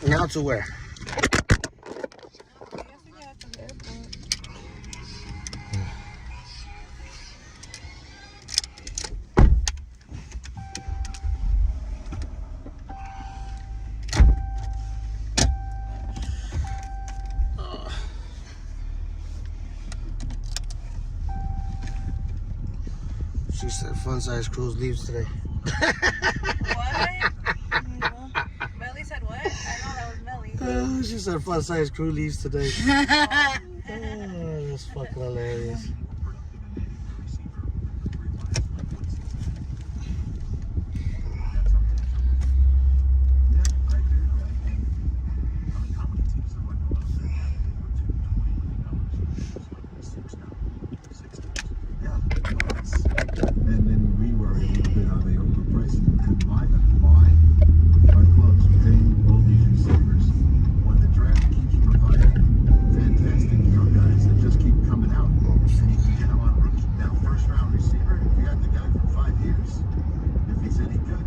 Speaker 2: Now to where? She said Fun Size Cruise leaves today.
Speaker 6: Melly said what? I know that was Melly.
Speaker 2: She said Fun Size Crew leaves today. Oh, that's fucking hilarious.
Speaker 3: And then we were a little bit on the overpriced and why our clubs paying all these receivers when the draft keeps providing fantastic young guys that just keep coming out. And you can get them on rookie. Now, first round receiver, if you got the guy for 5 years, if he's any good,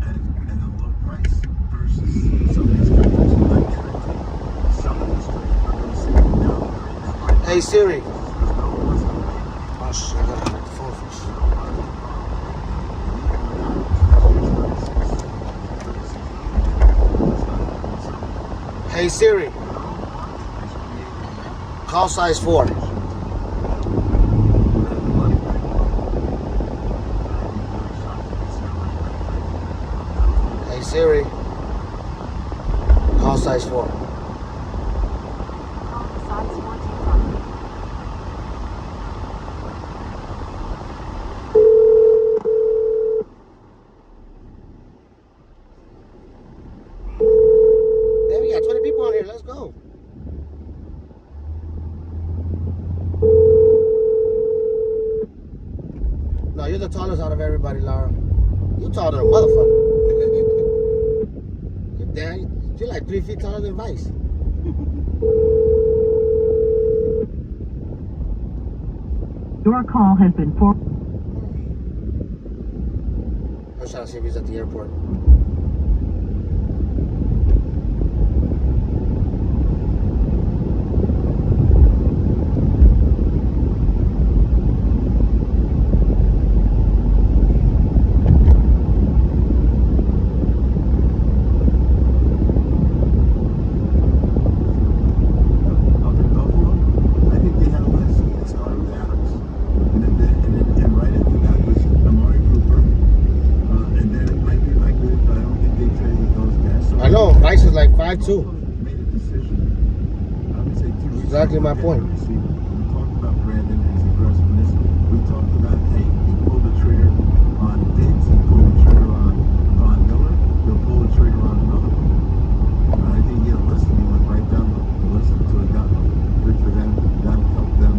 Speaker 3: at a low price versus some of these guys, I guarantee some of these guys are going to see them now.
Speaker 2: Hey Siri. Oh shit, I gotta connect the phone first. Hey Siri. Call size 4. Call size 4. Damn, we got 20 people on here. Let's go. No, you're the tallest out of everybody, Laura. You taller than a motherfucker. You're damn. You're like 3 feet taller than Vice.
Speaker 9: Your call has been forwarded.
Speaker 2: I was trying to see if he's at the airport.
Speaker 3: Up in Buffalo, I think they had a list. It started with Adams, and right after that was Amari Cooper, and then it might be like this, but I don't think they traded those guys. So
Speaker 2: I know, Vice is like 5'2".
Speaker 3: made a decision. I would say 2 weeks
Speaker 2: Exactly
Speaker 3: ago,
Speaker 2: my
Speaker 3: that
Speaker 2: point.
Speaker 3: receiver. We talked about Brandon and his aggressiveness. We talked about, hey, he pulled the trigger on Diggs, he pulled the trigger on Von Miller, he'll pull the trigger on another one. I think he had a list and he went right down the list until he got them. Good for them. That helped them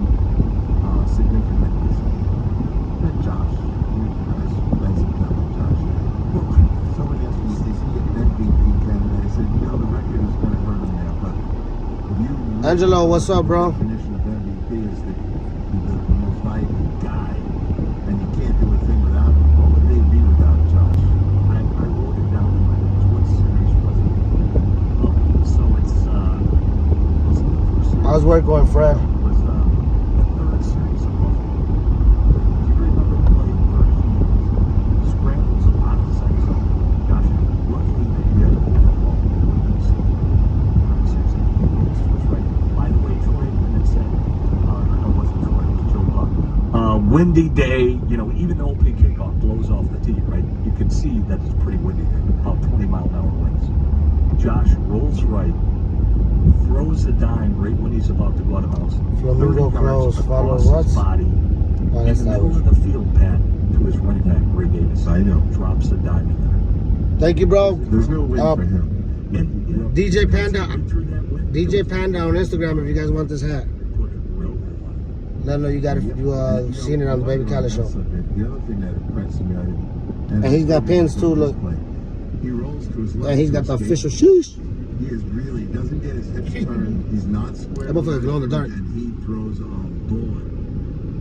Speaker 3: significantly. And Josh, nice example, Josh. Somebody asked me, is he an MVP candidate? I said, the record is going to hurt him there, but if you
Speaker 2: Angelo, what's up, bro?
Speaker 3: the definition of MVP is the most valuable guy, and you can't do a thing without him. What would they be without Josh?
Speaker 5: I wrote it down in my notes. What series was it? Oh, so it's was it the first series?
Speaker 2: I was working with Fred.
Speaker 5: Was the third series of Buffalo. Do you remember the play where he scrambles a lot of seconds? Gosh, luckily they did the ball. Seriously, he was right. By the way, Troy, when it said, it wasn't Troy, it was Joe Buck. Windy day, even the opening kickoff blows off the tee, right? You can see that it's pretty windy there, about 20-mile-an-hour winds. Josh rolls right, throws a dime right when he's about to go out of bounds.
Speaker 2: Flamingo
Speaker 5: 30 yards
Speaker 2: close, follow
Speaker 5: across
Speaker 2: what?
Speaker 5: his body,
Speaker 2: Oh,
Speaker 5: in
Speaker 2: that's
Speaker 5: the middle of the field, Pat, to his running back, Ray Davis.
Speaker 3: I know.
Speaker 5: Drops a dime in there.
Speaker 2: Thank you, bro.
Speaker 3: There's no win for him.
Speaker 5: And,
Speaker 2: DJ Panda,
Speaker 5: through that wind,
Speaker 2: DJ Panda on Instagram if you guys want this hat.
Speaker 5: put a real grip on it.
Speaker 2: Let him know you got it. You seen it on the Babykhaled show.
Speaker 3: The other thing that impressed me,
Speaker 2: And he's got pins too, look.
Speaker 3: He rolls to his left.
Speaker 2: And he's got the official shoes.
Speaker 3: He is really doesn't get his hips turned. He's not square.
Speaker 2: That motherfucker glow in the dark.
Speaker 3: And he throws a bullet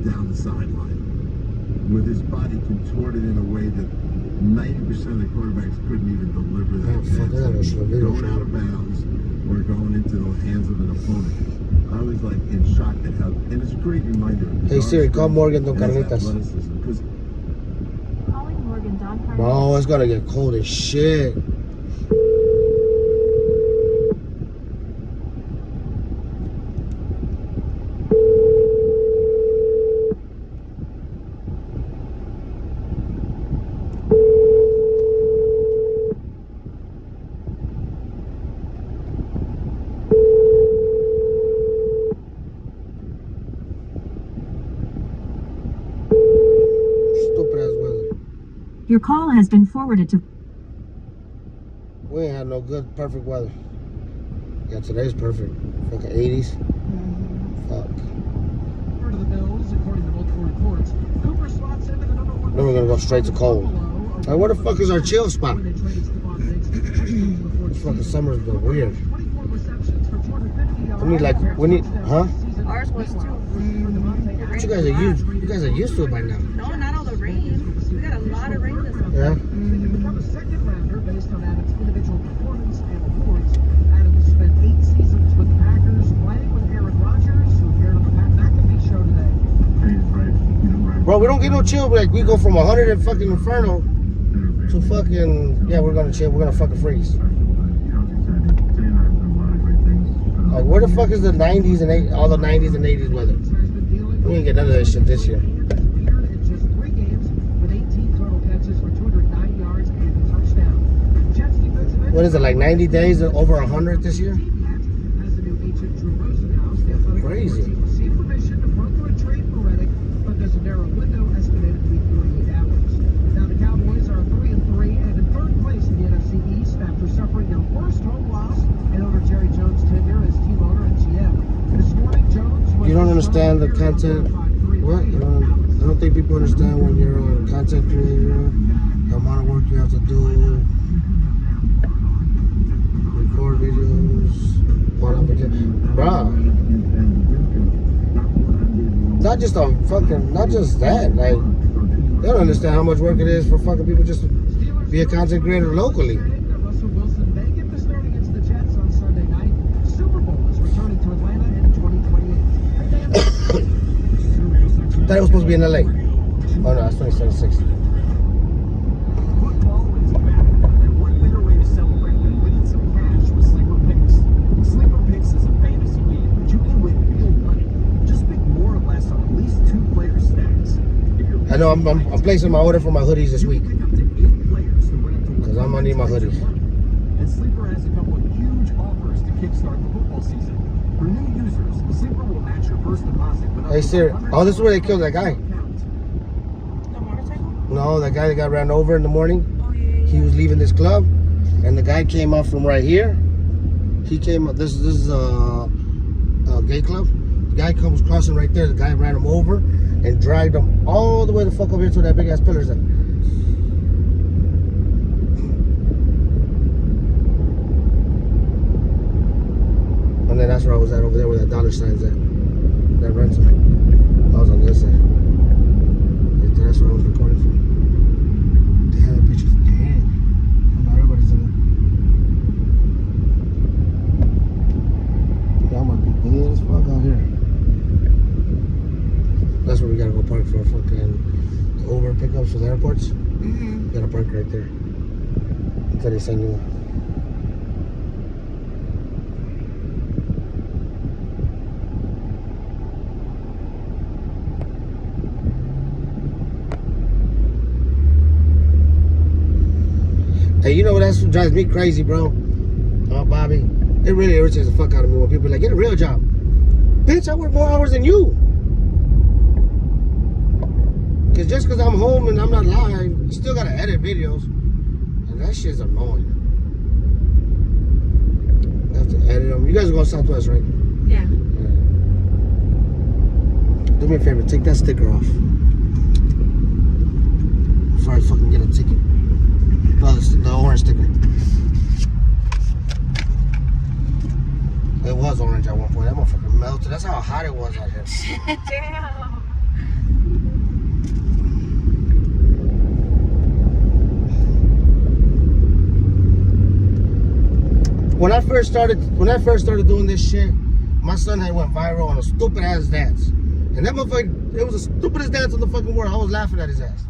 Speaker 3: down the sideline with his body contorted in a way that 90% of the quarterbacks couldn't even deliver that
Speaker 2: Oh, fuck, I gotta
Speaker 3: pass.
Speaker 2: show a video.
Speaker 3: Going out of bounds or going into the hands of an opponent. I was like in shock at how, and it's a great reminder. of his
Speaker 2: Hey Siri,
Speaker 3: arm
Speaker 2: call
Speaker 3: strength
Speaker 2: Morgan Don
Speaker 3: and his
Speaker 2: Carnitas.
Speaker 3: athleticism, 'cause
Speaker 9: Calling Morgan Don Carnitas.
Speaker 2: Bro, it's gonna get cold as shit. Stupid ass weather.
Speaker 9: Your call has been forwarded to.
Speaker 2: We ain't had no good, perfect weather. Yeah, today's perfect. Fucking 80s. Fuck.
Speaker 1: To the Bills, according to multiple reports. Cooper slots into the number 1.
Speaker 2: Then we're gonna go straight to cold. Like, where the fuck is our chill spot?
Speaker 1: When they traded Stephon Diggs to the Texans before
Speaker 2: This fucking summer's been weird.
Speaker 1: 24 receptions for 250 yards.
Speaker 2: We need like, we need, huh?
Speaker 6: Ours was too.
Speaker 2: But you guys are used to it by now.
Speaker 6: No, not all the rain. We got a lot of rain this summer.
Speaker 2: Yeah?
Speaker 1: He can become a second rounder based on Adams' individual performance and awards. Adams spent 8 seasons with the Packers, playing with Aaron Rodgers, who appeared on the Pat McAfee show today.
Speaker 3: right.
Speaker 2: Bro, we don't get no chill. Like, we go from 100 and fucking inferno to fucking, yeah, we're gonna chill. We're gonna fucking freeze. Like, where the fuck is the 90s and all the 90s and 80s weather? We ain't get none of that shit this year.
Speaker 1: Appeared in just 3 games with 18 total catches for 209 yards and a touchdown. Jets defensive
Speaker 2: What is it, like 90 days, over 100 this year? Crazy.
Speaker 1: Received permission to broker a trade for Reddick, but there's a narrow window estimated to be 48 hours. Now the Cowboys are 3-3 and in third place in the NFC East after suffering their worst home loss in owner Jerry Jones' tenure as team owner and GM. This morning, Jones was
Speaker 2: You don't understand the content. What? I don't think people understand when you're a content creator, the amount of work you have to do, record videos, bruh. Not just that. Like, they don't understand how much work it is for fucking people just to be a content creator locally.
Speaker 1: Russell Wilson may get the start against the Jets on Sunday night. Super Bowl is returning to Atlanta in 2028.
Speaker 2: Thought it was supposed to be in LA. Oh no, it's 2076.
Speaker 1: Football is back, and what better way to celebrate than winning some cash with Sleeper Picks? Sleeper Picks is a fantasy game, but you can win real money. Just pick more or less on at least 2 player stacks.
Speaker 2: I know I'm placing my order for my hoodies this week.
Speaker 1: Pick up to 8 players to rent to
Speaker 2: Because I'm gonna need my hoodies.
Speaker 1: And Sleeper has a couple of huge offers to kickstart the football season. For new users, Sleeper will match your first deposit.
Speaker 2: Hey Siri, oh, this is where they killed that guy.
Speaker 6: The motorcycle?
Speaker 2: No, that guy that got ran over in the morning.
Speaker 6: Oh, yeah.
Speaker 2: He was leaving this club, and the guy came up from right here. He came up. This is a gay club. The guy comes crossing right there. The guy ran him over and dragged him all the way the fuck over here to that big ass pillar's at. And then that's where I was at over there where that dollar sign's at. That rental. I was on this side. Right there, that's where I was recording from. Damn, that bitch is dead. Not everybody's in it. Y'all must be dead as fuck out here. That's where we gotta go park for fucking Uber pickups for the airports.
Speaker 6: Mm-hmm.
Speaker 2: You gotta park right there until they send you one. Hey, you know what? That's what drives me crazy, bro. Oh, Bobby. It really irritates the fuck out of me when people are like, get a real job. Bitch, I work more hours than you. Because just because I'm home and I'm not live, you still got to edit videos. And that shit's annoying. I have to edit them. You guys are going Southwest, right?
Speaker 6: Yeah.
Speaker 2: Do me a favor. Take that sticker off. Before I fucking get a ticket. No, the orange sticker. It was orange at one point. That motherfucker melted. That's how hot it was out here.
Speaker 6: Damn.
Speaker 2: When I first started doing this shit, my son had went viral on a stupid ass dance. And that motherfucker, it was the stupidest dance in the fucking world. I was laughing at his ass.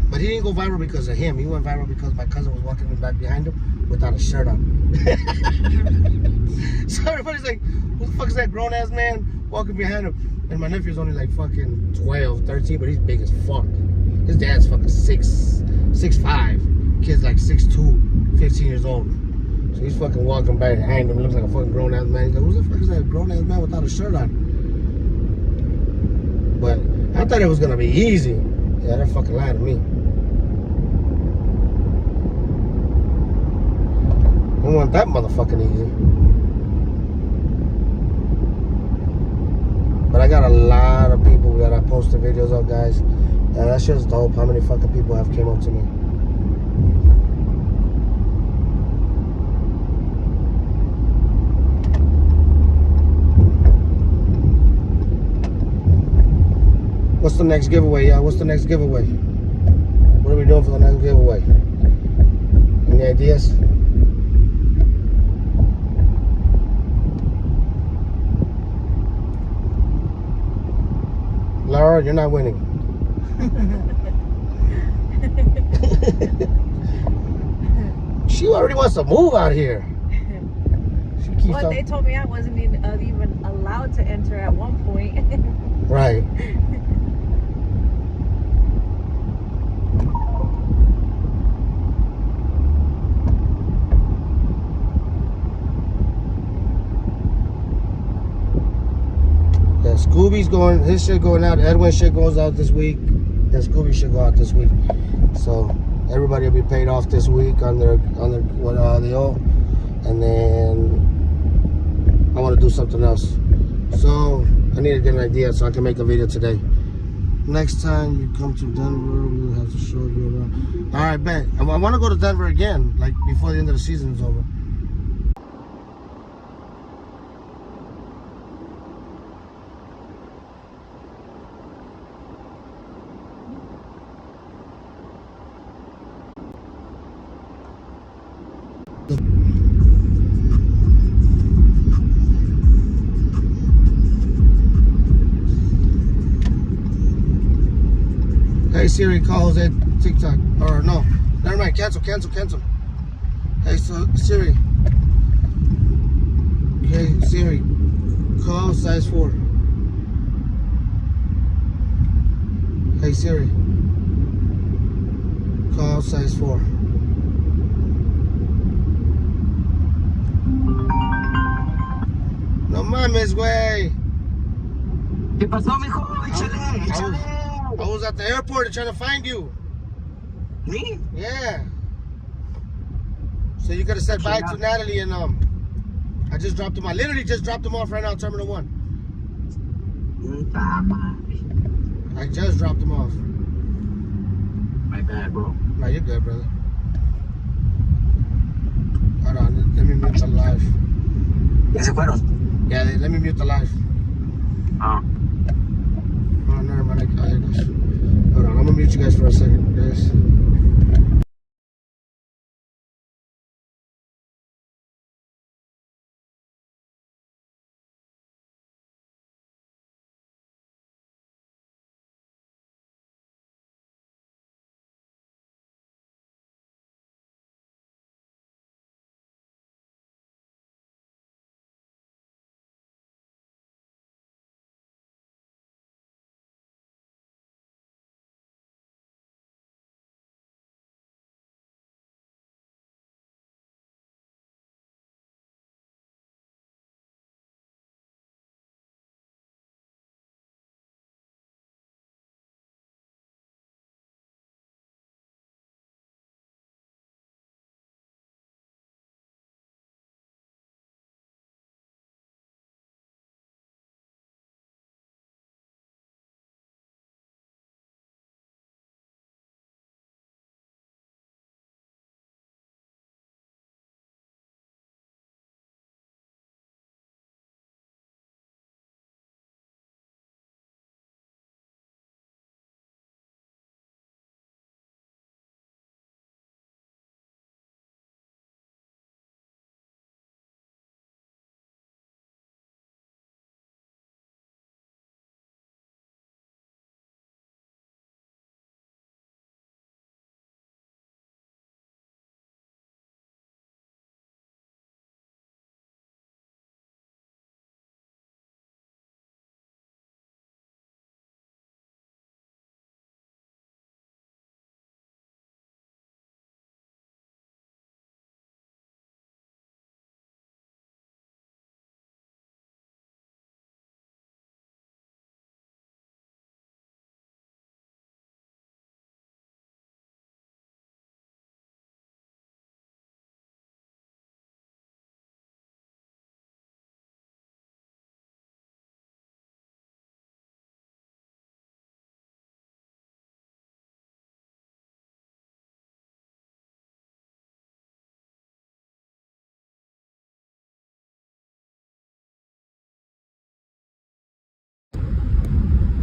Speaker 2: But he didn't go viral because of him. He went viral because my cousin was walking back behind him without a shirt on. So everybody's like, who the fuck is that grown ass man walking behind him? And my nephew's only like fucking 12, 13, but he's big as fuck. His dad's fucking 6'5". Kid's like 6'2", 15 years old. So he's fucking walking back behind him. He looks like a fucking grown ass man. He's like, who the fuck is that grown ass man without a shirt on? But I thought it was gonna be easy. Yeah, that fucking lied to me. I don't want that motherfucking easy. But I got a lot of people that I posted videos of, guys. And that's just dope how many fucking people have came up to me. What's the next giveaway, y'all? What's the next giveaway? What are we doing for the next giveaway? Any ideas? Laura, you're not winning. She already wants to move out here. She keeps
Speaker 6: Well, they told me I wasn't even allowed to enter at one point.
Speaker 2: Right. Scooby's going, his shit going out. Edwin's shit goes out this week. And Scooby should go out this week. So everybody will be paid off this week on their what they owe. And then I want to do something else. So I need to get an idea so I can make a video today. Next time you come to Denver, we'll have to show you around. All right, bet. I want to go to Denver again, like before the end of the season is over. Hey Siri, call Jose TikTok. Or no, never mind. Cancel. Hey, so Siri. Hey Siri, call size 4. Hey Siri, call size 4. No mames, güey.
Speaker 1: ¿Qué pasó, mijo? Échale.
Speaker 2: I was at the airport trying to find you.
Speaker 1: Me?
Speaker 2: Yeah. So you could have said bye to Natalie and I just dropped them. I literally just dropped them off right now, Terminal 1. I just dropped them off.
Speaker 1: My bad, bro.
Speaker 2: No, you're good, brother. Hold on, let me mute the live.
Speaker 1: ¿Ya se fueron?
Speaker 2: Yeah, let me mute the live.
Speaker 1: Ah.
Speaker 2: Oh, never mind. Hold on, I'm gonna mute you guys for a second, guys.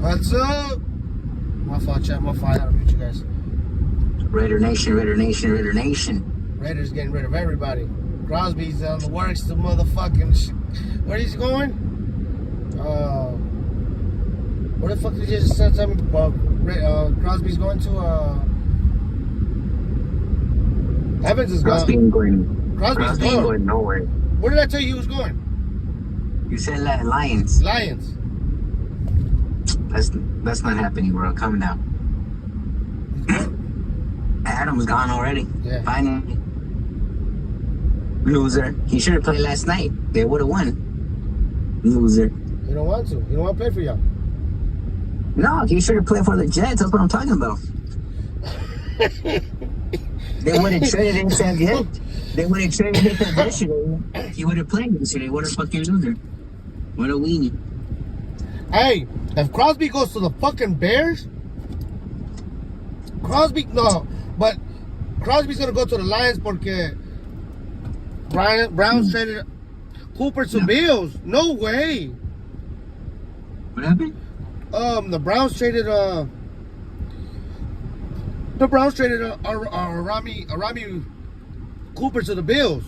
Speaker 2: What's up? My fault, chat. My fault. I gotta mute you guys.
Speaker 1: Raider Nation.
Speaker 2: Raiders getting rid of everybody. Crosby's on the works. The motherfucking. Where is he going? Where the fuck did you just say something? Crosby's going to. Evans is gone. Crosby's gone.
Speaker 1: Going nowhere.
Speaker 2: Where did I tell you he was going?
Speaker 1: You said Lions.
Speaker 2: Lions.
Speaker 1: That's not happening, bro. Calm down. Adam's gone already.
Speaker 2: Yeah.
Speaker 1: Finally. Loser. He should have played last night. They would have won. Loser.
Speaker 2: You don't want to. You don't want to play for y'all.
Speaker 12: No, he should have played for the Jets. That's what I'm talking about. They would have traded him yet. They would have traded him yesterday. He would have played yesterday. What a fucking loser. What a weenie.
Speaker 2: Hey, if Crosby goes to the fucking Bears, Crosby's gonna go to the Lions porque Browns traded Cooper to Bills. No way.
Speaker 12: What happened?
Speaker 2: The Browns traded Arami Cooper to the Bills.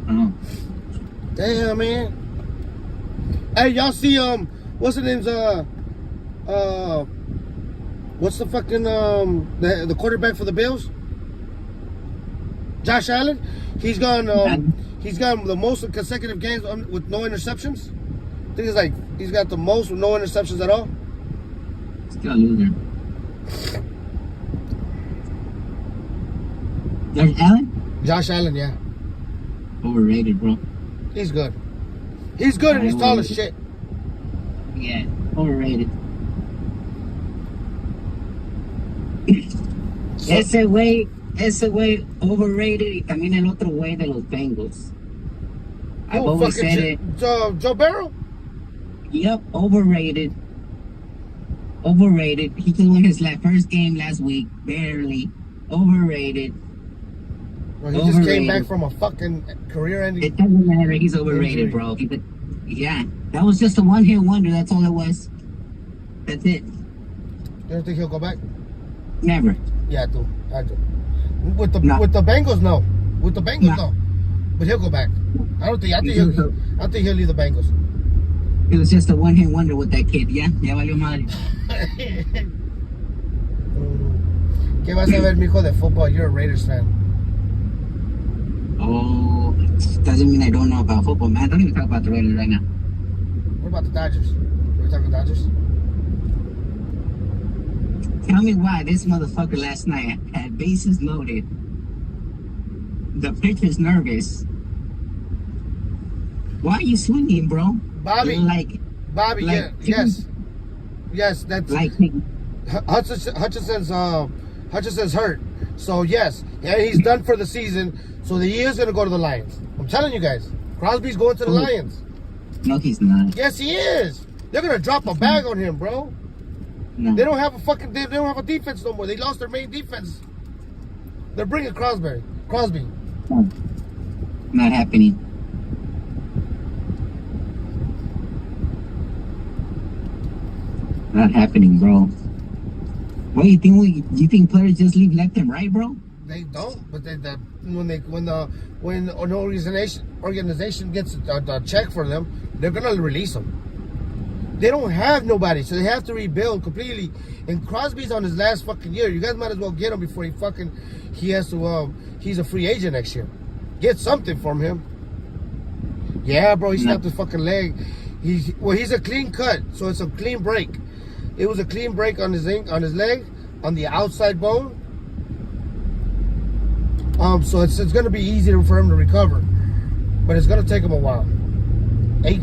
Speaker 12: Oh.
Speaker 2: Damn, man. Hey, y'all see what's the name's what's the fucking the quarterback for the Bills? Josh Allen. He's gone the most consecutive games with no interceptions. I think he's got the most with no interceptions at all.
Speaker 12: Still a loser. Josh Allen?
Speaker 2: Josh Allen, yeah.
Speaker 12: Overrated, bro.
Speaker 2: He's good. He's good and he's tall as shit.
Speaker 12: Yeah, overrated. Ese güey overrated y también el otro güey de los Bengals. I've always said it.
Speaker 2: Joe Burrow?
Speaker 12: Yep, overrated. Overrated. He just won his first game last week, barely. Overrated.
Speaker 2: Well, he just came back from a fucking career-ending.
Speaker 12: It doesn't matter. He's overrated, bro. Yeah, that was just a one-hit wonder. That's all it was. That's it.
Speaker 2: You don't think he'll go back?
Speaker 12: Never.
Speaker 2: Yeah, I do. With the Bengals, no. With the Bengals, no. But he'll go back. I think he'll leave the Bengals.
Speaker 12: It was just a one-hit wonder with that kid. Ya valió madre.
Speaker 2: ¿Qué vas a ver, mijo, de football? You're a Raiders fan.
Speaker 12: Oh, doesn't mean I don't know about football, man. Don't even talk about the Raiders right now.
Speaker 2: What about the Dodgers? Can we talk about Dodgers?
Speaker 12: Tell me why this motherfucker last night had bases loaded. The pitcher's nervous. Why are you swinging, bro?
Speaker 2: Bobby, yes, that's
Speaker 12: like
Speaker 2: Hutchinson's hurt, so yes, and he's done for the season. So he is gonna go to the Lions. I'm telling you guys, Crosby's going to the Lions.
Speaker 12: No, he's not.
Speaker 2: Yes, he is. They're gonna drop a bag on him, bro.
Speaker 12: No.
Speaker 2: They don't have a defense no more. They lost their main defense. They're bringing Crosby.
Speaker 12: No. Not happening. Not happening, bro. What do you think? You think players just leave left and right, bro?
Speaker 2: They don't, but when an organization gets a check for them, they're gonna release them. They don't have nobody, so they have to rebuild completely. And Crosby's on his last fucking year. You guys might as well get him before he's a free agent next year. Get something from him. Yeah, bro, he snapped his fucking leg. He's a clean cut, so it's a clean break. It was a clean break on his leg, on the outside bone. So it's gonna be easier for him to recover, but it's gonna take him a while. 8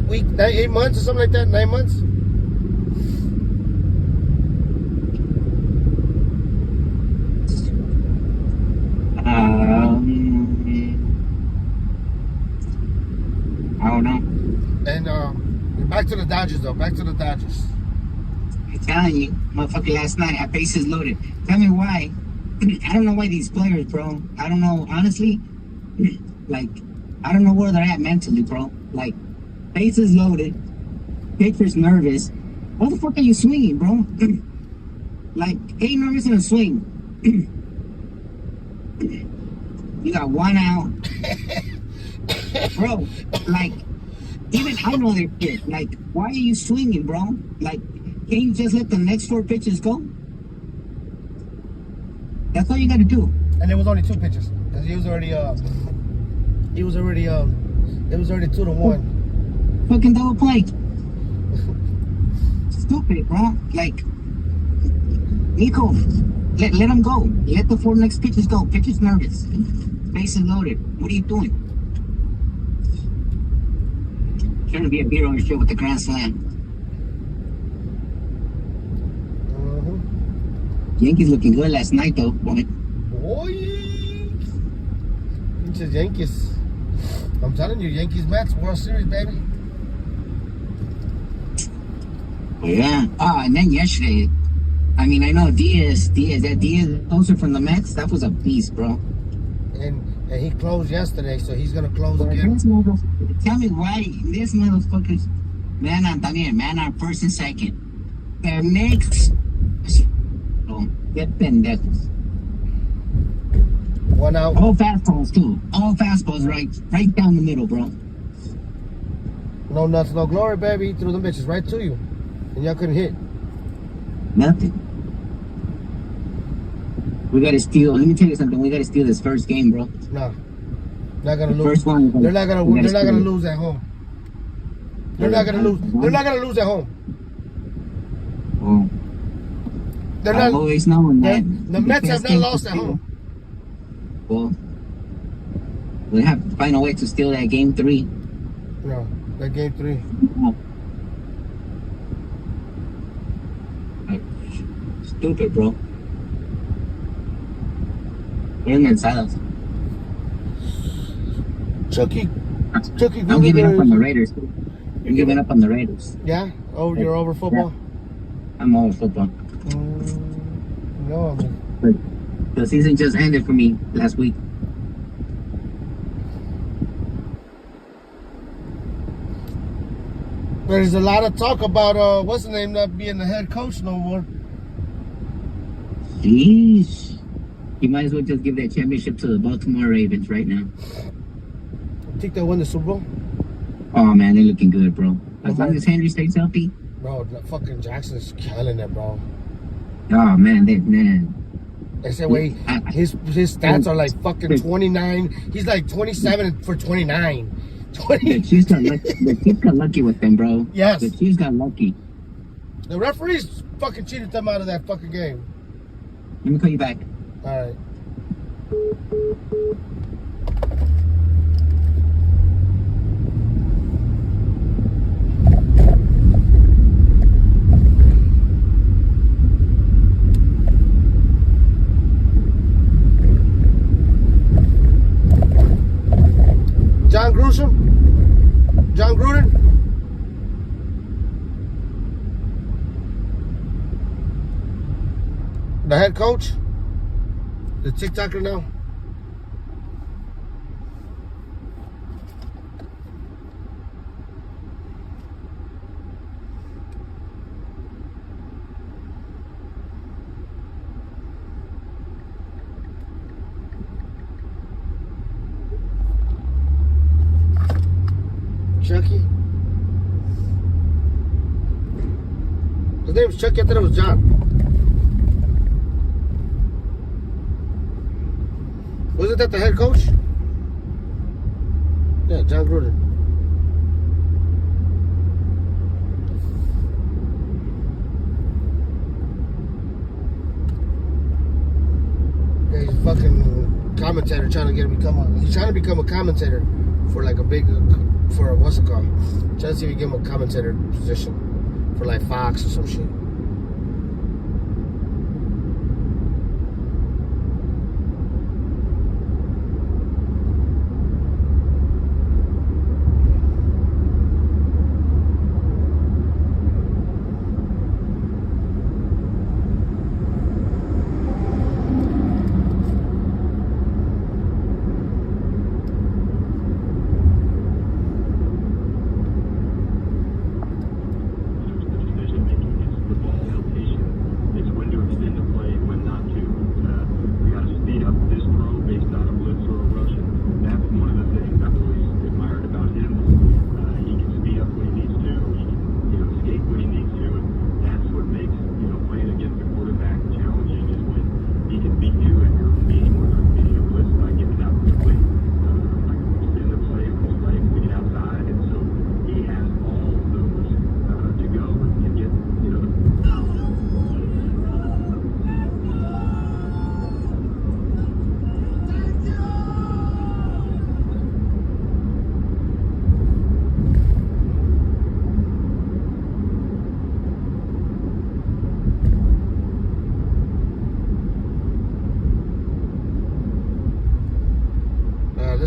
Speaker 2: months or something like that. 9 months.
Speaker 12: I don't know.
Speaker 2: And back to the Dodgers, though. Back to the Dodgers.
Speaker 12: I'm telling you, motherfucker, last night, our bases loaded. Tell me why. I don't know why these players, bro. I don't know, honestly. Like, I don't know where they're at mentally, bro. Like, bases loaded, pitcher's nervous. Why the fuck are you swinging, bro? Like, ain't nervous in a swing. You got one out. Bro, like, even I know they're shit. Like, why are you swinging, bro? Like, can't you just let the next 4 pitches go? That's all you gotta do.
Speaker 2: And there was only 2 pitches. Because it was already 2-1.
Speaker 12: Fucking double play. Stupid, bro. Like, Nico, let him go. Let the 4 next pitches go. Pitcher's nervous. Bases loaded. What are you doing? trying to be a hero and shit with the Grand Slam. Yankees looking good last night, though, boy.
Speaker 2: Boy, pinches Yankees. I'm telling you, Yankees Mets World Series, baby.
Speaker 12: Oh, yeah. And then yesterday, I mean, I know Diaz closer from the Mets. That was a beast, bro.
Speaker 2: And he closed yesterday, so he's gonna close
Speaker 12: But
Speaker 2: again.
Speaker 12: Tell me why this motherfucker's man on first and second. The next, get pendejos.
Speaker 2: 1 out.
Speaker 12: All fastballs too. All fastballs right down the middle, bro.
Speaker 2: No nuts, no glory, baby. He threw them bitches right to you, and y'all couldn't hit.
Speaker 12: Nothing. We gotta steal. Let me tell you something. We gotta steal this first game, bro.
Speaker 2: No, not gonna
Speaker 12: The
Speaker 2: lose.
Speaker 12: first one.
Speaker 2: They're not gonna. They're not
Speaker 12: steal
Speaker 2: gonna
Speaker 12: it.
Speaker 2: lose at home. They're not gonna lose. They're not gonna lose at home.
Speaker 12: Oh.
Speaker 2: They're
Speaker 12: I've
Speaker 2: not.
Speaker 12: always known that.
Speaker 2: The Mets have not lost at home.
Speaker 12: Well, we have to find a way to steal that game 3.
Speaker 2: No, that game 3.
Speaker 12: Stupid, bro. Where's Mensadas?
Speaker 2: Chucky.
Speaker 12: I'm giving up on the Raiders. I'm giving up on the Raiders.
Speaker 2: Yeah. Oh, you're over football.
Speaker 12: Yeah. I'm over football.
Speaker 2: No,
Speaker 12: But the season just ended for me last week.
Speaker 2: there's a lot of talk about what's the name not being the head coach no more.
Speaker 12: Jeez. You might as well just give that championship to the Baltimore Ravens right now.
Speaker 2: I think they win the Super Bowl.
Speaker 12: Oh man, they're looking good, bro. As long as Henry stays healthy.
Speaker 2: Bro, fucking Jackson's killing it, bro.
Speaker 12: Oh man,
Speaker 2: They say wait, his stats are like fucking 29. He's like 27 for 29. 20.
Speaker 12: The Chiefs got lucky with them, bro.
Speaker 2: Yes.
Speaker 12: The Chiefs got lucky.
Speaker 2: The referees fucking cheated them out of that fucking game.
Speaker 12: Let me call you back.
Speaker 2: All right. John Gruden? The head coach? The TikToker now? Chucky? His name was Chucky. I thought it was John. Wasn't that the head coach? Yeah, John Gruden. Yeah, he's a fucking commentator trying to he's trying to become a commentator for like a big, for what's it called? Trying to see if we give him a commentator position for like Fox or some shit.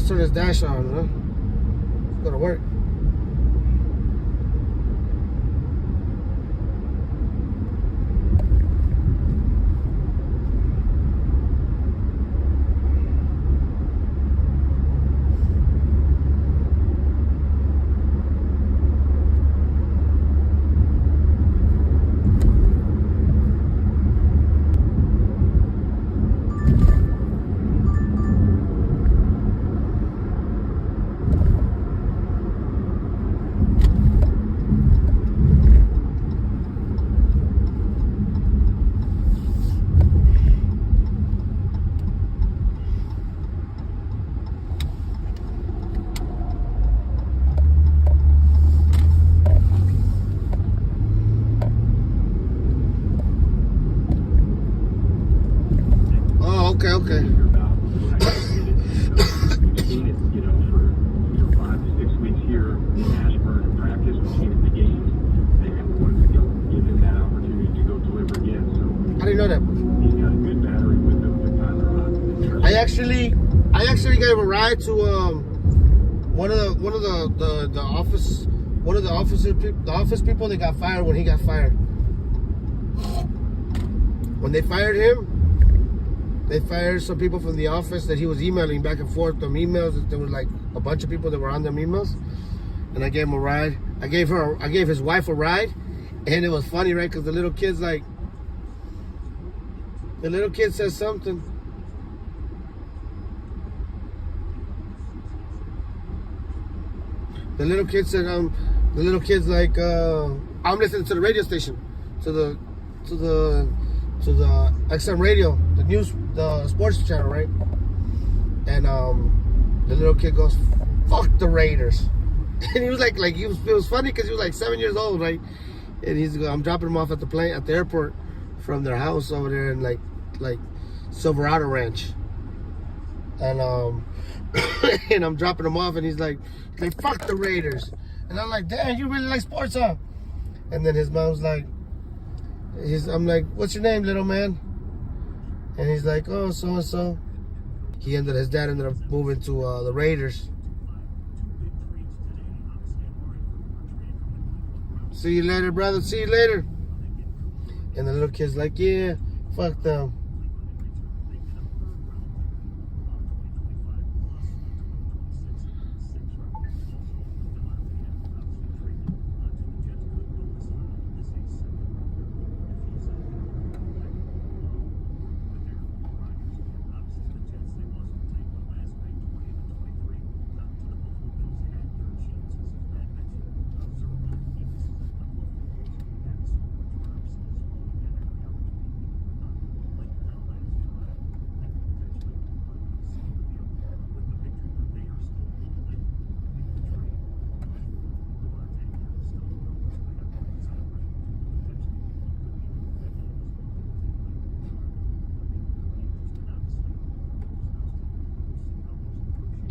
Speaker 2: Let's turn this dash on, huh? Go to work. Okay.
Speaker 3: You know, for 5 to 6 weeks here in Ashburn and practice, we've seen it in the games, and we wanted to give him that opportunity to go deliver again. So
Speaker 2: I didn't know that.
Speaker 3: he's got a good battery with him with Tyler on.
Speaker 2: I actually gave a ride to one of the office people that got fired when he got fired. When they fired him, they fired some people from the office that he was emailing back and forth on emails. There was like a bunch of people that were on them emails, and I gave him a ride. I gave his wife a ride, and it was funny, right? Because the little kid says something. The little kid said, the little kid's like, I'm listening to the radio station, to the XM radio, the sports channel, right? And the little kid goes, "Fuck the Raiders," and he was like it was funny because he was like 7 years old, right? And I'm dropping him off at the airport from their house over there in like Silverado Ranch, and and I'm dropping him off, and he's like, "Fuck the Raiders," and I'm like, "Damn, you really like sports, huh?" And then his mom's like, I'm like, "What's your name, little man?" And he's like, "Oh, so and so." His dad ended up moving to the Raiders. "See you later, brother. See you later." And the little kid's like, "Yeah, fuck them."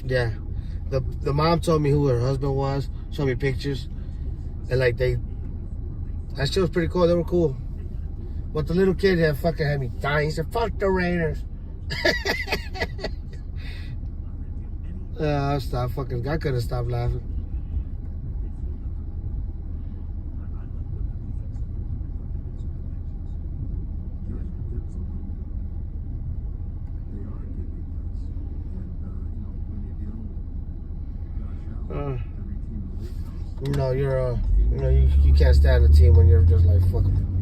Speaker 2: Yeah, the mom told me who her husband was, showed me pictures, and like that shit was pretty cool. They were cool, but the little kid had me dying. He said, "Fuck the Raiders." I couldn't stop laughing. You can't stand a team when you're just like, fuck 'em.